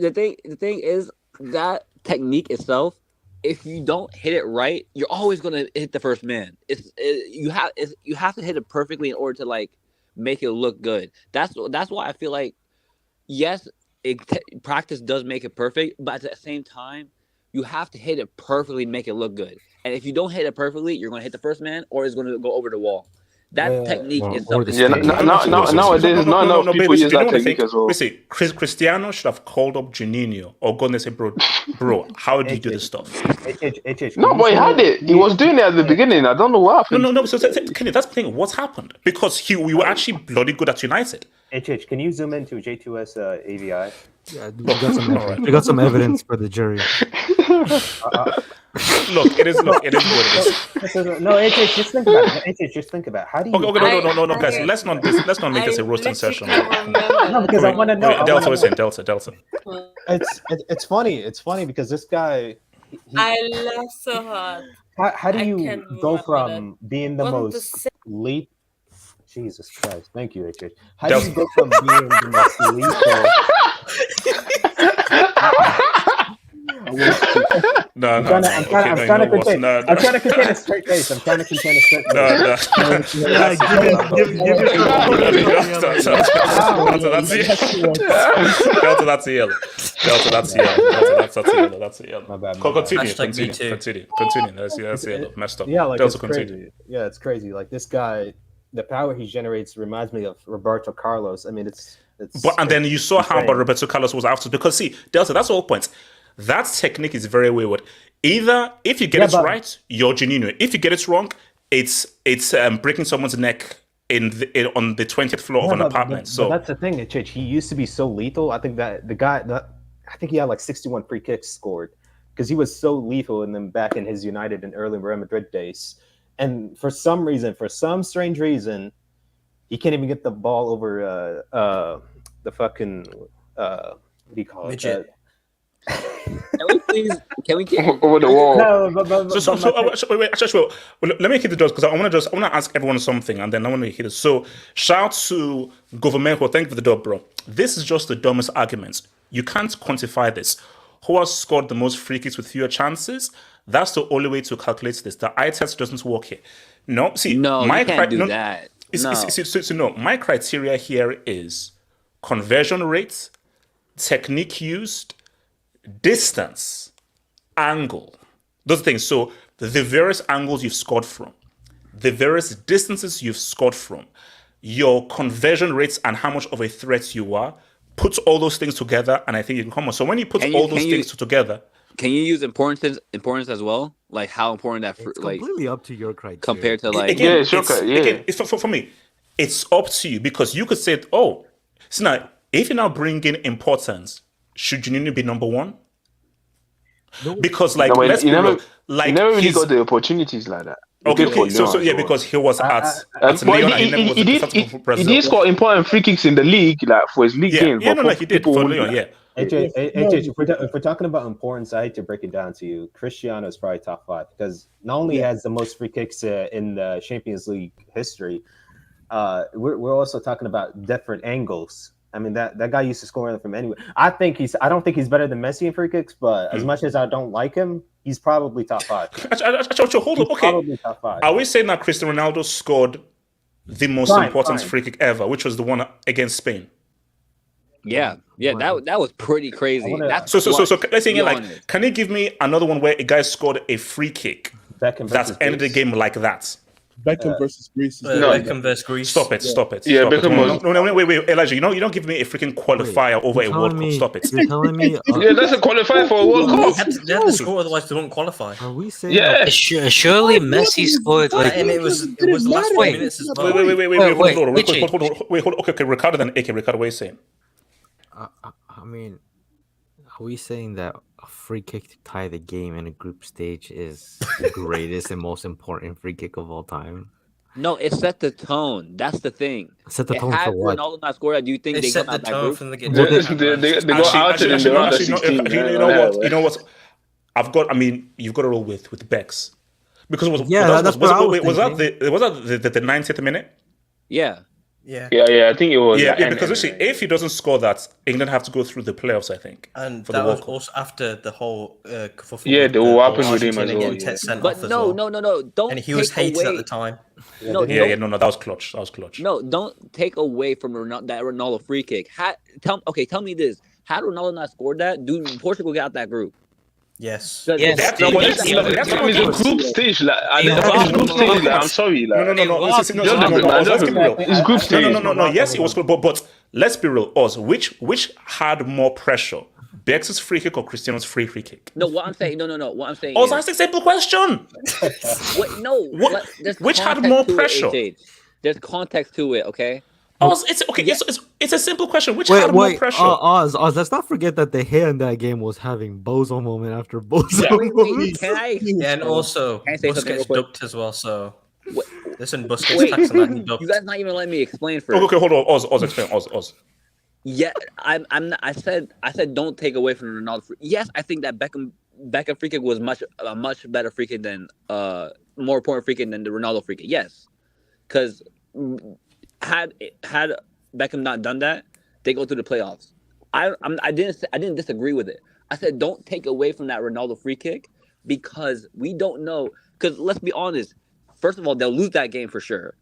Speaker 11: The thing is that technique itself, if you don't hit it right, you're always gonna hit the first man. You have to hit it perfectly in order to like make it look good. That's why I feel like yes, practice does make it perfect, but at the same time, you have to hit it perfectly to make it look good. And if you don't hit it perfectly, you're gonna hit the first man, or it's gonna go over the wall. That technique itself.
Speaker 3: Nowadays, not enough people use that technique as well.
Speaker 1: Basically, Cristiano should have called up Juninho or gone and say, bro, how do you do this stuff?
Speaker 3: No, but he had it. He was doing it at the beginning. I don't know what happened.
Speaker 1: No. So Kenny, that's the thing. What happened? Because we were actually bloody good at United.
Speaker 4: HH, can you zoom into J2S AVI?
Speaker 7: Yeah, we got some evidence for the jury.
Speaker 1: Look, it is what it is.
Speaker 4: No, HH, just think about it. HH, just think about it. How do you?
Speaker 1: Okay, no, guys. Let's not make this a roasting session.
Speaker 4: No, because I want to know.
Speaker 1: Delta was saying Delta.
Speaker 4: It's funny. It's funny because this guy.
Speaker 6: I laugh so hard.
Speaker 4: How do you go from being the most lethal? Jesus Christ! Thank you, HH. How do you go from being the most lethal? I'm trying to contain a straight face. I'm trying to contain a straight face.
Speaker 1: Delta, that's a yellow. That's a yellow.
Speaker 4: My bad.
Speaker 1: Continue. That's yellow. Messed up.
Speaker 4: Yeah, like
Speaker 1: Delta,
Speaker 4: it's crazy. Yeah, it's crazy. Like this guy, the power he generates reminds me of Roberto Carlos. I mean, it's.
Speaker 1: And then you saw how bad Roberto Carlos was after, because see, Delta, that's the whole point. That technique is very wayward. Either if you get it right, you're Juninho. If you get it wrong, it's breaking someone's neck on the 20th floor of an apartment.
Speaker 4: But that's the thing, HH. He used to be so lethal. I think that I think he had like 61 free kicks scored because he was so lethal in them back in his United and early Real Madrid days. And for some strange reason, he can't even get the ball over the fucking what do you call it?
Speaker 11: Can we get
Speaker 3: over the wall?
Speaker 1: Let me hit the doors because I want to ask everyone something, and then I want to hit it. So shout out to Government. Thank you for the dub, bro. This is just the dumbest argument. You can't quantify this. Who has scored the most free kicks with fewer chances? That's the only way to calculate this. The eye test doesn't work here. No, see,
Speaker 11: you can't do that.
Speaker 1: No, my criteria here is conversion rate, technique used, distance, angle, those things. So the various angles you've scored from, the various distances you've scored from, your conversion rates and how much of a threat you are, put all those things together, and I think you can come on. So when you put all those things together,
Speaker 11: can you use importance as well? Like how important that
Speaker 7: it's completely up to your criteria
Speaker 11: compared to like
Speaker 1: again, for me, it's up to you because you could say, oh, so now if you now bring in importance, should Juninho be number one? No. Because like let's be real, like
Speaker 3: he never really got the opportunities like that.
Speaker 1: Okay, because he was at Lyon and he never was
Speaker 3: he did score important free kicks in the league, like for his league games.
Speaker 1: Yeah, he did for Lyon, yeah.
Speaker 4: If we're talking about importance, I hate to break it down to you. Cristiano is probably top 5 because not only has the most free kicks in the Champions League history, we're also talking about different angles. I mean that guy used to score from anywhere. I don't think he's better than Messi in free kicks, but as much as I don't like him, he's probably top 5.
Speaker 1: Hold on, okay.
Speaker 4: Probably top 5.
Speaker 1: Are we saying that Cristiano Ronaldo scored the most important free kick ever, which was the one against Spain?
Speaker 11: Yeah, that was pretty crazy.
Speaker 1: So let's say like, can you give me another one where a guy scored a free kick that ended the game like that?
Speaker 9: Beckham versus Greece.
Speaker 10: Beckham versus Greece.
Speaker 1: Stop it!
Speaker 9: Yeah.
Speaker 1: Stop it!
Speaker 3: Yeah,
Speaker 1: stop it.
Speaker 3: Beckham was-
Speaker 1: No, wait, Elijah. You don't give me a freaking qualifier over a
Speaker 7: You're
Speaker 1: World
Speaker 7: telling
Speaker 1: Cup.
Speaker 7: me-
Speaker 1: Stop it!
Speaker 7: You're telling me?
Speaker 3: Yeah, that's a qualifier for a World
Speaker 10: They
Speaker 3: Cup.
Speaker 10: had to score, otherwise they won't qualify.
Speaker 7: Are we saying?
Speaker 3: Yeah.
Speaker 8: Surely Messi scored like.
Speaker 10: And it was the last 4
Speaker 8: Wait.
Speaker 10: minutes as well.
Speaker 1: Wait, hold on.
Speaker 8: Richie.
Speaker 1: Wait, hold on. Okay, Ricardo then AK. Ricardo, what are you saying?
Speaker 13: I mean, are we saying that a free kick to tie the game in a group stage is the greatest and most important free kick of all time?
Speaker 11: No, it set the tone. That's the thing.
Speaker 13: Set the
Speaker 11: It
Speaker 13: tone
Speaker 11: had
Speaker 13: for what?
Speaker 11: Ronaldo not scored that. Do you think
Speaker 10: They
Speaker 11: they
Speaker 10: set
Speaker 11: come
Speaker 10: the
Speaker 11: out that
Speaker 10: tone
Speaker 11: group?
Speaker 10: from the get.
Speaker 3: They got outed in the round of 16.
Speaker 1: You know what? I've got. I mean, you've got to roll with Bex because it was.
Speaker 7: Yeah, that's what I was
Speaker 1: was that
Speaker 7: thinking.
Speaker 1: was that the 90th minute?
Speaker 11: Yeah.
Speaker 10: Yeah.
Speaker 3: Yeah, I think it was.
Speaker 1: Yeah,
Speaker 3: and-
Speaker 1: because actually, if he doesn't score that, England have to go through the playoffs. I think.
Speaker 10: And
Speaker 1: for the
Speaker 10: that
Speaker 1: World
Speaker 10: was
Speaker 1: Cup.
Speaker 10: also after the whole kerfuffle
Speaker 3: Yeah,
Speaker 10: with
Speaker 3: the
Speaker 10: the
Speaker 3: what
Speaker 10: whole
Speaker 3: happened with him as
Speaker 10: Argentina
Speaker 3: well,
Speaker 10: getting
Speaker 3: yeah.
Speaker 10: sent
Speaker 11: But
Speaker 10: off as
Speaker 11: no,
Speaker 10: well.
Speaker 11: no. Don't
Speaker 10: And he was
Speaker 11: take
Speaker 10: hated
Speaker 11: away.
Speaker 10: at the time.
Speaker 11: No,
Speaker 1: Yeah, no, that was clutch. That was clutch.
Speaker 11: No, don't take away from that Ronaldo free kick. Tell me this: had Ronaldo not scored that, do Portugal get out that group?
Speaker 10: Yes.
Speaker 8: Yes.
Speaker 1: No, but
Speaker 3: It's a group stage, like, it's group stage, like, I'm sorry, like.
Speaker 1: No. Let's keep it real.
Speaker 3: It's group stage.
Speaker 1: No. Yes, it was good, but let's be real. Us, which had more pressure, Bex's free kick or Cristiano's free kick?
Speaker 11: No, what I'm saying, no. What I'm saying
Speaker 1: Oh,
Speaker 11: is,
Speaker 1: that's a simple question.
Speaker 11: there's
Speaker 1: Which had
Speaker 11: context
Speaker 1: more
Speaker 11: to it,
Speaker 1: pressure?
Speaker 11: AJ. There's context to it, okay?
Speaker 1: Oz, it's okay. It's a simple question. Which
Speaker 13: Wait,
Speaker 1: had more pressure?
Speaker 13: Oz, let's not forget that the hair in that game was having bozo moment after bozo moment.
Speaker 11: Can I?
Speaker 10: Yeah, and also
Speaker 11: Can I say something real
Speaker 10: Busquets
Speaker 11: quick?
Speaker 10: ducked as well, so
Speaker 11: What?
Speaker 10: listen, Busquets
Speaker 11: Wait,
Speaker 10: tax on that, he ducked.
Speaker 11: you guys not even letting me explain first.
Speaker 1: Okay, hold on. Oz, explain. Oz.
Speaker 11: Yeah, I'm not, I said don't take away from Ronaldo. Yes, I think that Beckham free kick was a much better free kick than more important free kick than the Ronaldo free kick. Yes, because had Beckham not done that, they go through the playoffs. I didn't disagree with it. I said don't take away from that Ronaldo free kick because we don't know. Because let's be honest. First of all, they'll lose that game for sure.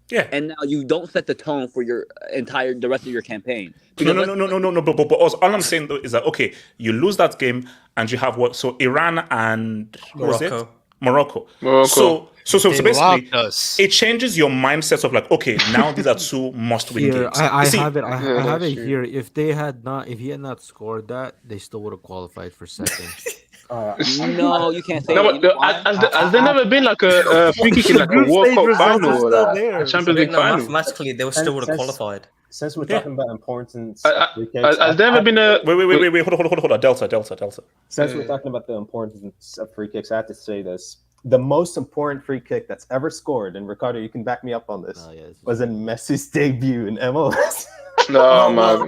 Speaker 1: Yeah.
Speaker 11: And now you don't set the tone for the rest of your campaign.
Speaker 1: No. But Oz, all I'm saying though is that okay, you lose that game and you have what? So Iran and who was it? Morocco. So basically, it changes your mindset of like, okay, now these are two must-win
Speaker 13: Here,
Speaker 1: games.
Speaker 13: I
Speaker 1: You see-
Speaker 13: have it. I have it here. If he had not scored that, they still would have qualified for second.
Speaker 11: No, you can't say
Speaker 3: No,
Speaker 11: that.
Speaker 3: but has there never been like a free kick in like a World Cup final or like a Champions League
Speaker 10: No,
Speaker 3: final?
Speaker 10: mathematically, they still would have qualified.
Speaker 4: Since we're talking about importance,
Speaker 3: Has there ever been a
Speaker 1: wait, hold on, Delta.
Speaker 4: Since we're talking about the importance of free kicks, I have to say this. The most important free kick that's ever scored, and Ricardo, you can back me up on this, was in Messi's debut in MLS.
Speaker 3: No, man.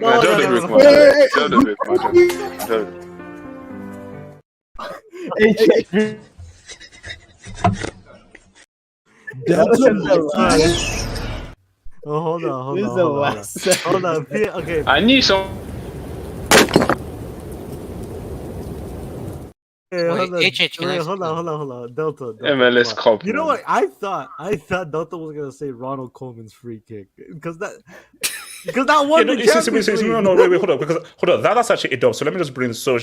Speaker 13: Oh, hold on.
Speaker 4: This is the last second.
Speaker 13: Hold on. Okay.
Speaker 3: I need some.
Speaker 13: Hold on. Delta.
Speaker 3: MLS Cup.
Speaker 13: You know
Speaker 3: man.
Speaker 13: what? I thought Delta was gonna say Ronald Koeman's free kick because that won the Champions League.
Speaker 1: No, wait, hold on. That's actually it. So let me just bring this. So,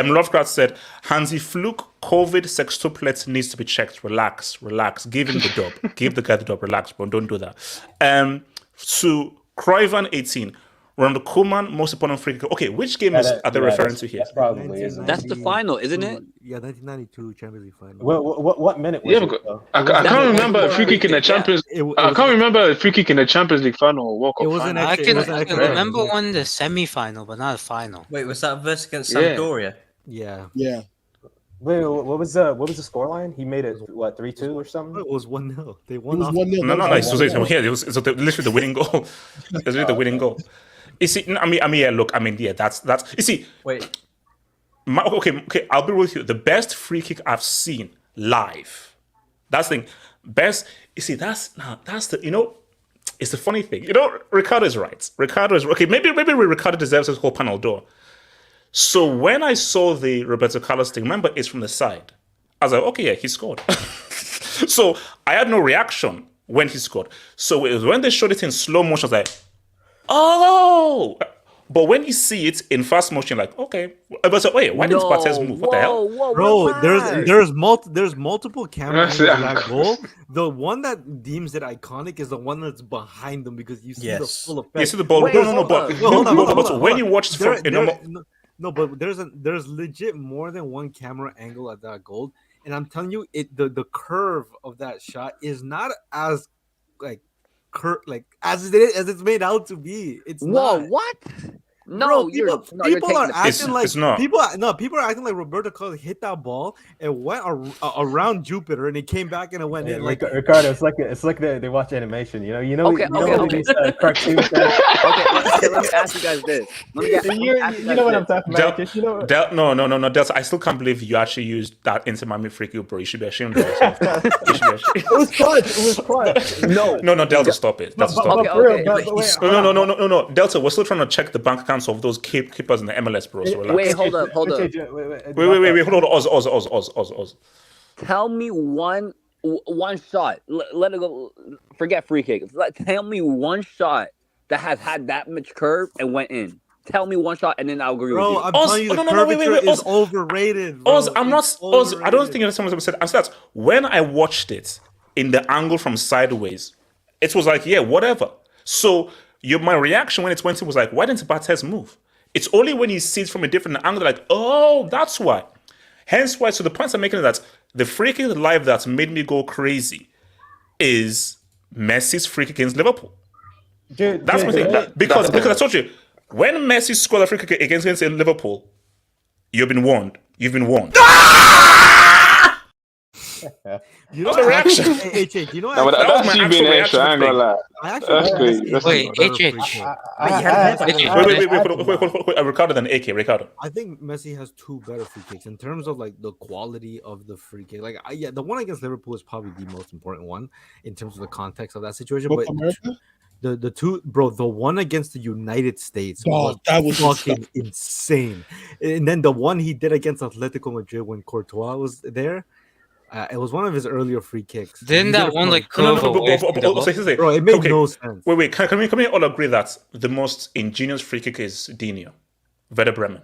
Speaker 1: Lovecraft said, Hansi Flick, COVID sextuplets needs to be checked. Relax. Give him the dub. Give the guy the dub. Relax, bro. Don't do that. So, Cruyff 18. Ronald Koeman, most important free kick. Okay, which game are they referring to here?
Speaker 4: That's probably isn't it?
Speaker 11: That's the final, isn't it?
Speaker 13: Yeah, 1992 Champions League final.
Speaker 4: What minute was
Speaker 3: Yeah,
Speaker 4: it?
Speaker 3: but
Speaker 4: though?
Speaker 3: I can't remember a free kick in the Champions. I can't remember a free kick in the Champions League final or World Cup final.
Speaker 8: I can remember one in the semi-final, but not a final.
Speaker 10: Wait, was that versus against
Speaker 3: Yeah.
Speaker 10: Sampdoria?
Speaker 13: Yeah.
Speaker 4: Wait, what was the scoreline? He made it 3-2 or something?
Speaker 13: It was 1-0. They
Speaker 9: It
Speaker 13: won.
Speaker 9: was
Speaker 13: off-
Speaker 9: 1-0.
Speaker 1: No. It was literally the winning goal. It was literally the winning goal. You see, that's. You see,
Speaker 10: Wait,
Speaker 1: okay. I'll be real with you. The best free kick I've seen live. That's the thing. Best. You see, that's the. It's the funny thing. Ricardo is right. Ricardo is okay. Maybe Ricardo deserves his whole panel door. So when I saw the Roberto Carlos thing, remember it's from the side. I was like, okay, yeah, he scored. So I had no reaction when he scored. So it was when they showed it in slow motion, I was like, oh, But when you see it in fast motion, like, okay. But so, wait, why didn't Barthez move? What the hell?
Speaker 11: Whoa,
Speaker 7: Bro,
Speaker 11: relax.
Speaker 7: there's multiple camera angles of that goal. The one that deems it iconic is the one that's behind them because you see the full effect.
Speaker 1: You see the ball.
Speaker 11: Wait,
Speaker 1: No,
Speaker 11: hold
Speaker 1: but when you watch it from
Speaker 7: no, but there's legit more than one camera angle at that goal, and I'm telling you, the curve of that shot is not as like as it's made out to be. It's not.
Speaker 11: What? No,
Speaker 7: Bro,
Speaker 11: you're
Speaker 7: people are
Speaker 11: taking
Speaker 7: acting like
Speaker 1: it's not.
Speaker 7: people are acting like Roberto Carlos hit that ball and went around Jupiter and it came back and it went in. Like
Speaker 4: Ricardo, it's like they watch animation. You know.
Speaker 11: Okay.
Speaker 4: These cartoons.
Speaker 11: Let me ask you guys this.
Speaker 4: You know what I'm talking about.
Speaker 1: No, Delta. I still can't believe you actually used that Inter Miami free kick, bro. You should be ashamed of yourself.
Speaker 4: It was clutch.
Speaker 1: No, Delta, stop it. Delta, stop it. No, Delta. We're still trying to check the bank accounts of those keepers in the MLS, bro. So relax.
Speaker 11: Wait, hold up.
Speaker 1: Wait, hold on. Oz.
Speaker 11: Tell me one shot. Let it go. Forget free kick. Tell me one shot that has had that much curve and went in. Tell me one shot, and then I'll agree with you.
Speaker 7: I'm telling you, the curvature is overrated.
Speaker 1: Oz, I don't think someone said. I said that when I watched it in the angle from sideways, it was like, yeah, whatever. So my reaction when it went in was like, why didn't Barthez move? It's only when you see it from a different angle, like, oh, that's why. Hence why, so the points I'm making is that the free kick live that made me go crazy is Messi's free kick against Liverpool. That's my thing. Because I told you, when Messi scored a free kick against Liverpool, you've been warned.
Speaker 7: You know
Speaker 1: the reaction.
Speaker 7: You know,
Speaker 3: that's you being extra. I ain't gonna lie.
Speaker 7: That's crazy.
Speaker 8: Wait,
Speaker 1: Wait, Ricardo than AK. Ricardo.
Speaker 7: I think Messi has two better free kicks in terms of like the quality of the free kick. Like, the one against Liverpool is probably the most important one in terms of the context of that situation. But the two, bro, the one against the United States
Speaker 9: that was
Speaker 7: fucking insane. And then the one he did against Atletico Madrid when Courtois was there. It was one of his earlier free kicks.
Speaker 8: Didn't that one like
Speaker 1: Bro,
Speaker 7: it made no sense.
Speaker 1: Wait, can we all agree that the most ingenious free kick is Dino, Werder Bremen?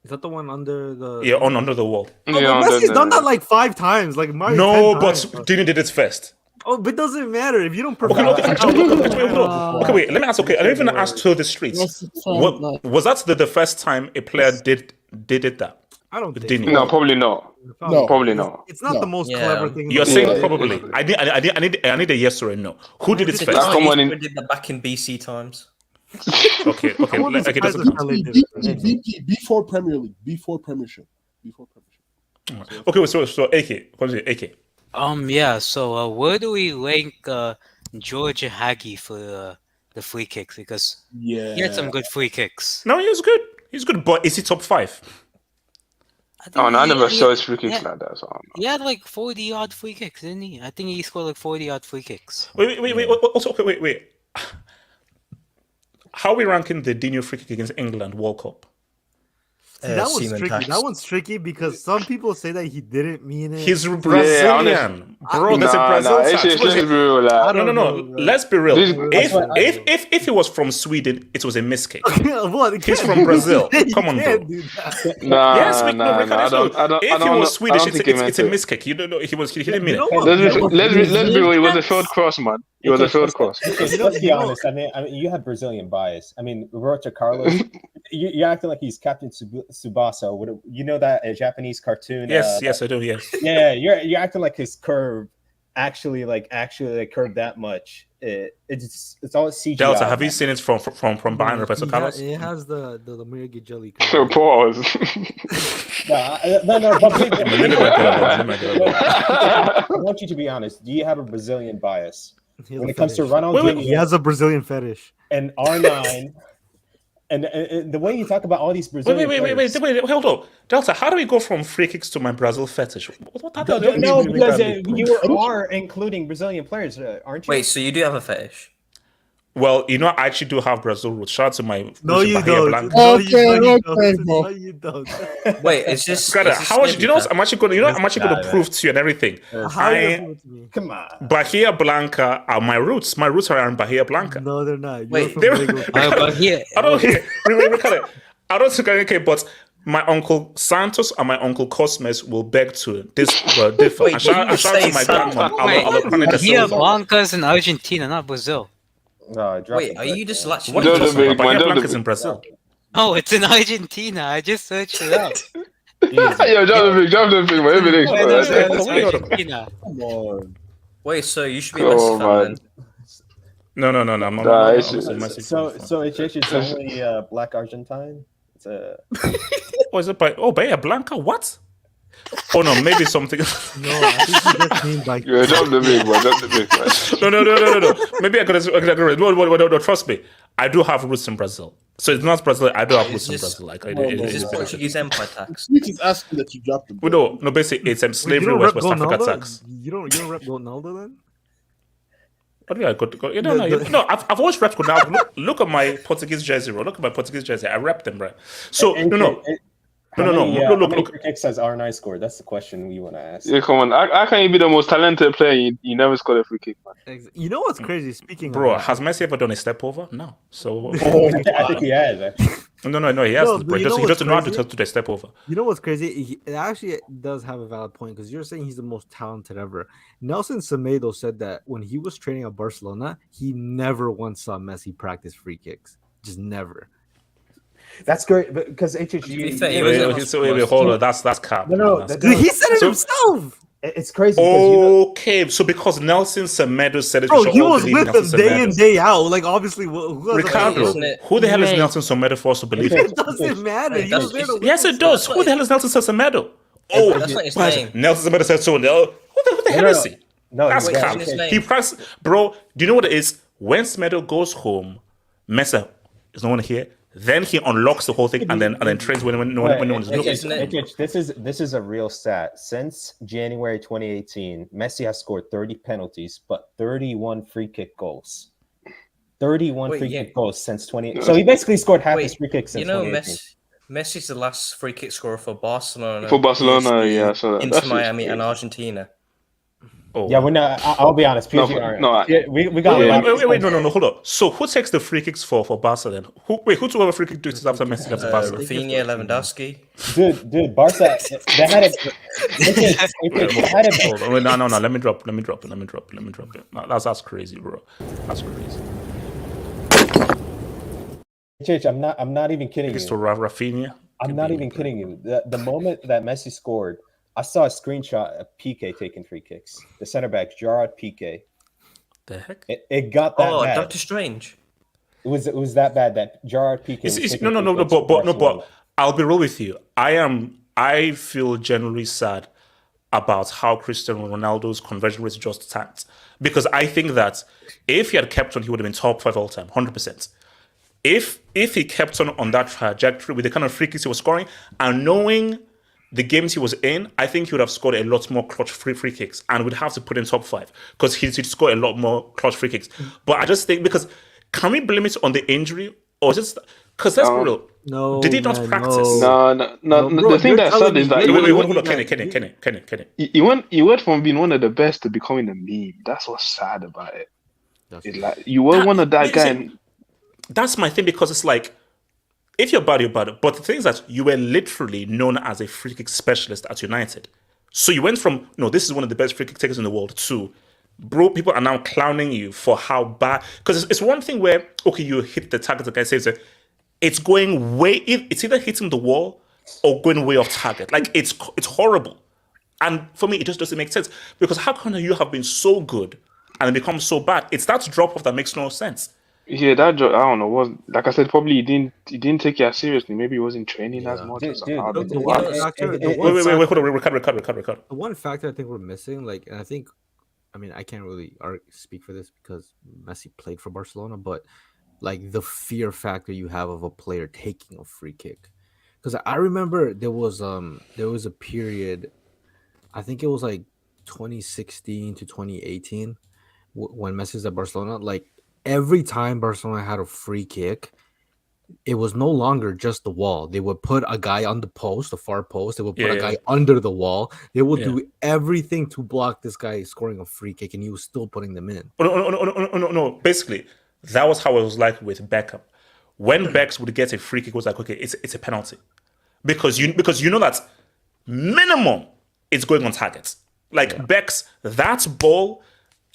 Speaker 7: Is that the one under the?
Speaker 1: Yeah, under the wall.
Speaker 7: Messi's done that like 5 times. Like Mario.
Speaker 1: No, but Dino did it first.
Speaker 7: Oh, but it doesn't matter if you don't perform.
Speaker 1: Okay, wait. Let me ask. Okay, I even asked to the streets. Was that the first time a player did it that?
Speaker 7: I don't think.
Speaker 3: No, probably not.
Speaker 9: No,
Speaker 3: probably not.
Speaker 7: It's not the most clever thing.
Speaker 1: You're saying probably. I need a yes or a no. Who did it first?
Speaker 10: Someone did that back in BC times.
Speaker 1: Okay.
Speaker 9: Before Premier League, before Premiership.
Speaker 1: Okay, so AK.
Speaker 8: Yeah. So where do we rank George Hagi for the free kicks? Because he had some good free kicks.
Speaker 1: No, he was good. He's good, but is he top 5?
Speaker 3: I never saw his free kicks like that. So
Speaker 8: he had like 40-odd free kicks, didn't he? I think he scored like 40-odd free kicks.
Speaker 1: Wait. Also, wait. How are we ranking the Dino free kick against England World Cup?
Speaker 7: That one's tricky. That one's tricky because some people say that he didn't mean it.
Speaker 1: He's Brazilian, bro. That's a Brazil. No. Let's be real. If he was from Sweden, it was a mistake. He's from Brazil. Come on, bro. Yes, if he was Swedish, it's a mistake. You don't know. He didn't mean it.
Speaker 3: Let's be real. It was a third cross, man. It was a third cross.
Speaker 4: Let's be honest. I mean, you have Brazilian bias. I mean, Roberto Carlos. You're acting like he's Captain Tsubasa. You know that Japanese cartoon?
Speaker 1: Yes, I do. Yes.
Speaker 4: Yeah, you're acting like his curve actually curved that much. It's all CGI.
Speaker 1: Delta, have you seen it from behind Roberto Carlos?
Speaker 7: It has the Miragi jelly.
Speaker 3: Pause.
Speaker 4: No. I want you to be honest. Do you have a Brazilian bias when it comes to Ronaldinho?
Speaker 7: He has a Brazilian fetish.
Speaker 4: And R9. And the way you talk about all these Brazilian
Speaker 1: wait, hold on. Delta, how do we go from free kicks to my Brazil fetish?
Speaker 4: Because you are including Brazilian players, aren't you?
Speaker 10: Wait, so you do have a fetish?
Speaker 1: Well, you know, I actually do have Brazil roots. Shout out to my
Speaker 7: No,
Speaker 1: roots in
Speaker 7: you
Speaker 1: Bahia
Speaker 7: don't.
Speaker 1: Blanca.
Speaker 7: No,
Speaker 2: Okay,
Speaker 7: you
Speaker 2: okay,
Speaker 7: don't.
Speaker 2: bro.
Speaker 7: No, you don't.
Speaker 10: Wait, is this?
Speaker 1: Brother,
Speaker 10: is this
Speaker 1: how much? Do you know what?
Speaker 10: Snoopy
Speaker 1: I'm actually going to. You know, I'm
Speaker 4: This
Speaker 1: actually going
Speaker 4: guy,
Speaker 1: to
Speaker 4: man.
Speaker 1: prove to you and everything.
Speaker 7: How you gonna prove it to me?
Speaker 4: Come on.
Speaker 1: Bahia Blanca are my roots. My roots are in Bahia Blanca.
Speaker 7: No, they're not. You're
Speaker 10: Wait,
Speaker 7: from
Speaker 1: They're-
Speaker 7: Lagos.
Speaker 8: But here,
Speaker 1: I don't hear. I don't think okay, but my uncle Santos and my uncle Cosmes will beg to differ.
Speaker 10: Wait,
Speaker 1: and shout
Speaker 10: did you
Speaker 1: shout out to
Speaker 10: say
Speaker 1: my
Speaker 10: Santos?
Speaker 1: grandma,
Speaker 8: wait,
Speaker 1: Alocrane de
Speaker 8: Bahia
Speaker 1: Silva.
Speaker 8: Blanca's in Argentina, not Brazil.
Speaker 4: No, drop
Speaker 10: Wait,
Speaker 4: the
Speaker 10: are you
Speaker 4: brick,
Speaker 10: just
Speaker 4: man.
Speaker 10: latching
Speaker 1: What
Speaker 10: on
Speaker 1: are
Speaker 10: to
Speaker 1: you
Speaker 3: Don't
Speaker 1: talking
Speaker 3: the
Speaker 1: about?
Speaker 3: big man,
Speaker 1: Bahia
Speaker 3: don't
Speaker 1: Blanca is
Speaker 3: the-
Speaker 1: in Brazil.
Speaker 8: Oh, it's in Argentina. I just searched it up.
Speaker 3: Yo, drop the big man. Everything.
Speaker 8: I know it's Argentina.
Speaker 4: Come on.
Speaker 10: Wait, so you should be a
Speaker 3: Oh,
Speaker 10: Messi fan
Speaker 3: man.
Speaker 10: then?
Speaker 1: No, I'm not.
Speaker 3: Nah,
Speaker 1: I'm
Speaker 3: it's-
Speaker 1: not a Messi
Speaker 4: So
Speaker 1: fan.
Speaker 4: it's only black Argentine. It's a
Speaker 1: Oh, is it Bahia Blanca? What? Oh no, maybe something.
Speaker 7: No, I think you just mean like.
Speaker 3: Yeah, drop the big man. Drop the big man.
Speaker 1: No. Maybe I got it. No, trust me. I do have roots in Brazil. So it's not Brazil. I do have roots in
Speaker 10: Is this-
Speaker 1: Brazil. Like,
Speaker 10: Is this Portuguese Empire tax?
Speaker 9: Sweet is asking that you drop the brick.
Speaker 1: no, basically it's
Speaker 7: Wait, you
Speaker 1: slavery
Speaker 7: don't
Speaker 1: West
Speaker 7: rep
Speaker 1: Africa
Speaker 7: Ronaldo?
Speaker 1: tax.
Speaker 7: You don't rep Ronaldo then?
Speaker 1: Oh, yeah, no. I've always repped Ronaldo. Look at my Portuguese jersey, bro. Look at my Portuguese jersey. I rep them, bro. So no.
Speaker 4: How many
Speaker 1: Look.
Speaker 4: free kicks has R9 scored? That's the question we want to ask.
Speaker 3: Yeah, come on. I can't you be the most talented player. You never scored a free kick, man.
Speaker 7: You know what's crazy? Speaking
Speaker 1: Bro,
Speaker 7: of that,
Speaker 1: has Messi ever done a step over? No. So
Speaker 4: I think he has. Actually.
Speaker 1: no, he has.
Speaker 7: No,
Speaker 1: Bro.
Speaker 7: but
Speaker 1: He
Speaker 7: you know
Speaker 1: doesn't know how to
Speaker 7: what's
Speaker 1: do the step over.
Speaker 7: you know what's crazy? It actually does have a valid point because you're saying he's the most talented ever. Nelson Semedo said that when he was training at Barcelona, he never once saw Messi practice free kicks. Just never.
Speaker 4: That's great because HHG.
Speaker 10: To be fair, he was
Speaker 1: Wait, hold on. That's cap.
Speaker 4: No,
Speaker 1: That's
Speaker 4: no,
Speaker 1: cap.
Speaker 7: He said it
Speaker 1: So-
Speaker 7: himself.
Speaker 4: It's crazy. Because
Speaker 1: Okay, so because Nelson Semedo said it,
Speaker 7: Bro,
Speaker 1: we should
Speaker 7: he
Speaker 1: all
Speaker 7: was
Speaker 1: believe
Speaker 7: with them
Speaker 1: Nelson
Speaker 7: day
Speaker 1: Semedo.
Speaker 7: in, day out. Like, obviously, who has
Speaker 1: Ricardo,
Speaker 10: Isn't it-
Speaker 1: who the hell is
Speaker 6: Wait.
Speaker 1: Nelson Semedo for us to believe
Speaker 7: It
Speaker 1: it?
Speaker 7: doesn't matter.
Speaker 10: Wait,
Speaker 7: He was
Speaker 10: that's-
Speaker 7: there to
Speaker 1: Yes, it
Speaker 7: witness
Speaker 1: does. Who the hell is Nelson Semedo? Oh,
Speaker 10: That's not his
Speaker 1: but
Speaker 10: name.
Speaker 1: Nelson Semedo said so. Who the hell is he?
Speaker 4: No,
Speaker 1: That's
Speaker 10: wait,
Speaker 1: cap.
Speaker 10: what's his name?
Speaker 1: He press, bro. Do you know what it is? When Semedo goes home, Mesa is no one here. Then he unlocks the whole thing and then trains when no one is looking.
Speaker 10: Isn't it?
Speaker 4: This is a real stat. Since January 2018, Messi has scored 30 penalties, but 31 free kick goals. 31
Speaker 10: Wait,
Speaker 4: free
Speaker 10: yeah.
Speaker 4: kick goals since 2018. So he basically scored half his
Speaker 10: Wait,
Speaker 4: free kicks since
Speaker 10: you know
Speaker 4: 2018.
Speaker 10: Messi's the last free kick scorer for Barcelona.
Speaker 3: For Barcelona,
Speaker 10: PSG,
Speaker 3: yeah, so
Speaker 10: Inter
Speaker 3: that's
Speaker 10: Miami
Speaker 3: just
Speaker 10: and Argentina.
Speaker 1: Oh.
Speaker 4: Yeah, we're not. I'll be honest.
Speaker 3: No,
Speaker 4: PSG aren't.
Speaker 3: no,
Speaker 4: Yeah, we got.
Speaker 1: Wait, no, hold on. So who takes the free kicks for Barca then? Who took over free kick duties after Messi left Barca?
Speaker 10: Rafinha, Lewandowski.
Speaker 4: Dude, Barca. They had a.
Speaker 1: Hold on, wait, no. Let me drop it. No, that's crazy, bro. That's crazy.
Speaker 4: I'm not even kidding
Speaker 1: It's to
Speaker 4: you.
Speaker 1: Rafinha.
Speaker 4: I'm not even kidding you. The moment that Messi scored, I saw a screenshot of Piqué taking free kicks. The center back, Gerard Piqué.
Speaker 1: The heck?
Speaker 4: It got that
Speaker 10: Oh,
Speaker 4: bad.
Speaker 10: Doctor Strange.
Speaker 4: It was that bad that Gerard Piqué. was taking
Speaker 1: No,
Speaker 4: free kicks for Barcelona.
Speaker 1: but I'll be real with you. I feel genuinely sad about how Cristiano Ronaldo's conversion rate just tanked. Because I think that if he had kept on, he would have been top 5 all time, 100%. If he kept on that trajectory with the kind of free kicks he was scoring and knowing the games he was in, I think he would have scored a lot more clutch free kicks and would have to put in top 5 because he'd score a lot more clutch free kicks. But I just think because can we blame it on the injury or just because that's real?
Speaker 7: No,
Speaker 1: Did he not
Speaker 7: man,
Speaker 1: practice?
Speaker 3: No.
Speaker 7: bro,
Speaker 3: The thing
Speaker 7: you're
Speaker 3: that's
Speaker 7: telling
Speaker 3: sad
Speaker 7: me-
Speaker 3: is that
Speaker 7: wait,
Speaker 1: Hold on, Kenny.
Speaker 3: he went from being one of the best to becoming a meme. That's what's sad about it. It's like you were one of that guy. And,
Speaker 1: That's my thing because it's like, if you're bad, you're bad. But the thing is that you were literally known as a free kick specialist at United. So you went from, no, this is one of the best free kick takers in the world to, bro, people are now clowning you for how bad. Because it's one thing where, okay, you hit the target, the guy says that it's going way, it's either hitting the wall or going way off target. Like, it's horrible. And for me, it just doesn't make sense. Because how can you have been so good and become so bad? It's that drop off that makes no sense.
Speaker 3: yeah, that job, I don't know. Was like I said, probably he didn't take it as seriously. Maybe he wasn't training as much.
Speaker 4: Dude,
Speaker 3: Or something. I don't
Speaker 7: The
Speaker 3: know.
Speaker 7: one
Speaker 4: it-
Speaker 7: factor,
Speaker 4: it-
Speaker 7: the
Speaker 4: it-
Speaker 7: one
Speaker 1: Wait,
Speaker 7: factor-
Speaker 1: hold on, record.
Speaker 7: the one factor I think we're missing, like, and I mean, I can't really speak for this because Messi played for Barcelona, but like the fear factor you have of a player taking a free kick, because I remember there was a period, I think it was like 2016 to 2018 when Messi's at Barcelona, like
Speaker 13: every time Barcelona had a free kick, it was no longer just the wall. They would put a guy on the post, the far post. They would put a guy under the wall. They would do everything to block this guy scoring a free kick, and he was still putting them in.
Speaker 1: No. Basically, that was how it was like with Beckham. When Becks would get a free kick, it was like, okay, it's a penalty. Because you know that minimum it's going on target. Like Becks, that ball,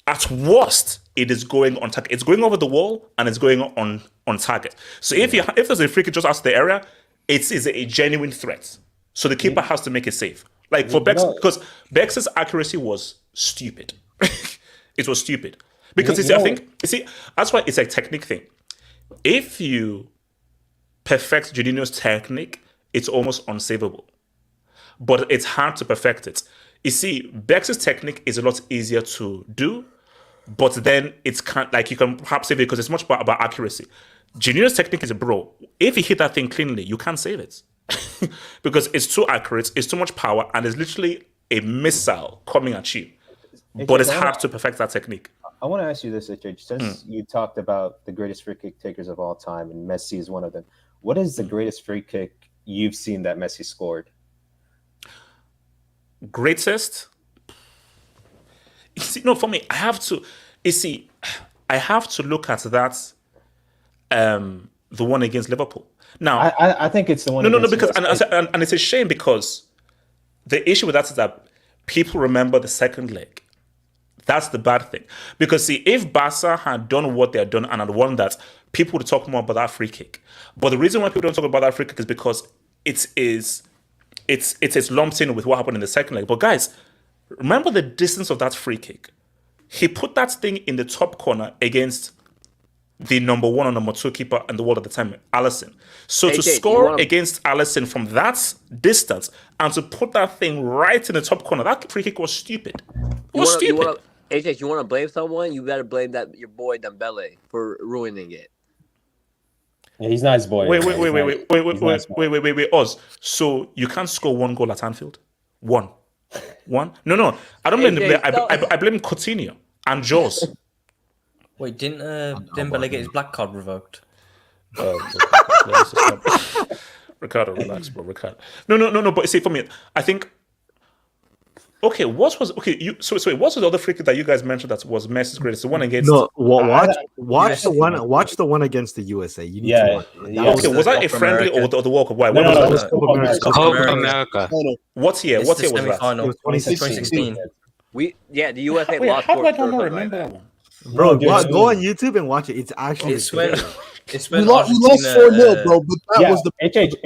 Speaker 1: at worst, it is going on target. It's going over the wall and it's going on target. So if there's a free kick just out of the area, it is a genuine threat. So the keeper has to make a save. Like for Becks, because Becks' accuracy was stupid. It was stupid. Because that's why it's a technique thing. If you perfect Juninho's technique, it's almost unsavable. But it's hard to perfect it. You see, Becks' technique is a lot easier to do, but then it's like you can perhaps save it because it's much about accuracy. Juninho's technique is a bro. If you hit that thing cleanly, you can't save it. Because it's too accurate, it's too much power, and it's literally a missile coming at you. But it's hard to perfect that technique.
Speaker 4: I want to ask you this, HH. Since you talked about the greatest free kick takers of all time, and Messi is one of them, what is the greatest free kick you've seen that Messi scored?
Speaker 1: Greatest? You see, no, for me, I have to look at that, the one against Liverpool. Now,
Speaker 4: I think it's the one.
Speaker 1: No, because and it's a shame because the issue with that is that people remember the second leg. That's the bad thing. Because see, if Barca had done what they had done and had won that, people would talk more about that free kick. But the reason why people don't talk about that free kick is because it's lumped in with what happened in the second leg. But guys, remember the distance of that free kick. He put that thing in the top corner against the number 1 or number 2 keeper in the world at the time, Alisson. So to score against Alisson from that distance and to put that thing right in the top corner, that free kick was stupid. It was stupid.
Speaker 11: AJ, you want to blame someone? You better blame your boy Dembele for ruining it.
Speaker 4: Yeah, he's not his boy.
Speaker 1: Wait, Oz. So you can't score 1 goal at Anfield? One? No. I don't blame Dembele. I blame Coutinho and Jaws.
Speaker 10: Wait, didn't Dembele get his black card revoked?
Speaker 1: Ricardo, relax, bro. Ricardo. No. But see, for me, I think. Okay, what was the other free kick that you guys mentioned that was Messi's greatest? The one against.
Speaker 13: No, watch the one against the USA. You need to watch it.
Speaker 1: Okay, was that a friendly or the World Cup? Why?
Speaker 8: Copa America.
Speaker 1: What year? What year was that?
Speaker 10: It was 2016.
Speaker 11: The USA lost.
Speaker 1: How do I not remember that one?
Speaker 13: Bro, go on YouTube and watch it. It's actually.
Speaker 10: It's when
Speaker 9: we lost 4-0, bro. But that was the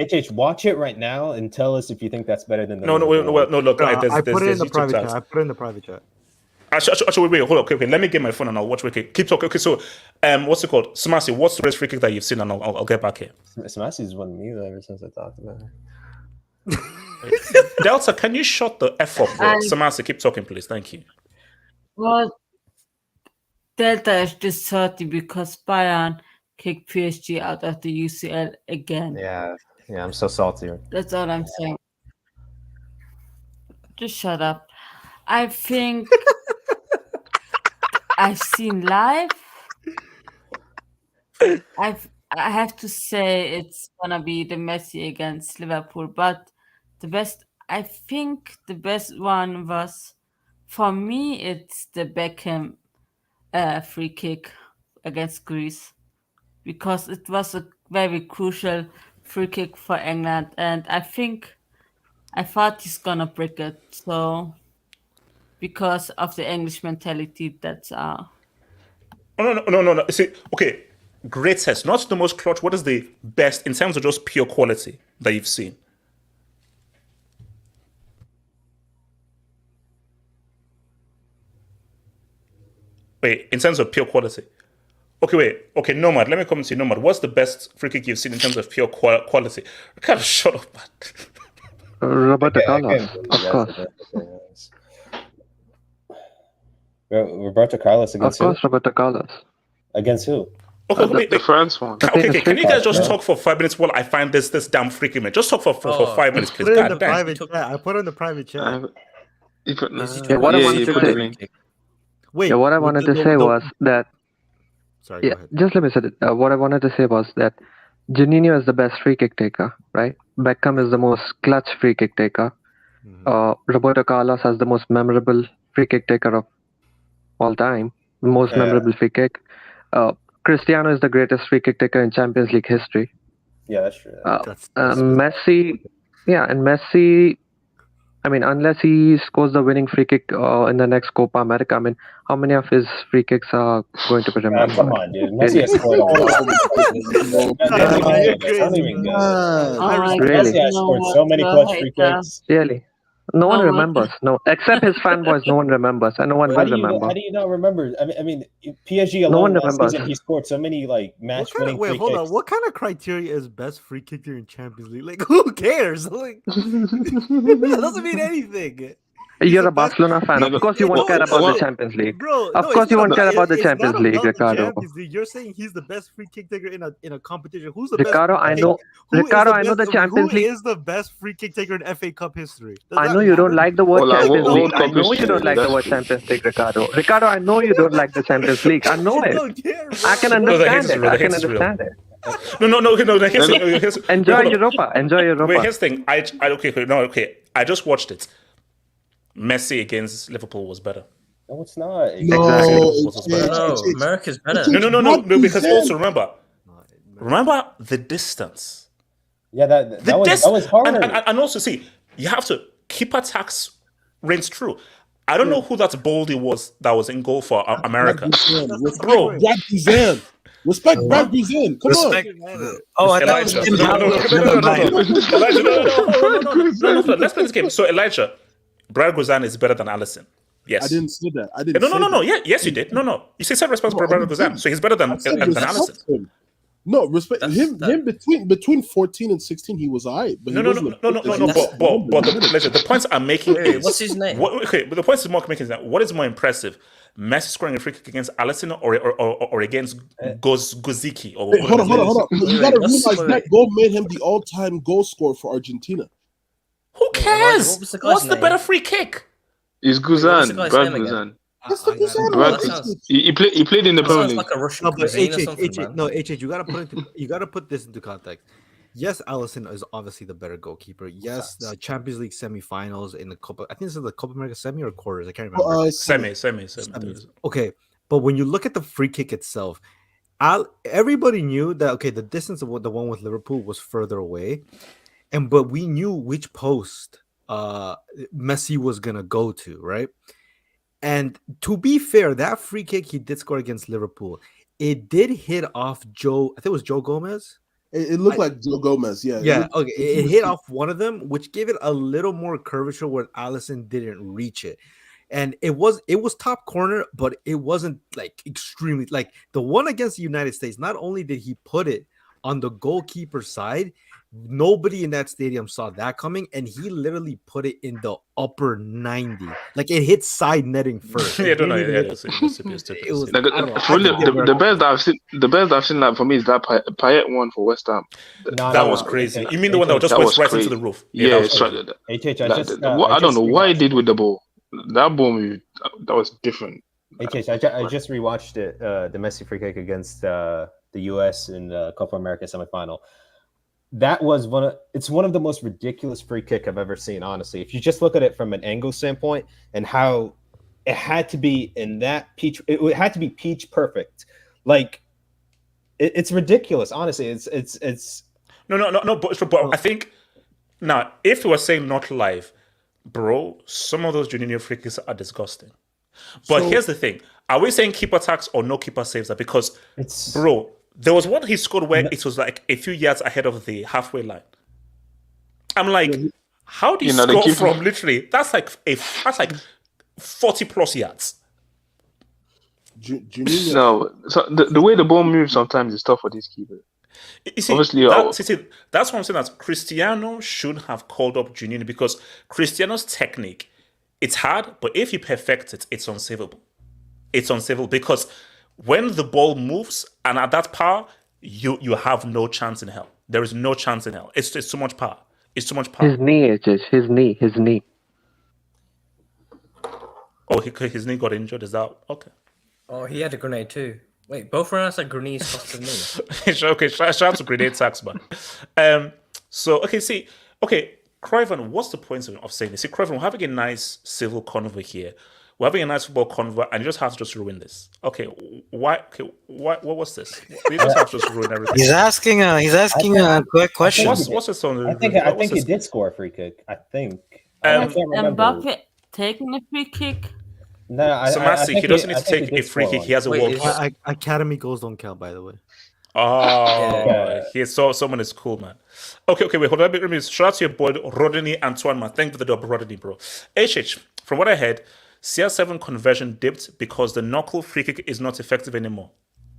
Speaker 4: HH. Watch it right now and tell us if you think that's better than the.
Speaker 1: No. Look,
Speaker 13: I put it in the private chat. I put it in the private chat.
Speaker 1: Actually, wait, hold on. Okay. Let me get my phone and I'll watch. Okay, keep talking. Okay, so, what's it called? Smasi, what's the best free kick that you've seen? And I'll get back here.
Speaker 4: Smasi's won me ever since I talked about it.
Speaker 1: Delta, can you shut the F up, bro? Smasi, keep talking, please. Thank you.
Speaker 6: Well, Delta is just 30 because Bayern kicked PSG out of the UCL again.
Speaker 4: Yeah, I'm so salty.
Speaker 6: That's all I'm saying. Just shut up. I think I've seen live. I have to say it's gonna be the Messi against Liverpool, but I think the best one was, for me, it's the Beckham free kick against Greece, because it was a very crucial free kick for England, and I thought he's gonna break it. So because of the English mentality, that's
Speaker 1: No. See, okay, greatest, not the most clutch. What is the best in terms of just pure quality that you've seen? Wait, in terms of pure quality. Okay, Nomad, let me come to you. Nomad, what's the best free kick you've seen in terms of pure quality? Kind of shut up, man.
Speaker 12: Roberto Carlos, of course.
Speaker 4: Roberto Carlos against who?
Speaker 12: Roberto Carlos.
Speaker 4: Against who?
Speaker 3: Okay, the France one.
Speaker 1: Okay, can you guys just talk for 5 minutes while I find this damn free kick, man? Just talk for 5 minutes, please.
Speaker 13: I put it in the private chat.
Speaker 12: What I wanted to say was that
Speaker 13: Sorry, go
Speaker 12: Yeah,
Speaker 13: ahead.
Speaker 12: just let me say it. What I wanted to say was that Juninho is the best free kick taker, right? Beckham is the most clutch free kick taker. Roberto Carlos has the most memorable free kick taker of all time, most memorable free kick. Cristiano is the greatest free kick taker in Champions League history.
Speaker 4: Yeah, that's true.
Speaker 13: That's
Speaker 12: Messi, and Messi, I mean, unless he scores the winning free kick in the next Copa America, I mean, how many of his free kicks are going to be remembered?
Speaker 4: Come on, dude. Messi has scored a lot. Don't even get it.
Speaker 12: Really?
Speaker 4: Messi has scored so many clutch free kicks.
Speaker 12: Really? No one
Speaker 6: Oh my
Speaker 12: remembers. No, except his fanboys, no one remembers, and no one will remember.
Speaker 4: How do you not remember? I mean, PSG
Speaker 12: No
Speaker 4: alone
Speaker 12: one
Speaker 4: last
Speaker 12: remembers.
Speaker 4: season, he scored so many like match-winning free
Speaker 13: Hold
Speaker 4: kicks.
Speaker 13: on. What kind of criteria is best free kicker in Champions League? Like, who cares? Like, that doesn't mean anything.
Speaker 12: You're a Barcelona fan. Of course, you won't care about the Champions League.
Speaker 13: Bro,
Speaker 12: Of course, you won't care about the Champions League, Ricardo.
Speaker 13: Champions League. You're saying he's the best free kick taker in a competition. Who's the
Speaker 12: Ricardo,
Speaker 13: best?
Speaker 12: I know. Ricardo, I know the Champions League.
Speaker 13: Who is the best free kick taker in FA Cup history?
Speaker 12: I know you don't like the word Champions League. I know you don't like the word Champions League, Ricardo. Ricardo, I know you don't like the Champions League. I know it. I can understand it. I can understand it. Enjoy Europa. Enjoy Europa.
Speaker 1: Wait, here's the thing. I just watched it. Messi against Liverpool was better.
Speaker 4: No, it's not.
Speaker 10: No, America's better.
Speaker 1: No, because also remember the distance.
Speaker 4: Yeah, that was hard.
Speaker 1: And also, see, you have to keep attacks reigns true. I don't know who that Baldy was that was in goal for America. Bro.
Speaker 9: Brad Guzan. Respect Brad Guzan. Come on.
Speaker 10: Oh, I
Speaker 1: Elijah. No. Let's play this game. So, Elijah, Brad Guzan is better than Alisson. Yes.
Speaker 9: I didn't say that.
Speaker 1: No. Yeah, yes, you did. No. You said respect for Brad Guzan. So he's better than Alisson.
Speaker 9: No, respect him between 14 and 16 he was alright.
Speaker 1: No. But the points I'm making is
Speaker 10: what's his name?
Speaker 1: But the points I'm making is that what is more impressive, Messi scoring a free kick against Alisson or against Gozicki?
Speaker 9: Hold on. You gotta realize that goal made him the all-time goal scorer for Argentina.
Speaker 1: Who cares? What's the better free kick?
Speaker 3: It's Guzan, Brad Guzan. He played in the Premier League.
Speaker 10: Like a Russian cuisine or something, man.
Speaker 13: No, you gotta put this into context. Yes, Alisson is obviously the better goalkeeper. Yes, the Champions League semifinals in the Copa. I think this is the Copa America semi or quarters. I can't remember.
Speaker 1: Semi.
Speaker 13: Okay, but when you look at the free kick itself, everybody knew that the distance of the one with Liverpool was further away, but we knew which post Messi was gonna go to, right? And to be fair, that free kick he did score against Liverpool, it did hit off Joe. I think it was Joe Gomez.
Speaker 9: It looked like Joe Gomez, yeah.
Speaker 13: Yeah, okay. It hit off one of them, which gave it a little more curvature where Alisson didn't reach it. And it was top corner, but it wasn't like extremely like the one against the United States. Not only did he put it on the goalkeeper side, nobody in that stadium saw that coming, and he literally put it in the upper 90. Like it hit side netting first.
Speaker 3: The best I've seen that for me is that Payet one for West Ham.
Speaker 1: That was crazy. You mean the one that just went right into the roof?
Speaker 3: Yeah, I don't know what he did with the ball. That ball, that was different.
Speaker 4: I just rewatched it, the Messi free kick against the U.S. in the Copa America semifinal. That was one of the most ridiculous free kick I've ever seen, honestly. If you just look at it from an angle standpoint and how it had to be in that it had to be peach perfect. Like it's ridiculous, honestly. It's
Speaker 1: no. But I think now, if we were saying not live, bro, some of those junior free kicks are disgusting. But here's the thing: are we saying keeper attacks or no keeper saves that? Because bro. There was one he scored where it was like a few yards ahead of the halfway line. I'm like, how do you score from literally? That's like 40 plus yards.
Speaker 3: No, so the way the ball moves sometimes is tough for these keepers.
Speaker 1: You see, that's what I'm saying. That Cristiano should have called up Juninho because Cristiano's technique, it's hard, but if you perfect it, it's unsavable. It's unsavable because when the ball moves and at that power, you have no chance in hell. There is no chance in hell. It's too much power. It's too much power.
Speaker 12: His knee.
Speaker 1: Oh, his knee got injured. Is that okay?
Speaker 10: Oh, he had a grenade too. Wait, both Ronaldo's like grenades cost to me.
Speaker 1: Okay, shout out to grenade tax, man. So Criven, what's the point of saying this? See, Criven, we're having a nice civil convo here. We're having a nice football convo, and you just have to just ruin this. Okay, why? Okay, what was this? You just have to just ruin everything.
Speaker 8: He's asking a quick question.
Speaker 1: What's this on?
Speaker 4: I think he did score a free kick. I think. I can't remember.
Speaker 6: Mbappe taking a free kick.
Speaker 4: No,
Speaker 1: So Messi, he doesn't need to take a free kick. He has a World Cup.
Speaker 13: Academy goals don't count, by the way.
Speaker 1: Oh, someone is cool, man. Okay, wait, hold on. Let me shout out to your boy Rodney Antoine, man. Thank you for the dub, Rodney, bro. HH, from what I heard, CR7 conversion dipped because the knuckle free kick is not effective anymore.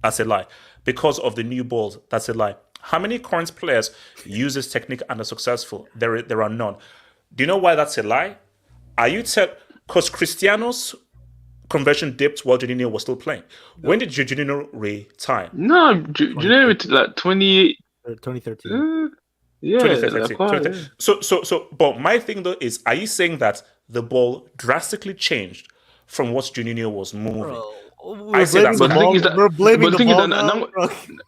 Speaker 1: That's a lie. Because of the new balls, that's a lie. How many current players use this technique and are successful? There are none. Do you know why that's a lie? Because Cristiano's conversion dipped while Juninho was still playing. When did Juninho retire?
Speaker 3: No, Juninho like
Speaker 13: 2013.
Speaker 3: Yeah,
Speaker 1: 2013. So, but my thing though is, are you saying that the ball drastically changed from what Juninho was moving?
Speaker 13: Bro,
Speaker 1: I say that.
Speaker 3: But the thing is that,
Speaker 13: we're blaming
Speaker 3: but
Speaker 13: the
Speaker 3: the thing is
Speaker 13: ball
Speaker 3: that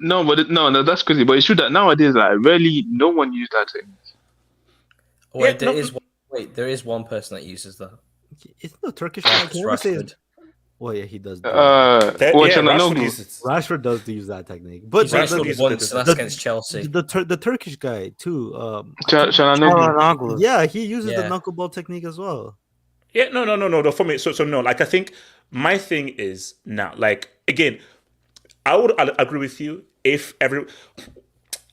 Speaker 13: now,
Speaker 3: no, no, that's crazy. But it's true that nowadays, like, rarely no one used that technique.
Speaker 10: There is one person that uses that.
Speaker 13: Isn't the Turkish guy?
Speaker 10: Rashford.
Speaker 13: Well, yeah, he does.
Speaker 1: Rashford
Speaker 13: does use that technique, but
Speaker 10: Rashford once, and that's against Chelsea.
Speaker 13: The Turkish guy too.
Speaker 3: Çalhanoğlu.
Speaker 13: Yeah, he uses the knuckleball technique as well.
Speaker 1: Yeah, no. For me, so no. Like, I think my thing is now. Like, again, I'll agree with you if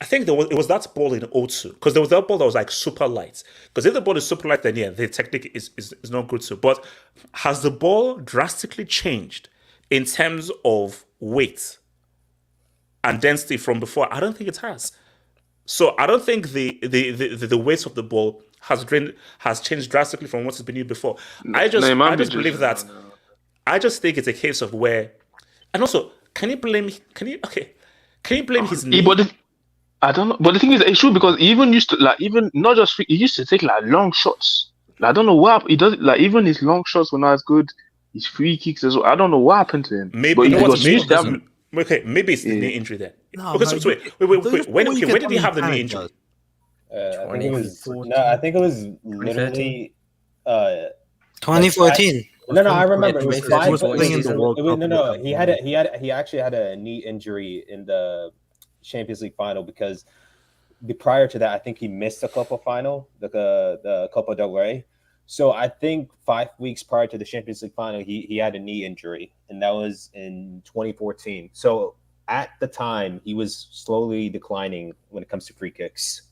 Speaker 1: I think it was that ball in O2, because there was that ball that was like super light. Because if the ball is super light, then yeah, the technique is not good too. But has the ball drastically changed in terms of weight and density from before? I don't think it has. So I don't think the weight of the ball has changed drastically from what's been used before. I just believe that. I just think it's a case of where, and also, can you blame his knee?
Speaker 3: I don't know, but the thing is, it's true because he even used to not just free, he used to take like long shots. Like, I don't know what he does. Like, even his long shots were not as good. His free kicks as well. I don't know what happened to him.
Speaker 1: Maybe maybe it's the knee injury there.
Speaker 13: No,
Speaker 1: okay, so wait. When did he have the knee injury?
Speaker 4: I think it was literally
Speaker 8: 2014.
Speaker 4: No, I remember. It was
Speaker 13: playing in the World Cup.
Speaker 4: No. He actually had a knee injury in the Champions League final because prior to that, I think he missed the Copa final, the Copa del Rey. So I think 5 weeks prior to the Champions League final, he had a knee injury, and that was in 2014. So at the time, he was slowly declining when it comes to free kicks,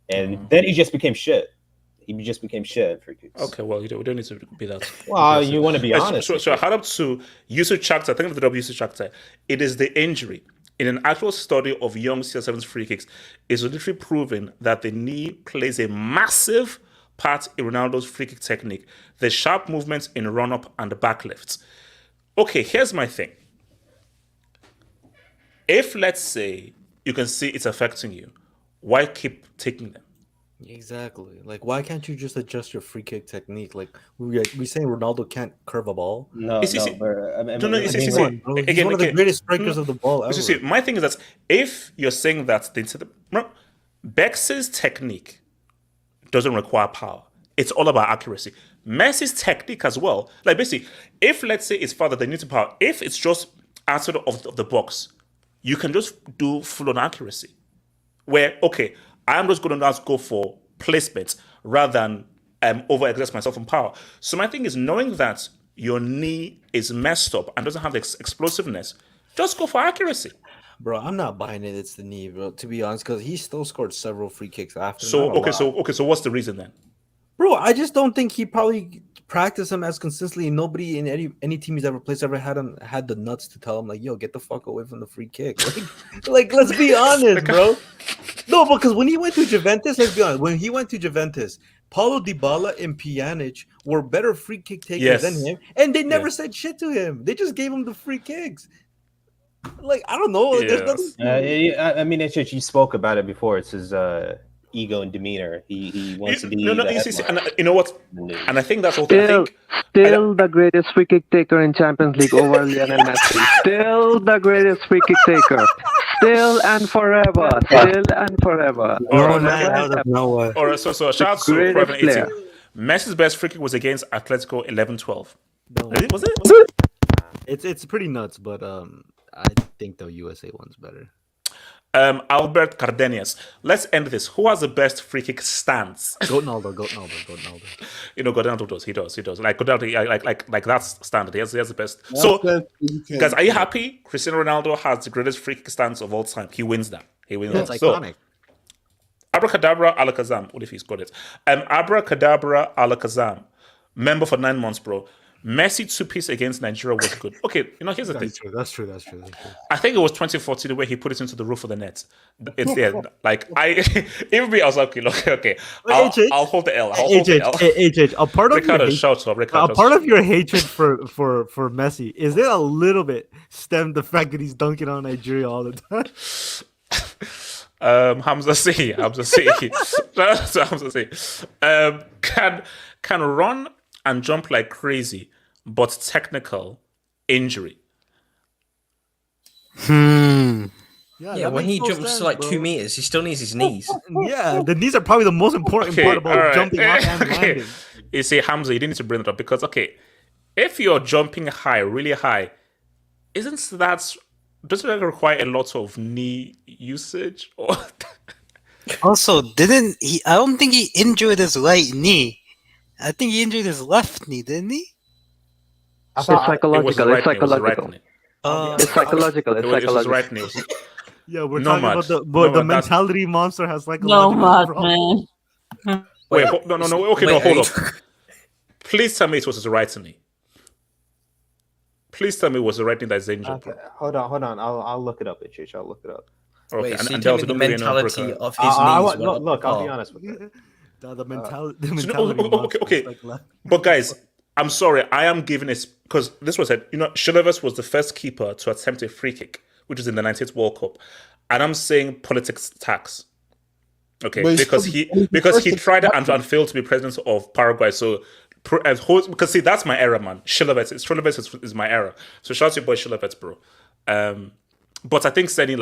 Speaker 4: and then he just became shit. He just became shit at free kicks.
Speaker 1: Okay, well, we don't need to be that.
Speaker 4: Well, you want to be honest.
Speaker 1: So I had up to Yusuf Chakta. I think of the W Yusuf Chakta. It is the injury. In an actual study of young CR7's free kicks, it's literally proven that the knee plays a massive part in Ronaldo's free kick technique. The sharp movements in run-up and the back lifts. Okay, here's my thing. If, let's say, you can see it's affecting you, why keep taking them?
Speaker 13: Exactly. Like, why can't you just adjust your free kick technique? Like, we saying Ronaldo can't curve a ball.
Speaker 4: No,
Speaker 13: he's one of the greatest strikers of the ball ever.
Speaker 1: My thing is that if you're saying that Bex's technique doesn't require power, it's all about accuracy. Messi's technique as well. Like, basically, if let's say it's farther than needs power, if it's just outside of the box, you can just do full-on accuracy. Where, okay, I'm just going to go for placement rather than overexert myself in power. So my thing is, knowing that your knee is messed up and doesn't have the explosiveness, just go for accuracy.
Speaker 13: Bro, I'm not buying it. It's the knee, bro. To be honest, because he still scored several free kicks after.
Speaker 1: So what's the reason then?
Speaker 13: Bro, I just don't think he probably practiced him as consistently. Nobody in any team he's ever played ever had the nuts to tell him like, "Yo, get the fuck away from the free kick." Like let's be honest, bro. No, because when he went to Juventus, let's be honest. When he went to Juventus, Paulo Dybala and Pjanic were better free kick takers than him, and they never said shit to him. They just gave him the free kicks. Like, I don't know. There's nothing.
Speaker 4: I mean, it's just, you spoke about it before. It's his ego and demeanor. He wants to be
Speaker 1: No,
Speaker 4: the
Speaker 1: you see,
Speaker 4: headline.
Speaker 1: and you know what? And I think that's what I
Speaker 12: Still,
Speaker 1: think.
Speaker 12: still the greatest free kick taker in Champions League over Lionel Messi. Still the greatest free kick taker. Still and forever. Still and forever.
Speaker 8: No,
Speaker 1: Alright,
Speaker 8: man,
Speaker 12: Never
Speaker 8: out of nowhere.
Speaker 1: All right, so shout out to
Speaker 12: greatest
Speaker 1: 18.
Speaker 12: player.
Speaker 1: Messi's best free kick was against Atletico 11-12.
Speaker 13: No,
Speaker 1: Was it?
Speaker 13: it's pretty nuts, but I think the USA one's better.
Speaker 1: Albert Cardenas. Let's end this. Who has the best free kick stance?
Speaker 13: Go Naldo.
Speaker 1: You know, Godinaldo does. He does. Like Godinaldo, like that's standard. He has the best. So, guys, are you happy? Cristiano Ronaldo has the greatest free kick stance of all time. He wins that.
Speaker 13: It's
Speaker 1: that.
Speaker 13: iconic.
Speaker 1: Abracadabra Alakazam. What if he's got it? Abracadabra Alakazam. Member for 9 months, bro. Messi 2-piece against Nigeria was good. Okay, you know, here's the thing.
Speaker 13: That's true.
Speaker 1: I think it was 2014 the way he put it into the roof of the net. It's there. Like even me, I was like, okay. I'll hold the L.
Speaker 13: A part of
Speaker 1: Ricardo,
Speaker 13: your
Speaker 1: shout out.
Speaker 13: a part of your hatred for Messi, is it a little bit stemmed the fact that he's dunking on Nigeria all the time?
Speaker 1: Hamza C. Can run and jump like crazy, but technical injury.
Speaker 10: Yeah, when he jumps like 2 meters, he still needs his knees.
Speaker 13: Yeah, the knees are probably the most important part about jumping off and landing.
Speaker 1: You see, Hamza, you didn't need to bring it up because, if you're jumping high, really high, doesn't that require a lot of knee usage? Or
Speaker 8: Also, I don't think he injured his right knee. I think he injured his left knee, didn't he?
Speaker 12: It's psychological. It's psychological. It's psychological. It's
Speaker 1: It was his
Speaker 12: psychological.
Speaker 1: right knee.
Speaker 13: Yeah, we're
Speaker 1: No,
Speaker 13: talking
Speaker 1: Matt.
Speaker 13: about the
Speaker 1: No,
Speaker 13: the
Speaker 1: Matt,
Speaker 13: mentality monster has
Speaker 6: No,
Speaker 13: psychological
Speaker 6: Matt,
Speaker 13: problems.
Speaker 6: man.
Speaker 1: Wait, no. Okay, no, hold up. Please tell me it was his right knee. Please tell me it was the right knee that's injured.
Speaker 4: Okay, hold on. I'll look it up, HH. I'll look it up.
Speaker 1: Okay,
Speaker 10: Wait, so
Speaker 1: and
Speaker 10: you
Speaker 1: there
Speaker 10: tell
Speaker 1: was
Speaker 10: me the
Speaker 1: no video
Speaker 10: mentality
Speaker 1: breaker.
Speaker 10: of his knees?
Speaker 4: Look, I'll be honest with you.
Speaker 13: The mentality monster
Speaker 1: Okay.
Speaker 13: is like left.
Speaker 1: But guys, I'm sorry, I am giving it because this was it. You know, Shilevers was the first keeper to attempt a free kick, which was in the 98th World Cup, and I'm saying politics tax. Okay,
Speaker 9: But
Speaker 1: because he tried and failed to be president of Paraguay. So because see, that's my era, man. Shilevers is my era. So shout out to your boy Shilevers, bro. But I think Seni,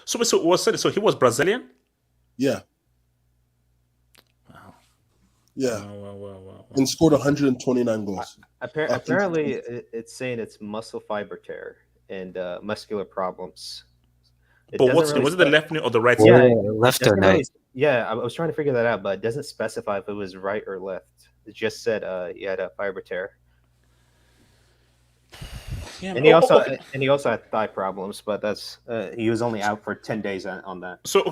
Speaker 1: so he was Brazilian.
Speaker 9: Yeah.
Speaker 1: Wow.
Speaker 9: Yeah.
Speaker 1: Wow.
Speaker 9: And scored 129 goals.
Speaker 4: Apparently, it's saying it's muscle fiber tear and muscular problems.
Speaker 1: But was it the left knee or the right knee?
Speaker 4: Yeah,
Speaker 8: left or right?
Speaker 4: Yeah, I was trying to figure that out, but it doesn't specify if it was right or left. It just said he had a fiber tear.
Speaker 1: Yeah,
Speaker 4: And he also had thigh problems, but that's he was only out for 10 days on that.
Speaker 1: So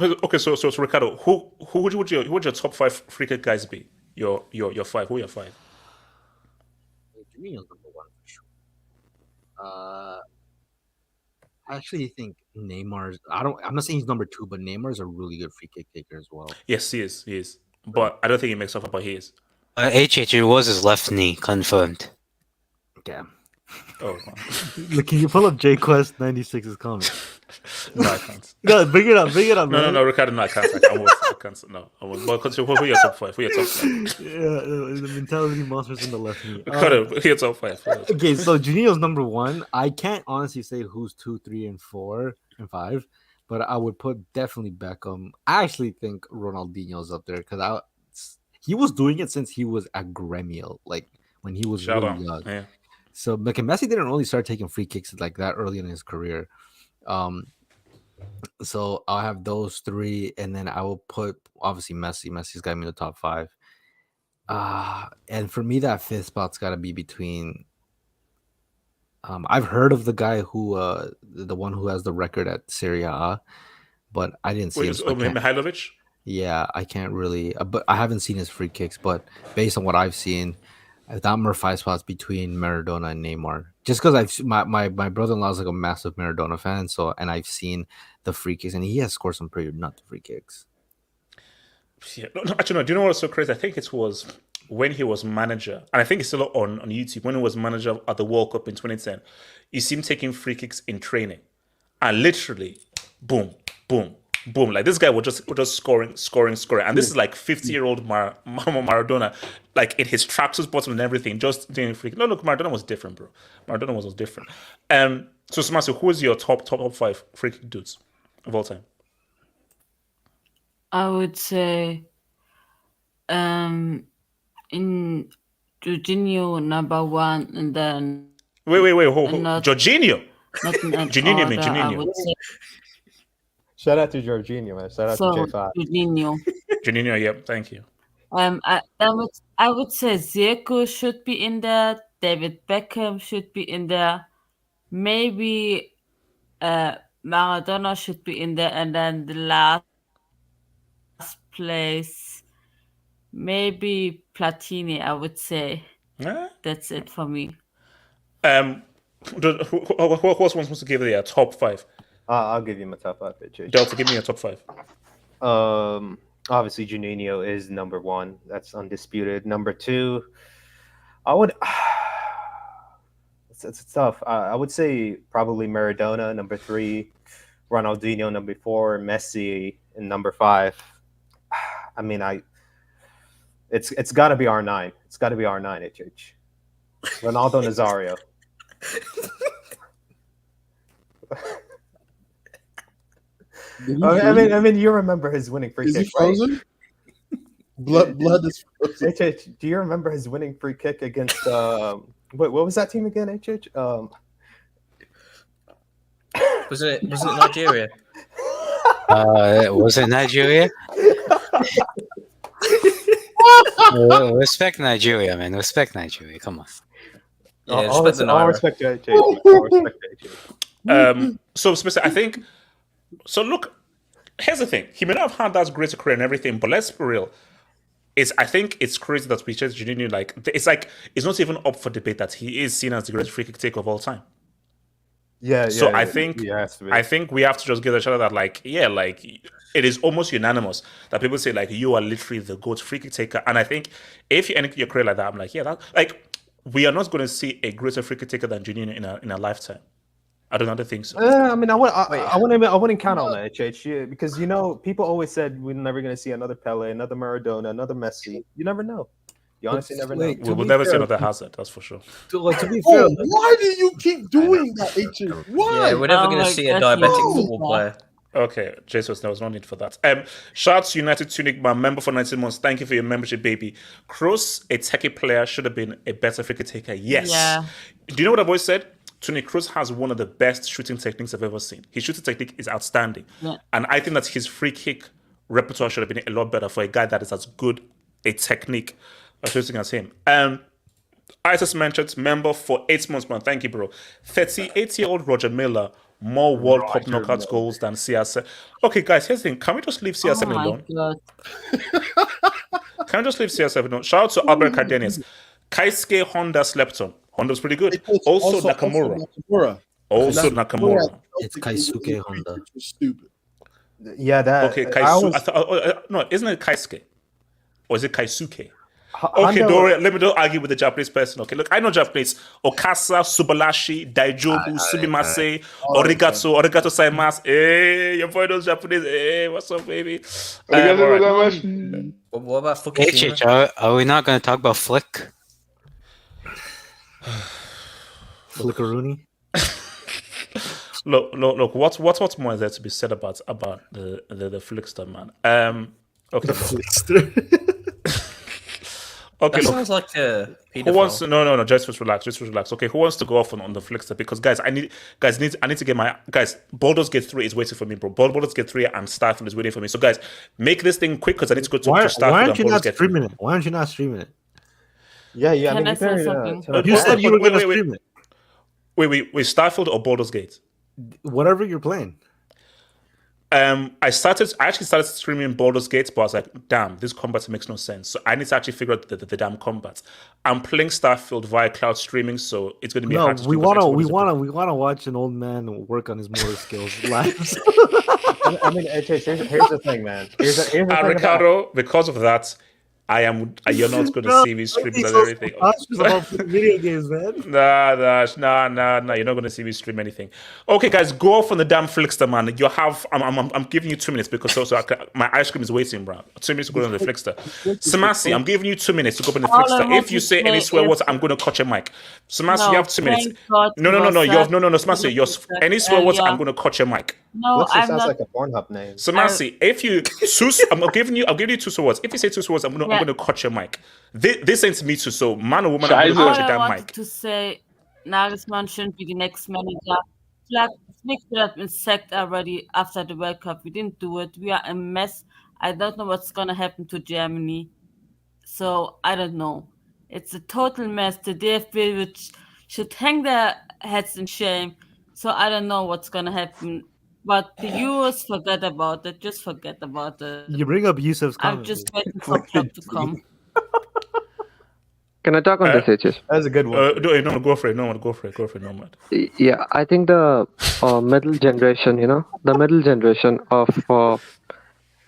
Speaker 1: Ricardo, who would your top 5 free kick guys be? Your 5. Who are your 5?
Speaker 13: Juninho's number 1 for sure. I actually think Neymar's. I'm not saying he's number 2, but Neymar's a really good free kick taker as well.
Speaker 1: Yes, he is. But I don't think he makes up, but he is.
Speaker 8: HH, it was his left knee, confirmed.
Speaker 13: Damn.
Speaker 1: Oh, wow.
Speaker 13: Look, can you pull up JQuest96's comment?
Speaker 1: No, I can't.
Speaker 13: No, bring it up.
Speaker 1: No, Ricardo, no, I can't. I can't. No, I won't. But who are your top 5? Who are your top 5?
Speaker 13: Yeah, the mentality monsters in the left knee.
Speaker 1: Ricardo, who are your top 5?
Speaker 13: Okay, so Juninho's number 1. I can't honestly say who's 2, 3, and 4 and 5, but I would put definitely Beckham. I actually think Ronaldinho's up there because he was doing it since he was at Gremio, like when he was really young.
Speaker 1: Yeah.
Speaker 13: So Messi didn't really start taking free kicks like that early in his career. So I'll have those 3, and then I will put obviously Messi. Messi's got me in the top 5. And for me, that 5th spot's got to be between. I've heard of the guy who, the one who has the record at Serie A, but I didn't see him.
Speaker 1: Mihailovic?
Speaker 13: Yeah, I can't really, but I haven't seen his free kicks. But based on what I've seen, that more 5 spots between Maradona and Neymar. Just because my brother-in-law is like a massive Maradona fan, and I've seen the free kicks, and he has scored some pretty nut free kicks.
Speaker 1: Yeah, actually, no. Do you know what's so crazy? I think it was when he was manager, and I think it's still on YouTube. When he was manager at the World Cup in 2010, you see him taking free kicks in training, and literally, boom, boom, boom, like this guy was just scoring. And this is like 50-year-old Maradona, like in his tracksuit bottom and everything, just doing free. No, look, Maradona was different, bro. Maradona was different. So Samasi, who is your top 5 free kick dudes of all time?
Speaker 6: I would say in Jorginho number 1, and then
Speaker 1: wait, Jorginho.
Speaker 6: Jorginho, I would say.
Speaker 4: Shout out to Jorginho, man. Shout out to J5.
Speaker 6: Jorginho.
Speaker 1: Yep, thank you.
Speaker 6: I would say Zico should be in there. David Beckham should be in there. Maybe Maradona should be in there, and then the last place, maybe Platini. I would say that's it for me.
Speaker 1: Who else wants to give their top 5?
Speaker 4: I'll give you my top 5. Bitch.
Speaker 1: Delta, give me your top 5.
Speaker 4: Obviously, Juninho is number 1. That's undisputed. Number 2, I would. It's tough. I would say probably Maradona. Number 3, Ronaldinho. Number 4, Messi. And number 5, I mean, it's got to be R9. It's got to be R9 at church. Ronaldo Nazario. I mean, you remember his winning free kick, right?
Speaker 9: Blood is frozen.
Speaker 4: HH, do you remember his winning free kick against what was that team again, HH?
Speaker 10: Was it Nigeria?
Speaker 8: Was it Nigeria? Respect Nigeria, man. Respect Nigeria. Come on.
Speaker 10: Yeah,
Speaker 4: All respect to HH.
Speaker 1: So, Spencer, I think. So, look, here's the thing. He may not have had that great career and everything, but let's be real. I think it's crazy that we chose Jorginho. Like, it's not even up for debate that he is seen as the greatest free kick taker of all time.
Speaker 4: Yeah.
Speaker 1: So I think we have to just give a shout out that it is almost unanimous that people say like you are literally the GOAT free kick taker. And I think if you end your career like that, I'm like, yeah, that we are not going to see a greater free kick taker than Jorginho in a lifetime. I don't think so.
Speaker 4: I mean, I wouldn't count on that, HH, because people always said we're never going to see another Pele, another Maradona, another Messi. You never know. You honestly never know.
Speaker 1: We will never see another Hazard, that's for sure.
Speaker 9: To be fair, why do you keep doing that, HH? Why?
Speaker 10: Yeah, we're never going to see a diabetic football player.
Speaker 1: Okay, Jesus, there was no need for that. Shout out to United Tunic, my member for 19 months. Thank you for your membership, baby. Kroos, a techie player, should have been a better free kick taker. Yes.
Speaker 6: Yeah.
Speaker 1: Do you know what I've always said? Toni Kroos has one of the best shooting techniques I've ever seen. His shooting technique is outstanding. Yeah. And I think that his free kick repertoire should have been a lot better for a guy that is as good a technique of shooting as him. Isis mentioned member for 8 months, man. Thank you, bro. 38-year-old Roger Miller, more World Cup knockouts goals than CR7. Okay, guys, here's the thing. Can we just leave CR7 alone? Can we just leave CR7 alone? Shout out to Albert Cardenas. Kaisuke Honda slept on. Honda's pretty good. Also Nakamura. Nakamura.
Speaker 13: It's Kaisuke Honda.
Speaker 9: Stupid.
Speaker 4: Yeah, that.
Speaker 1: Okay, no, isn't it Kaisuke? Or is it Kaisuke? Okay, Dorian, let me don't argue with the Japanese person. Okay, look, I know Japanese. Okasa, Subalashi, Daijobu, Subimase, Origato Saimasu. Hey, your boy knows Japanese. Hey, what's up, baby?
Speaker 10: What about Fukushima?
Speaker 8: Are we not going to talk about Flick?
Speaker 13: Flickaroonie?
Speaker 1: Look. What more is there to be said about the Flickster, man? Okay.
Speaker 13: The Flickster.
Speaker 1: Okay,
Speaker 10: that sounds like a pedophile.
Speaker 1: Who wants to, no, just relax. Okay, who wants to go off on the Flickster? Because guys, I need to get my guys. Baldur's Gate 3 is waiting for me, bro. Baldur's Gate 3 and Starfield is waiting for me. So guys, make this thing quick because I need to go to Starfield.
Speaker 13: Why aren't you not streaming it? Why aren't you not streaming it?
Speaker 4: Yeah.
Speaker 6: Can I say something?
Speaker 13: You said you were going to stream it.
Speaker 1: Wait, Starfield or Baldur's Gate?
Speaker 13: Whatever you're playing.
Speaker 1: I actually started streaming Baldur's Gate, but I was like, damn, this combat makes no sense. So I need to actually figure out the damn combat. I'm playing Starfield via cloud streaming, so it's going to be hard to
Speaker 13: we want to watch an old man work on his motor skills live.
Speaker 4: I mean, here's the thing, man. Here's the thing
Speaker 1: Ricardo, because of that, You're not going to
Speaker 7: Bro,
Speaker 1: see me stream
Speaker 7: he's
Speaker 1: and
Speaker 7: so
Speaker 1: everything.
Speaker 7: cautious about playing video games, man.
Speaker 1: Nah. You're not going to see me stream anything. Okay, guys, go off on the damn Flickster, man. I'm giving you 2 minutes because my ice cream is waiting, bro. 2 minutes to go on the Flickster. Samasi, I'm giving you 2 minutes to go on the
Speaker 6: All I
Speaker 1: Flickster.
Speaker 6: want
Speaker 1: If you
Speaker 6: to
Speaker 1: say any
Speaker 6: say
Speaker 1: swear
Speaker 6: is-
Speaker 1: words, I'm going to cut your mic. Samasi,
Speaker 6: No,
Speaker 1: you have 2 minutes.
Speaker 6: thank God
Speaker 1: No,
Speaker 6: he was sacked.
Speaker 1: Samasi, any swear words,
Speaker 6: earlier.
Speaker 1: I'm going to cut your mic.
Speaker 6: No,
Speaker 4: Flickster
Speaker 6: I'm
Speaker 4: sounds
Speaker 6: not.
Speaker 4: like a Pornhub name.
Speaker 1: Samasi, if you I'm giving you 2 swords. If you say 2 swords, I'm gonna cut your mic. This ain't me too. So man or woman, I'm gonna
Speaker 6: All
Speaker 1: cut your
Speaker 6: I
Speaker 1: damn
Speaker 6: wanted
Speaker 1: mic.
Speaker 6: to say, Nagelsmann shouldn't be the next manager. Flick should have been sacked already after the World Cup. We didn't do it. We are a mess. I don't know what's gonna happen to Germany. So I don't know. It's a total mess. The DFB which should hang their heads in shame. So I don't know what's gonna happen. But the Euros, forget about it. Just forget about it.
Speaker 13: You bring up Yusuf's
Speaker 6: I'm
Speaker 13: comment.
Speaker 6: just waiting for Klopp to come.
Speaker 12: Can I talk on this, HS?
Speaker 4: That's a good one.
Speaker 1: No, go for it. No, go for it. No, man.
Speaker 12: Yeah, I think the middle generation, the middle generation of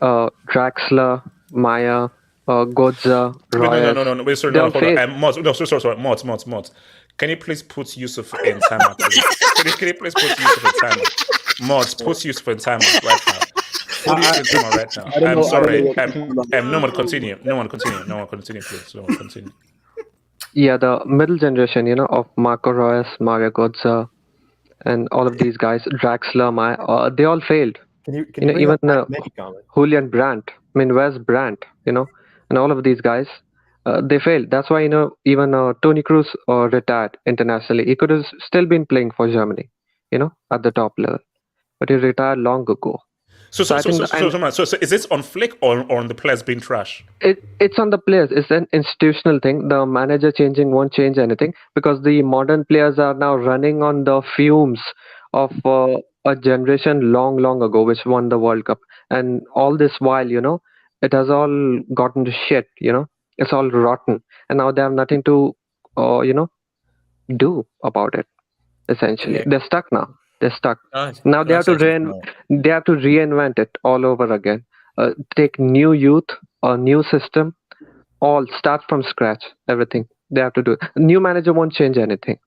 Speaker 12: Draxler, Maya, Godza, Royals.
Speaker 1: No. Wait, sorry,
Speaker 12: they
Speaker 1: no,
Speaker 12: all
Speaker 1: hold on.
Speaker 12: failed.
Speaker 1: Mods, no, sorry. Mods. Can you please put Yusuf in timeout, please? Can you please put Yusuf in timeout? Mods, put Yusuf in timeout right now. Put Yusuf in timeout right now. I'm sorry. No one continue. Please. No one continue.
Speaker 12: Yeah, the middle generation, of Marco Reus, Mario Godza, and all of these guys, Draxler, Maya, they all failed.
Speaker 4: Can you
Speaker 12: Even
Speaker 4: bring up that many comment?
Speaker 12: Julian Brandt, where's Brandt, and all of these guys, they failed. That's why, even Tony Cruz retired internationally. He could have still been playing for Germany, at the top level. But he retired long ago.
Speaker 1: So is this on Flick or on the players being trash?
Speaker 12: It's on the players. It's an institutional thing. The manager changing won't change anything because the modern players are now running on the fumes of a generation long ago which won the World Cup. And all this while, it has all gotten to shit, it's all rotten. And now they have nothing to, do about it, essentially.
Speaker 10: Yeah.
Speaker 12: They're stuck now. They're stuck.
Speaker 10: Guys,
Speaker 12: Now
Speaker 10: can I say something?
Speaker 12: they have to reinvent it all over again. Take new youth, a new system, all start from scratch. Everything they have to do. New manager won't change anything.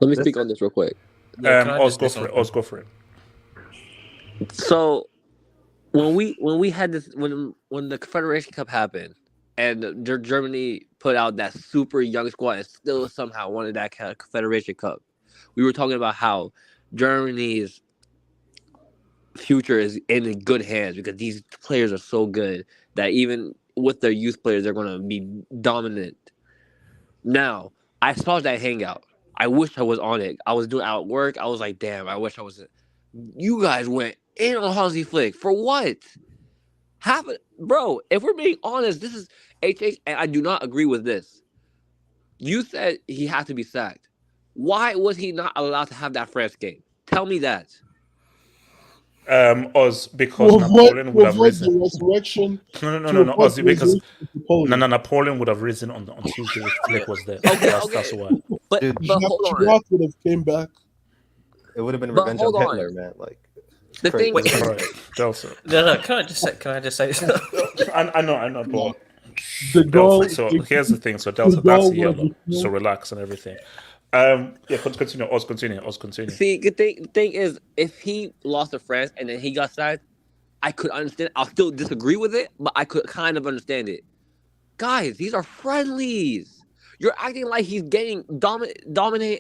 Speaker 11: Let me speak on this real quick.
Speaker 10: Yeah, can I
Speaker 1: Oz,
Speaker 10: just
Speaker 1: go
Speaker 10: say
Speaker 1: for it. Oz, go for it.
Speaker 11: So when we had this when the Confederation Cup happened and Germany put out that super young squad and still somehow wanted that Confederation Cup, we were talking about how Germany's future is in good hands because these players are so good that even with their youth players, they're going to be dominant. Now, I saw that Hangout. I wish I was on it. I was doing out work. I was like, damn, I wish I was. You guys went in on Hansi Flick. For what? Bro, if we're being honest, this is HH, and I do not agree with this. You said he had to be sacked. Why was he not allowed to have that France game? Tell me that.
Speaker 1: Oz, because Napoleon would have risen.
Speaker 9: The resurrection.
Speaker 1: No, Oz, because Napoleon would have risen on Tuesday if Flick was there.
Speaker 11: Okay.
Speaker 1: That's why.
Speaker 11: But hold on.
Speaker 9: Chirac would have came back.
Speaker 4: It would have been
Speaker 11: But
Speaker 4: revenge
Speaker 11: hold
Speaker 4: of
Speaker 11: on.
Speaker 4: Hitler, man. Like
Speaker 11: The thing
Speaker 4: crazy.
Speaker 11: is,
Speaker 1: All right, Delta.
Speaker 10: No, can I just say something?
Speaker 1: I know, but
Speaker 9: The goal.
Speaker 1: So here's the thing. So Delta, that's a yellow. So relax and everything. Continue. Oz, continue.
Speaker 11: see, the thing is, if he lost to France and then he got sacked, I could understand. I'll still disagree with it, but I could kind of understand it. Guys, these are friendlies. You're acting like he's getting dominate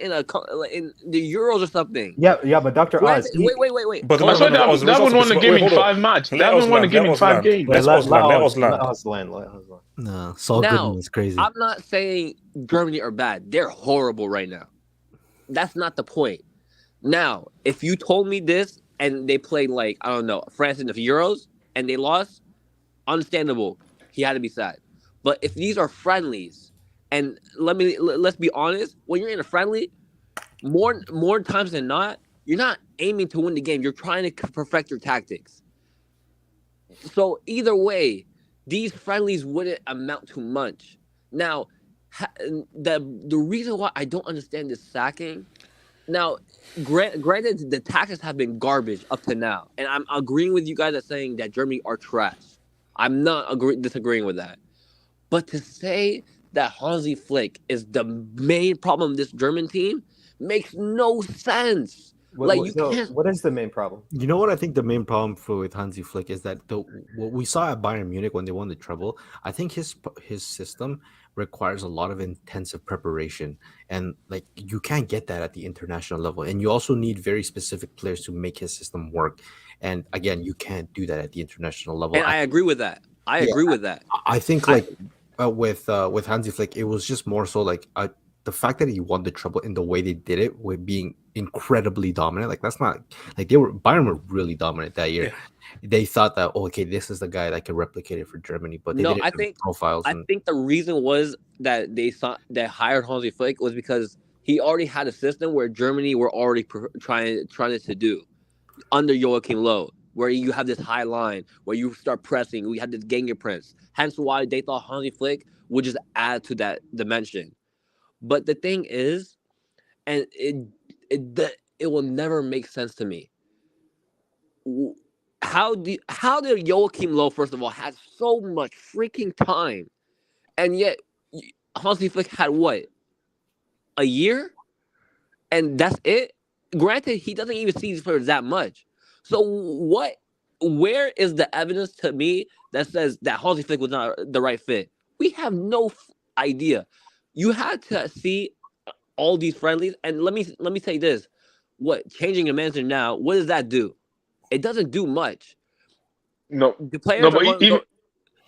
Speaker 11: in the Euros or something.
Speaker 4: Yeah, but Dr. Oz.
Speaker 11: Wait.
Speaker 1: But
Speaker 3: That's why that one won the game in 5 matches. That one won the game in 5 games.
Speaker 1: Let us
Speaker 4: land.
Speaker 13: No, Saul
Speaker 11: Now,
Speaker 13: Goodman is crazy.
Speaker 11: I'm not saying Germany are bad. They're horrible right now. That's not the point. Now, if you told me this and they played like, I don't know, France in the Euros and they lost, understandable. He had to be sad. But if these are friendlies, and let's be honest, when you're in a friendly, more times than not, you're not aiming to win the game. You're trying to perfect your tactics. So either way, these friendlies wouldn't amount to much. Now, the reason why I don't understand this sacking, now, granted, the tactics have been garbage up to now, and I'm agreeing with you guys that saying that Germany are trash. I'm not disagreeing with that. But to say that Hansi Flick is the main problem of this German team makes no sense. Like you can't.
Speaker 4: What is the main problem?
Speaker 13: You know what I think the main problem with Hansi Flick is that what we saw at Bayern Munich when they won the treble, I think his system requires a lot of intensive preparation, and like you can't get that at the international level, and you also need very specific players to make his system work. And again, you can't do that at the international level.
Speaker 11: And I agree with that. I agree with that.
Speaker 13: I think with Hansi Flick, it was just more so like the fact that he won the treble in the way they did it, with being incredibly dominant. Like that's not like Bayern were really dominant that year. Yeah. They thought that okay, this is the guy that can replicate it for Germany, but they didn't have profiles.
Speaker 11: I think the reason was that they hired Hansi Flick was because he already had a system where Germany were already trying to do under Joachim Löw, where you have this high line where you start pressing. We had this Gegenpress. Hence why they thought Hansi Flick would just add to that dimension. But the thing is, and it will never make sense to me. How did Joachim Löw, first of all, had so much freaking time, and yet Hansi Flick had what, a year, and that's it? Granted, he doesn't even see these players that much. So where is the evidence to me that says that Hansi Flick was not the right fit? We have no idea. You had to see all these friendlies, and let me say this: what changing a manager now? What does that do? It doesn't do much.
Speaker 3: No,
Speaker 11: the players are going to go.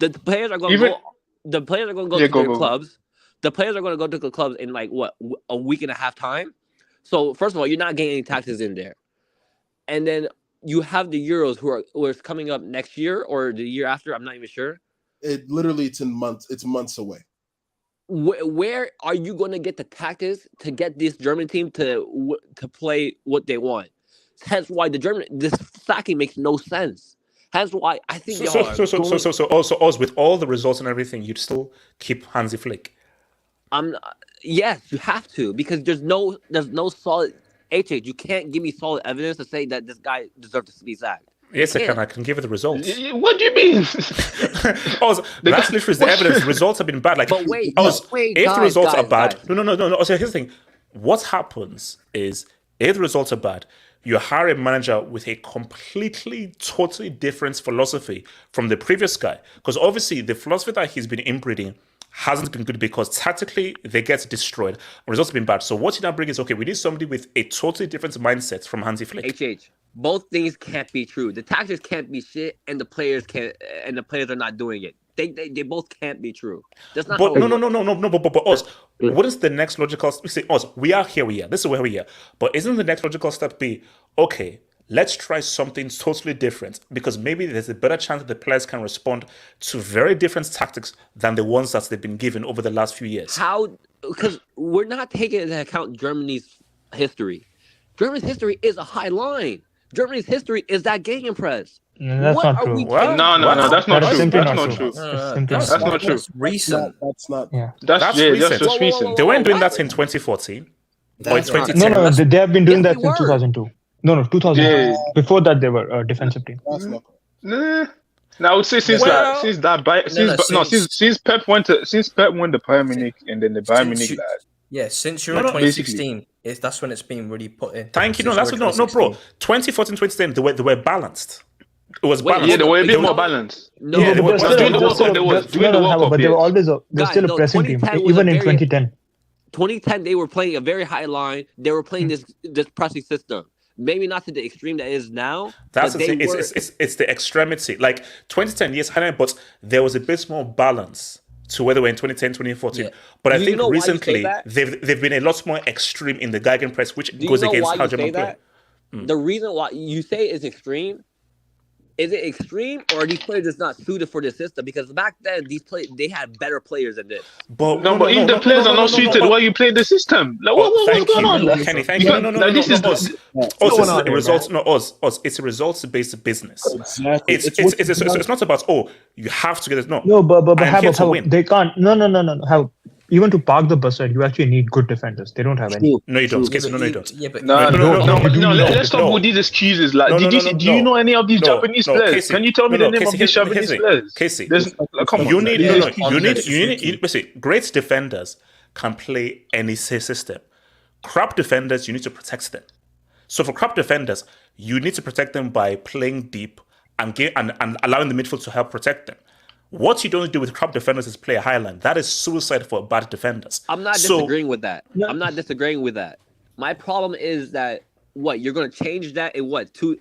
Speaker 11: The players are going to go. The players are going to go to their clubs. The players are going to go to the clubs in like what, a week and a half time. So first of all, you're not getting any taxes in there, and then you have the Euros who are coming up next year or the year after. I'm not even sure.
Speaker 9: It's in months. It's months away.
Speaker 11: Where are you going to get the tactics to get this German team to play what they want? Hence why this sacking makes no sense. Hence why I think
Speaker 1: so also with all the results and everything, you'd still keep Hansi Flick.
Speaker 11: Yes, you have to, because there's no solid HH. You can't give me solid evidence to say that this guy deserves to be sacked.
Speaker 1: Yes, I can give you the results.
Speaker 3: What do you mean?
Speaker 1: That's literally the evidence. The results have been bad. Like,
Speaker 11: but wait,
Speaker 1: if the results are bad, no. Also, here's the thing: what happens is if the results are bad, you hire a manager with a totally different philosophy from the previous guy, because obviously the philosophy that he's been inbreeding hasn't been good because tactically they get destroyed. Results have been bad. So what you now bring is, okay, we need somebody with a totally different mindset from Hansi Flick.
Speaker 11: Both things can't be true. The tactics can't be shit, and the players can't, and the players are not doing it. They both can't be true. That's not.
Speaker 1: But no. But us, what is the next logical? We say us. We are here. This is where we are. But isn't the next logical step be, okay, let's try something totally different, because maybe there's a better chance that the players can respond to very different tactics than the ones that they've been given over the last few years.
Speaker 11: How? Because we're not taking into account Germany's history. Germany's history is a high line. Germany's history is that gegenpress.
Speaker 14: That's not true.
Speaker 3: No, that's not true. That's not true.
Speaker 10: That's
Speaker 3: not true.
Speaker 10: Recent.
Speaker 9: That's not.
Speaker 14: Yeah.
Speaker 3: That's just recent.
Speaker 1: They weren't doing that in 2014 or in 2010.
Speaker 14: No, they have been doing that since 2002. No, 2000. Yeah. Before that, they were a defensive team.
Speaker 9: That's not.
Speaker 3: Nah. I would say since Pep won the Bayern Munich and then the Bayern Munich.
Speaker 10: Yeah, since Euro 2016, that's when it's been really put in.
Speaker 1: Thank you. No, that's no, bro. 2014, 2010, they were balanced. It was balanced.
Speaker 3: Yeah, they were a bit more balanced.
Speaker 14: No, but they were always still a pressing team, even in 2010.
Speaker 11: 2010, they were playing a very high line. They were playing this pressing system. Maybe not to the extreme that is now.
Speaker 1: That's it's the extremity. Like 2010, yes, but there was a bit more balance to whether we're in 2010, 2014. Yeah. But I think recently they've been a lot more extreme in the Gegenpress, which goes against how German play.
Speaker 11: The reason why you say it's extreme, is it extreme, or are these players just not suited for this system? Because back then they had better players than this.
Speaker 3: But if the players are not suited, why you play the system? Like what's going on?
Speaker 1: Kenny, thank you. No, this is us. Results. No, us. It's a results-based business.
Speaker 9: Exactly.
Speaker 1: It's not about you have to get it. No,
Speaker 14: but they can't. No. even to park the bus, right, you actually need good defenders. They don't have any.
Speaker 1: No, you don't.
Speaker 10: Yeah,
Speaker 1: Casey,
Speaker 10: but
Speaker 1: no, you don't.
Speaker 10: Yeah, but
Speaker 3: Let's stop with these excuses. Like, do you know any of these Japanese players?
Speaker 1: Casey,
Speaker 3: Can you tell me the name
Speaker 1: Casey,
Speaker 3: of these Japanese players?
Speaker 1: Casey,
Speaker 3: Come on.
Speaker 1: you need
Speaker 10: Freaky.
Speaker 1: listen, great defenders can play any system. Crap defenders, you need to protect them. So for crap defenders, you need to protect them by playing deep and allowing the midfield to help protect them. What you don't do with crap defenders is play a high line. That is suicide for bad defenders.
Speaker 11: I'm not disagreeing with that. I'm not disagreeing with that. My problem is that you're going to change that in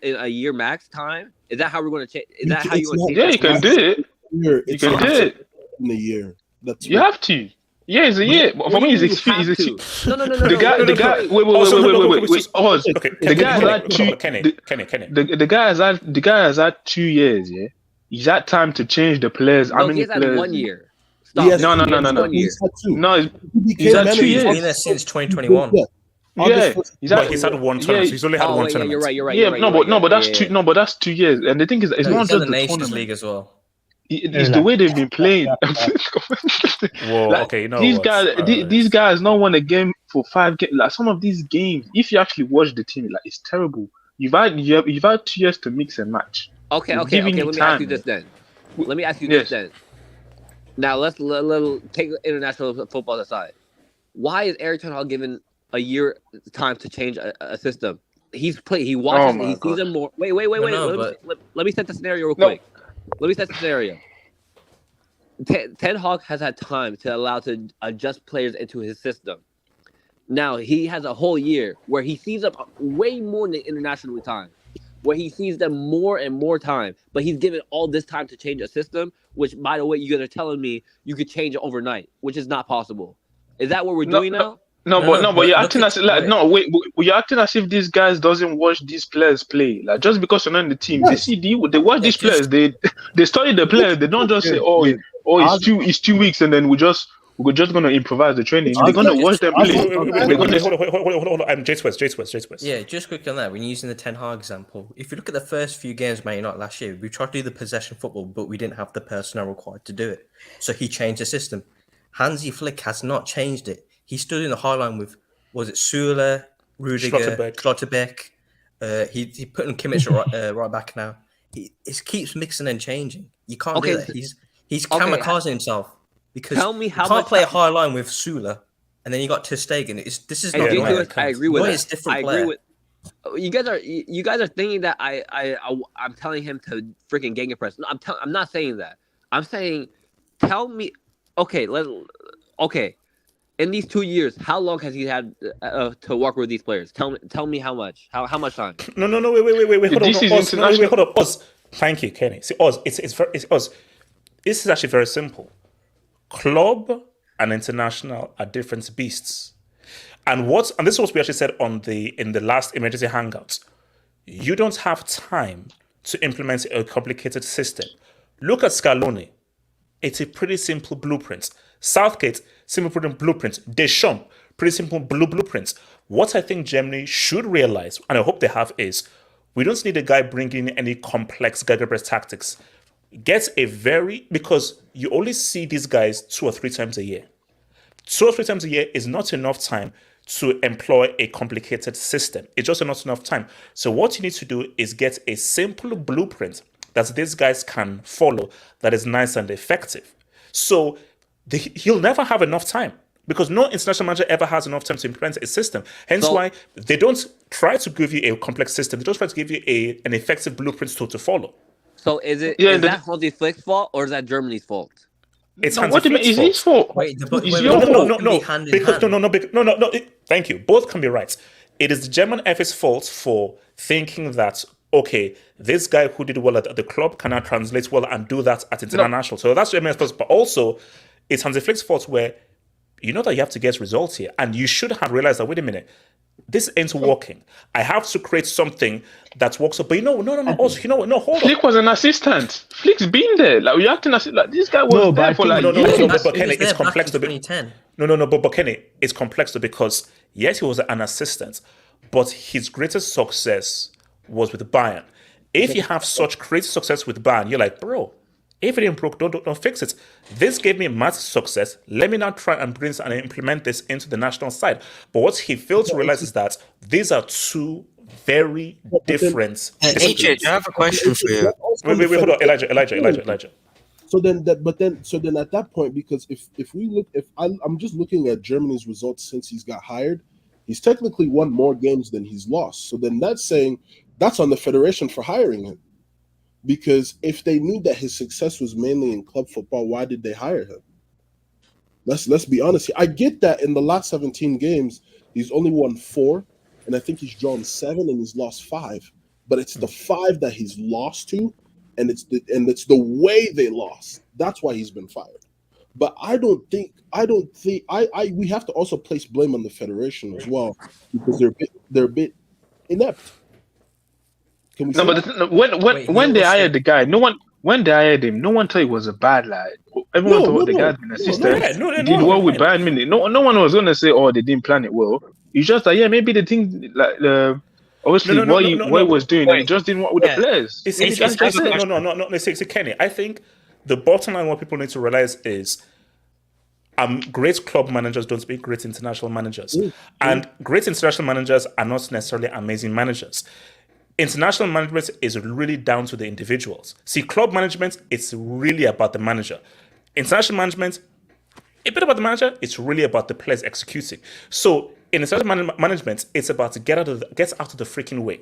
Speaker 11: in a year max time? Is that how we're going to change? Is that how you're going to change?
Speaker 3: Yeah, you can do it. You can do it
Speaker 9: in a year.
Speaker 3: You have to. Yeah, it's a year. For me, it's experience.
Speaker 11: No.
Speaker 3: The guy. Wait. Oz.
Speaker 1: Okay,
Speaker 3: the guy has had two.
Speaker 1: Kenny.
Speaker 3: The guy has had 2 years. Yeah, he's had time to change the players.
Speaker 11: No,
Speaker 3: How many
Speaker 11: he's had
Speaker 3: players?
Speaker 11: 1 year. Stop.
Speaker 3: No.
Speaker 11: 1 year.
Speaker 3: No, he's had 2 years.
Speaker 10: He's been there since 2021.
Speaker 3: Yeah,
Speaker 1: he's had one tournament. He's only had one tournament.
Speaker 11: You're right.
Speaker 3: Yeah, but that's 2. No, but that's 2 years. And the thing is, it's not
Speaker 10: He's
Speaker 3: just
Speaker 10: in
Speaker 3: the
Speaker 10: the Nations
Speaker 3: tournament.
Speaker 10: League as well.
Speaker 3: It's the way they've been playing.
Speaker 1: Whoa, okay, you know
Speaker 3: these guys not won a game for 5 games. Like some of these games, if you actually watch the team, like it's terrible. You've had 2 years to mix and match.
Speaker 11: Okay. Let me ask you this then. Now let's take international football aside. Why is Eric Ten Hag given a year time to change a system? He watches, he sees them more. Wait. Let me set the scenario real quick. Let me set the scenario. Ten Hag has had time to adjust players into his system. Now he has a whole year where he sees them way more than international time, where he sees them more and more time. But he's given all this time to change a system, which, by the way, you guys are telling me you could change it overnight, which is not possible. Is that what we're doing now?
Speaker 3: But you're acting as you're acting as if these guys doesn't watch these players play. Like just because you're not in the team, they watch these players. They study the players. They don't just say, it's 2 weeks and then we're just gonna improvise the training. They're gonna watch them play.
Speaker 1: Hold on. I'm J-West.
Speaker 10: Yeah, just quick on that. When using the Ten Hag example, if you look at the first few games, Man United last year, we tried to do the possession football, but we didn't have the personnel required to do it. So he changed the system. Hansi Flick has not changed it. He stood in the high line with, was it Sula, Rudiger, Schlotterbeck? He put in Kimmich right back now. He keeps mixing and changing. You can't do that. He's kamikazing himself because you can't play a high line with Sula and then you got Ter Stegen. This is not
Speaker 11: I agree with that.
Speaker 10: Different
Speaker 11: I agree with. You guys are thinking that I'm telling him to freaking gegenpress. No, I'm not saying that. I'm saying, tell me. Okay. In these 2 years, how long has he had to work with these players? Tell me how much. How much time?
Speaker 1: No. Wait. Hold on. Oz. Thank you, Kenny. See, Oz. It's Oz. This is actually very simple. Club and international are different beasts. And this is what we actually said in the last emergency hangouts. You don't have time to implement a complicated system. Look at Scaloni. It's a pretty simple blueprint. Southgate, simple blueprint. Deschamps, pretty simple blueprints. What I think Germany should realize, and I hope they have, is we don't need a guy bringing any complex gegenpress tactics. Because you only see these guys 2 or 3 times a year. 2 or 3 times a year is not enough time to employ a complicated system. It's just not enough time. So what you need to do is get a simple blueprint that these guys can follow that is nice and effective. So he'll never have enough time because no international manager ever has enough time to implement a system. Hence why they don't try to give you a complex system. They just try to give you an effective blueprint to follow.
Speaker 11: So is that Hansi Flick's fault or is that Germany's fault?
Speaker 1: It's Hansi Flick's fault. Is his fault? No. Thank you. Both can be right. It is the German FA's fault for thinking that, okay, this guy who did well at the club cannot translate well and do that at international. So that's Germany's fault. But also, it's Hansi Flick's fault where you know that you have to get results here. And you should have realized that, wait a minute, this ain't working. I have to create something that works. But no. Also, hold on.
Speaker 3: Flick was an assistant. Flick's been there. Like, you're acting as like this guy was there for like years.
Speaker 1: But Kenny, it's complex to be. But Kenny, it's complex because yes, he was an assistant, but his greatest success was with Bayern. If you have such great success with Bayern, you're like, bro, If it ain't broke, don't fix it. This gave me massive success. Let me now try and bring and implement this into the national side. But what he failed to realize is that these are two very different disciplines.
Speaker 8: I have a question for you.
Speaker 1: Wait, hold on, Elijah.
Speaker 9: So then at that point, because if we look, if I'm just looking at Germany's results since he's got hired, he's technically won more games than he's lost. So then that's saying that's on the federation for hiring him. Because if they knew that his success was mainly in club football, why did they hire him? Let's be honest here. I get that in the last 17 games, he's only won 4, and I think he's drawn 7 and he's lost 5. But it's the 5 that he's lost to, and it's the way they lost. That's why he's been fired. But we have to also place blame on the federation as well, because they're a bit inept. Can we
Speaker 3: when they hired the guy, when they hired him, no one thought he was a bad lad. Everyone thought the guy's been a assistant. He did well with Bayern Munich. No one was gonna say, "Oh, they didn't plan it well." It's just that, maybe the thing like obviously what he was doing, he just didn't work with the players.
Speaker 1: No, Kenny. I think the bottom line, what people need to realize is, great club managers don't speak great international managers, and great international managers are not necessarily amazing managers. International management is really down to the individuals. See, club management, it's really about the manager. International management, a bit about the manager, it's really about the players executing. So in international management, it's about to get out of the freaking way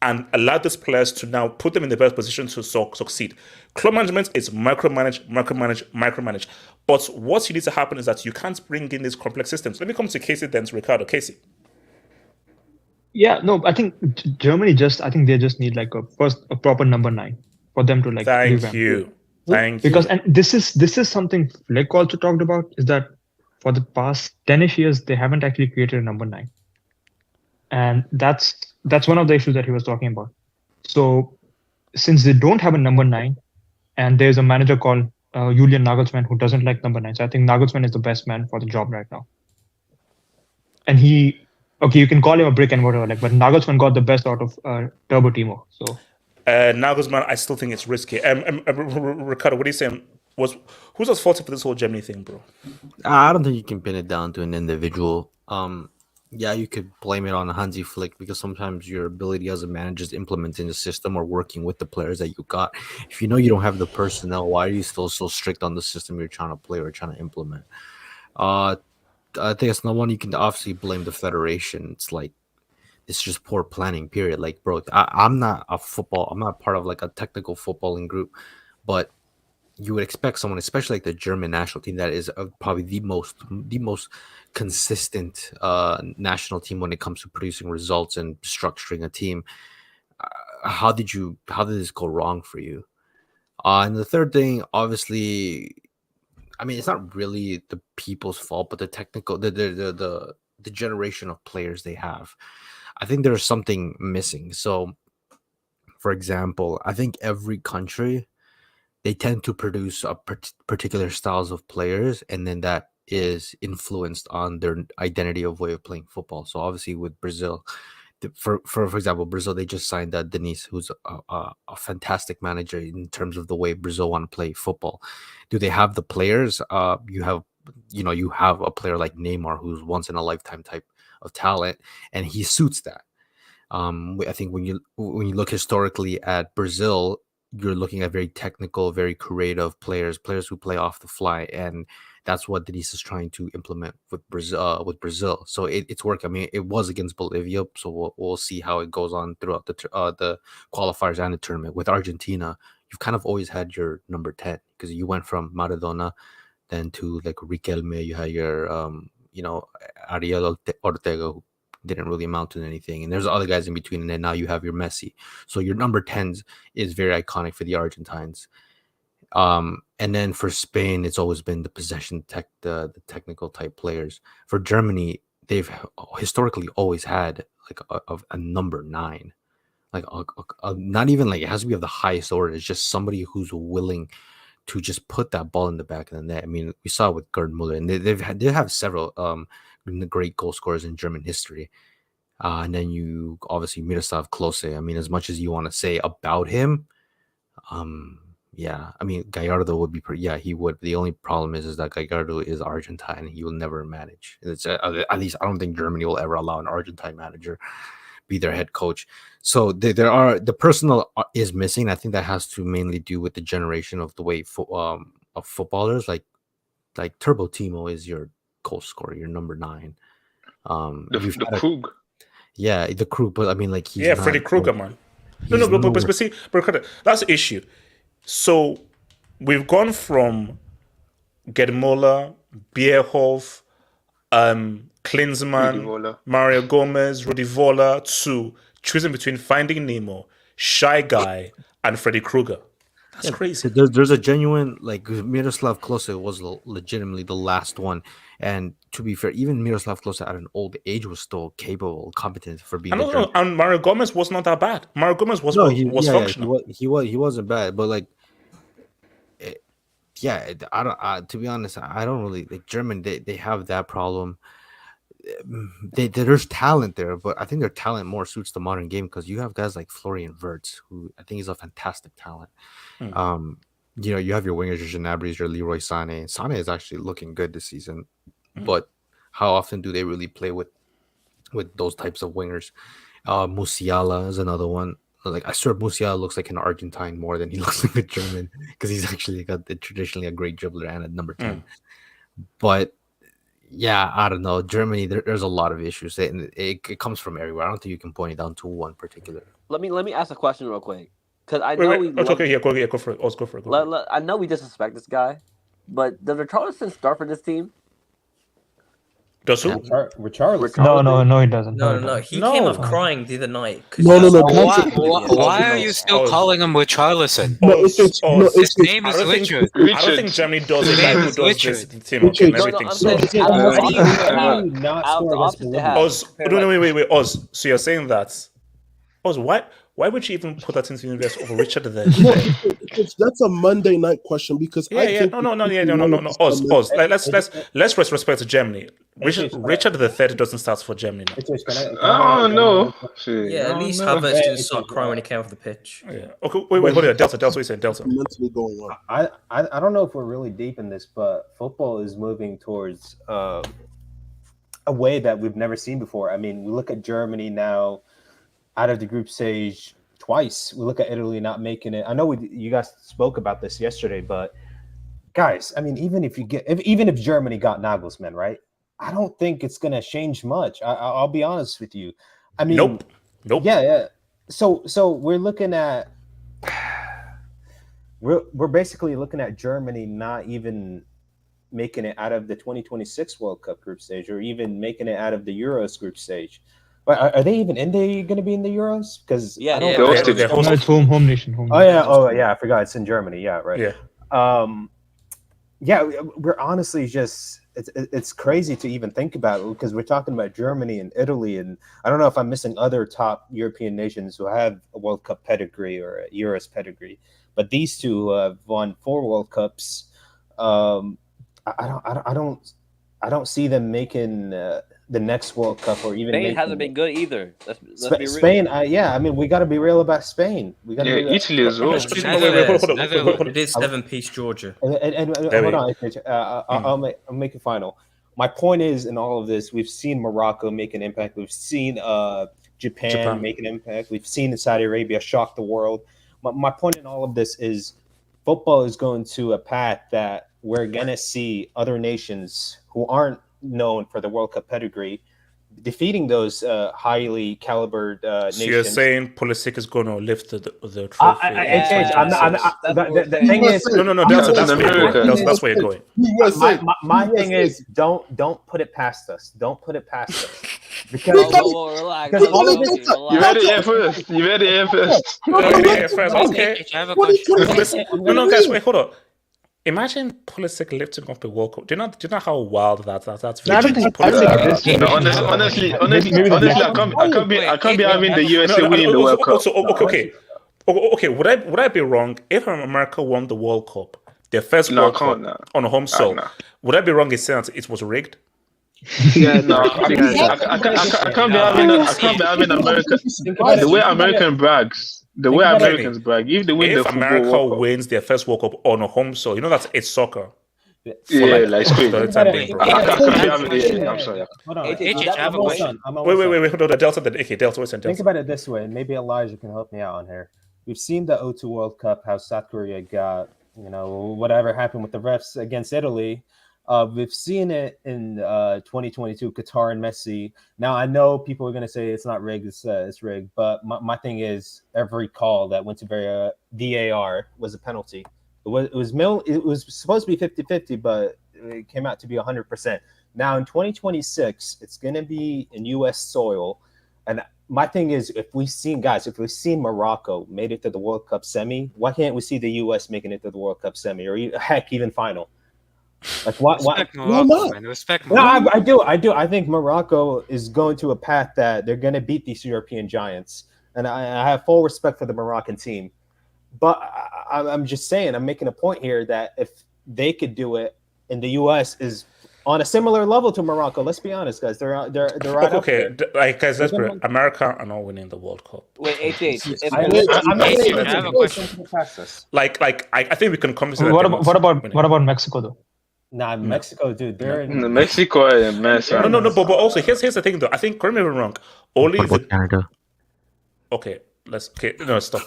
Speaker 1: and allow these players to now put them in the best position to succeed. Club management is micromanage. But what needs to happen is that you can't bring in these complex systems. Let me come to Casey then to Ricardo. Casey.
Speaker 14: Yeah, no, I think Germany they just need like a proper number 9 for them to like.
Speaker 1: Thank you.
Speaker 14: Because and this is something Flick also talked about, is that for the past 10ish years they haven't actually created a number 9, and that's one of the issues that he was talking about. So since they don't have a number 9, and there's a manager called Julian Nagelsmann who doesn't like number 9, so I think Nagelsmann is the best man for the job right now. And you can call him a brick and whatever, but Nagelsmann got the best out of Turbo Timo. So
Speaker 1: Nagelsmann, I still think it's risky. Ricardo, what are you saying? Who's at fault for this whole Germany thing, bro?
Speaker 13: I don't think you can pin it down to an individual. Yeah, you could blame it on Hansi Flick, because sometimes your ability as a manager is implementing the system or working with the players that you got. If you know you don't have the personnel, why are you still so strict on the system you're trying to play or trying to implement? I think it's not one you can obviously blame the federation. It's like, it's just poor planning, period. Like, bro, I'm not part of like a technical footballing group, but you would expect someone, especially like the German national team, that is probably the most consistent national team when it comes to producing results and structuring a team. How did this go wrong for you? And the third thing, obviously, I mean, it's not really the people's fault, but the technical, the generation of players they have. I think there's something missing. So, for example, I think every country, they tend to produce a particular styles of players, and then that is influenced on their identity of way of playing football. So obviously with Brazil, for example, Brazil, they just signed Diniz, who's a fantastic manager in terms of the way Brazil want to play football. Do they have the players? You have a player like Neymar, who's once in a lifetime type of talent, and he suits that. I think when you look historically at Brazil, you're looking at very technical, very creative players who play off the fly, and that's what Diniz is trying to implement with Brazil. So it's working. I mean, it was against Bolivia, so we'll see how it goes on throughout the qualifiers and the tournament. With Argentina, you've kind of always had your number 10, because you went from Maradona then to like Riquelme. You had your Ariel Ortega, who didn't really amount to anything, and there's other guys in between, and then now you have your Messi. So your number 10s is very iconic for the Argentines. And then for Spain, it's always been the possession the technical type players. For Germany, they've historically always had like a number 9, like not even like it has to be of the highest order. It's just somebody who's willing to just put that ball in the back of the net. I mean, we saw it with Gerd Muller, and they have several great goal scorers in German history. And then you obviously Miroslav Klose. I mean, as much as you want to say about him, Yeah, I mean Gallardo would be yeah, he would. The only problem is that Gallardo is Argentine. He will never manage. It's at least I don't think Germany will ever allow an Argentine manager be their head coach. So there are the personnel is missing. I think that has to mainly do with the generation of the way of footballers like Turbo Timo is your goal scorer, your number 9.
Speaker 3: The Krug.
Speaker 13: Yeah, the Krug, but I mean like he's
Speaker 1: Freddy Krueger, man. No, but see, but that's the issue. So we've gone from Gedmola, Bierhoff, Klinsmann, Mario Gomez, Rudi Voller to choosing between Finding Nemo, Shy Guy, and Freddy Krueger. That's crazy.
Speaker 13: There's a genuine like Miroslav Klose was legitimately the last one, and to be fair, even Miroslav Klose at an old age was still capable, competent for being.
Speaker 1: And Mario Gomez was not that bad. Mario Gomez was functional.
Speaker 13: He wasn't bad, but like, to be honest, I don't really like German. They have that problem. There's talent there, but I think their talent more suits the modern game because you have guys like Florian Wirtz, who I think is a fantastic talent. You have your wingers, your Gnabry's, your Leroy Sané. Sané is actually looking good this season, but how often do they really play with those types of wingers? Musiala is another one. Like I swear, Musiala looks like an Argentine more than he looks like a German because he's actually traditionally a great dribbler and a number 10. But yeah, I don't know. Germany, there's a lot of issues. It comes from everywhere. I don't think you can point it down to one particular.
Speaker 11: Let me ask a question real quick, because I know
Speaker 1: go for it.
Speaker 11: I know we disrespect this guy, but does Richarlison start for this team?
Speaker 1: Does who?
Speaker 14: Richarlison? No, he doesn't.
Speaker 10: No. He came off crying the other night.
Speaker 9: No.
Speaker 8: Why are you still calling him Richarlison?
Speaker 1: His
Speaker 8: name is Richard.
Speaker 1: I don't think Germany does it. Who does this team and everything. Wait. Oz. So you're saying that? Oz, why would you even put that into the universe over Richard there?
Speaker 9: That's a Monday night question because
Speaker 1: No. Oz. Let's respect to Germany. Richard III doesn't start for Germany now.
Speaker 3: Oh no!
Speaker 10: Yeah, at least Havertz didn't start crying when he came off the pitch.
Speaker 1: Yeah. Okay. Wait. Hold on. Delta. What you saying? Delta.
Speaker 9: Mentally going on.
Speaker 4: I don't know if we're really deep in this, but football is moving towards a way that we've never seen before. I mean, we look at Germany now out of the group stage twice. We look at Italy not making it. I know you guys spoke about this yesterday, but guys, I mean, even if Germany got Nagelsmann, right? I don't think it's gonna change much. I'll be honest with you. I mean,
Speaker 1: nope.
Speaker 4: Yeah. So we're looking at we're basically looking at Germany not even making it out of the 2026 World Cup group stage, or even making it out of the Euros group stage. But are they even going to be in the Euros? Because
Speaker 14: it's home nation.
Speaker 4: I forgot it's in Germany. Yeah, right.
Speaker 1: Yeah.
Speaker 4: We're honestly just it's crazy to even think about it because we're talking about Germany and Italy, and I don't know if I'm missing other top European nations who have a World Cup pedigree or a Euros pedigree, but these two have won 4 World Cups. I don't see them making the next World Cup or even
Speaker 11: Spain hasn't been good either. Let's be real.
Speaker 4: Spain, I mean, we got to be real about Spain. We got to
Speaker 3: Italy as well.
Speaker 10: It is 7-piece Georgia.
Speaker 4: And hold on, I'll make it final. My point is, in all of this, we've seen Morocco make an impact. We've seen Japan make an impact. We've seen Saudi Arabia shock the world. My point in all of this is football is going to a path that we're going to see other nations who aren't known for the World Cup pedigree defeating those highly calibered nations.
Speaker 1: So you're saying Pulisic is going to lift the trophy?
Speaker 4: The thing is,
Speaker 1: that's where you're going.
Speaker 4: My thing is, don't put it past us. Don't put it past us. Because all of this,
Speaker 3: you read it here first.
Speaker 1: Okay.
Speaker 8: I have a question.
Speaker 1: No, guys, wait, hold on. Imagine Pulisic lifting off the World Cup. Do you know how wild that's?
Speaker 14: Honestly,
Speaker 3: I can't be having the USA winning the World Cup.
Speaker 1: Okay. Would I be wrong if America won the World Cup, their first World Cup on a home soil? Would I be wrong in saying it was rigged?
Speaker 3: Yeah, no, I can't be having America. The way American brags, The way Americans brag, if they win the
Speaker 1: if
Speaker 3: football
Speaker 1: America
Speaker 3: World Cup,
Speaker 1: wins their first World Cup on a home soil, that's it's soccer.
Speaker 3: Yeah, like it's crazy.
Speaker 1: I'm sorry.
Speaker 4: Hold on.
Speaker 8: AJ, I have a question.
Speaker 1: Wait. Hold on. Delta, then okay, Delta, wait.
Speaker 4: Think about it this way. Maybe Elijah can help me out on here. We've seen the O2 World Cup, how South Korea got, whatever happened with the refs against Italy. We've seen it in 2022, Qatar and Messi. Now, I know people are going to say it's not rigged, it's rigged. But my thing is, every call that went to VAR was a penalty. It was supposed to be 50-50, but it came out to be 100%. Now, in 2026, it's going to be in U.S. soil. And my thing is, if we've seen Morocco made it to the World Cup semi, why can't we see the U.S. making it to the World Cup semi, or heck, even final? Like, why
Speaker 8: Morocco, man. Respect Morocco.
Speaker 4: No, I do. I think Morocco is going to a path that they're going to beat these European giants. And I have full respect for the Moroccan team. But I'm just saying, I'm making a point here that if they could do it, and the U.S. is on a similar level to Morocco, let's be honest, guys, they're right up there.
Speaker 1: Okay, guys, let's put it. America are not winning the World Cup.
Speaker 11: Wait, HH.
Speaker 4: I'm not saying
Speaker 8: I have a question.
Speaker 1: I think we can come to
Speaker 14: What about Mexico though?
Speaker 4: Nah, Mexico, dude, they're in
Speaker 3: Mexico is a mess.
Speaker 1: No, but also here's the thing though. I think, correct me if I'm wrong. Only the
Speaker 13: Canada.
Speaker 1: Okay, stop it. Stop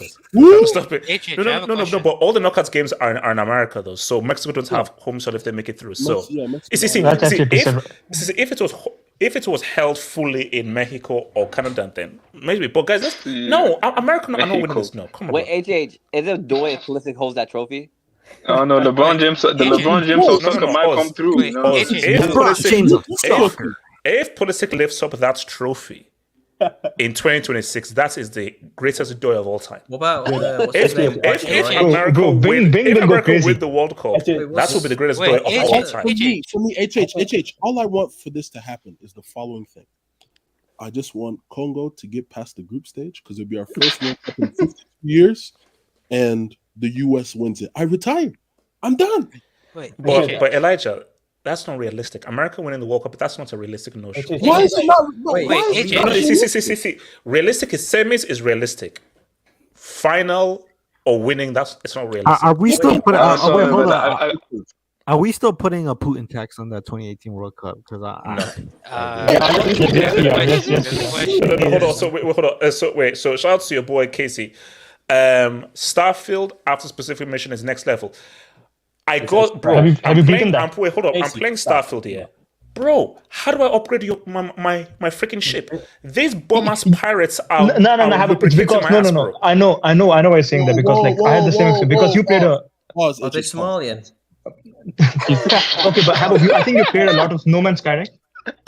Speaker 1: it.
Speaker 8: HH,
Speaker 1: No. But all the knockouts games are in America though, so Mexico don't have home soil if they make it through. So, if it was held fully in Mexico or Canada, then maybe. But guys, America are not winning this. No, come on.
Speaker 11: Wait, HH, is it Doy if Pulisic holds that trophy?
Speaker 3: Oh no, LeBron James of soccer might come through.
Speaker 1: If Pulisic lifts up that trophy in 2026, that is the greatest joy of all time.
Speaker 10: What about
Speaker 1: if America win the World Cup, that will be the greatest joy of all time.
Speaker 9: For me, HH, all I want for this to happen is the following thing. I just want Congo to get past the group stage because it'll be our first World Cup in 52 years, and the US wins it. I retire. I'm done.
Speaker 1: But Elijah, that's not realistic. America winning the World Cup, that's not a realistic notion.
Speaker 9: Why is it not?
Speaker 1: See. Realistic is semis is realistic. Final or winning, it's not realistic.
Speaker 13: Are we still putting? Are we still putting a Putin tax on that 2018 World Cup? Because
Speaker 1: Hold on. So shout out to your boy Casey. Starfield after specific mission is next level. Have you beaten that? I'm playing Starfield here. Bro, how do I upgrade my freaking ship? These bomb-ass pirates are
Speaker 14: No. It's because no. I know why you're saying that, because I had the same experience because you played a.
Speaker 10: Are they Somalian?
Speaker 14: Okay, but I think you played a lot of No Man's Sky, right?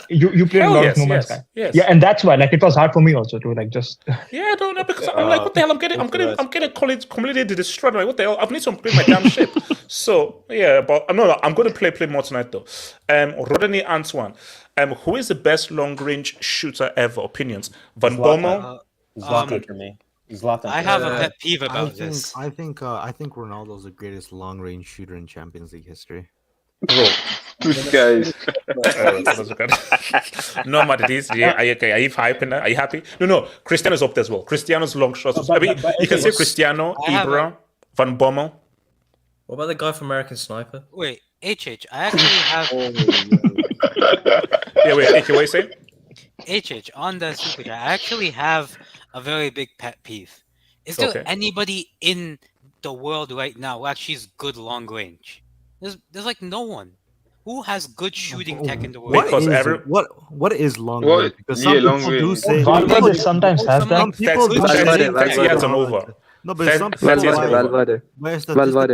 Speaker 14: You played a lot of No Man's Sky.
Speaker 1: Yes.
Speaker 14: Yeah, and that's why it was hard for me also to just.
Speaker 1: Yeah, I don't know, because I'm like, what the hell? I'm getting completely destroyed. Like, what the hell? I need to upgrade my damn ship. So yeah, but no, I'm going to play more tonight though. Rodney Antoine, who is the best long range shooter ever? Opinions. Van Bommel.
Speaker 4: Zlatan for me. Zlatan.
Speaker 8: I have a pet peeve about this.
Speaker 13: I think Ronaldo's the greatest long range shooter in Champions League history.
Speaker 1: Bro,
Speaker 3: this guys.
Speaker 1: No matter this, are you okay? Are you hyping that? Are you happy? No. Cristiano's up there as well. Cristiano's long shots. You can say Cristiano, Ibra, Van Bommel.
Speaker 10: What about the guy from American Sniper?
Speaker 8: Wait, HH, I actually have.
Speaker 1: Wait, what are you saying?
Speaker 8: HH, on the super chat, I actually have a very big pet peeve. Is there anybody in the world right now who actually is good long range? There's like no one who has good shooting tech in the world.
Speaker 13: What is long range? Because some people do say
Speaker 14: Valverde sometimes has that.
Speaker 1: 30 yards and over.
Speaker 13: No, but some people
Speaker 12: Valverde.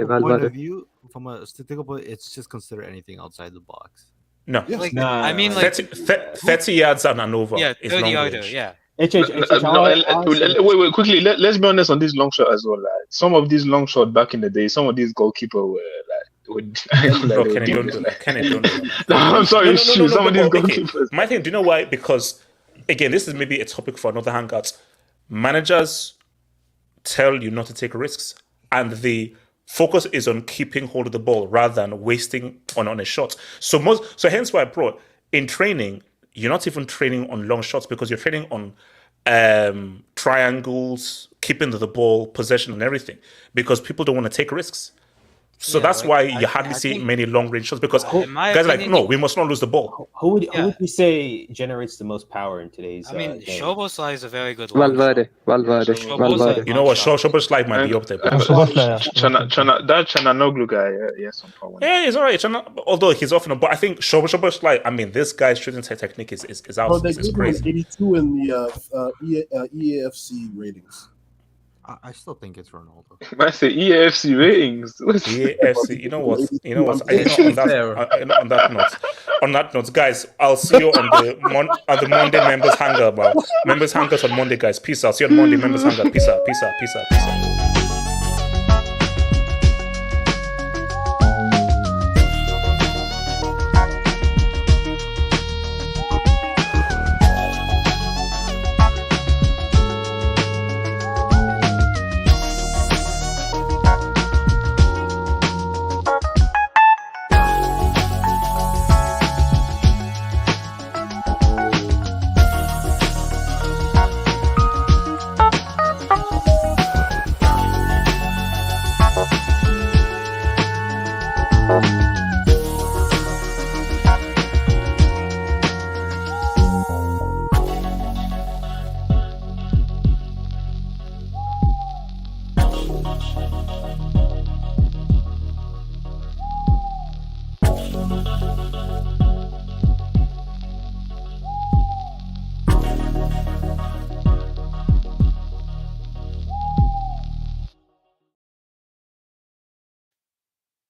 Speaker 13: Point of view, from a statistical point, it's just consider anything outside the box.
Speaker 1: No,
Speaker 8: I mean, like
Speaker 1: 30 yards and over.
Speaker 8: Yeah, 30 yarder. Yeah.
Speaker 3: Wait, quickly. Let's be honest on this long shot as well. Like, some of these long shots back in the day, some of these goalkeepers were
Speaker 1: Kenny don't.
Speaker 3: I'm sorry, some of these goalkeepers.
Speaker 1: My thing, do you know why? Because again, this is maybe a topic for another Hangout. Managers tell you not to take risks, and the focus is on keeping hold of the ball rather than wasting on a shot. So hence why I brought in training. You're not even training on long shots because you're training on triangles, keeping the ball, possession, and everything, because people don't want to take risks. So
Speaker 8: Yeah,
Speaker 1: that's
Speaker 8: like,
Speaker 1: why
Speaker 8: I
Speaker 1: you hardly see
Speaker 8: think-
Speaker 1: many long range shots, because
Speaker 8: in my
Speaker 1: guys are like,
Speaker 8: opinion,
Speaker 1: no, we must not lose the ball.
Speaker 4: Who would you say generates the most power in today's
Speaker 8: I mean,
Speaker 4: game?
Speaker 8: Szoboszlai is a very good long
Speaker 12: Valverde,
Speaker 8: shot.
Speaker 12: Valverde,
Speaker 8: Szoboszlai
Speaker 12: Valverde.
Speaker 1: You know what?
Speaker 8: long shot.
Speaker 1: Szoboszlai might be up there. But
Speaker 3: That Chananoglu guy, yes, some power.
Speaker 1: yeah, he's alright. Although he's often, but I think Szoboszlai. I mean, this guy's shooting technique is out.
Speaker 9: Bro, they
Speaker 1: It's
Speaker 9: gave him an
Speaker 1: crazy.
Speaker 9: 82 in the EAFC ratings.
Speaker 13: I still think it's Ronaldo.
Speaker 3: I say EAFC ratings.
Speaker 1: EAFC. You know what? On that note, guys, I'll see you on the Monday members hangout, bro. Members hangout on Monday, guys. Peace out. See you on Monday, members hangout. Peace out. Peace out. Peace out. Peace out.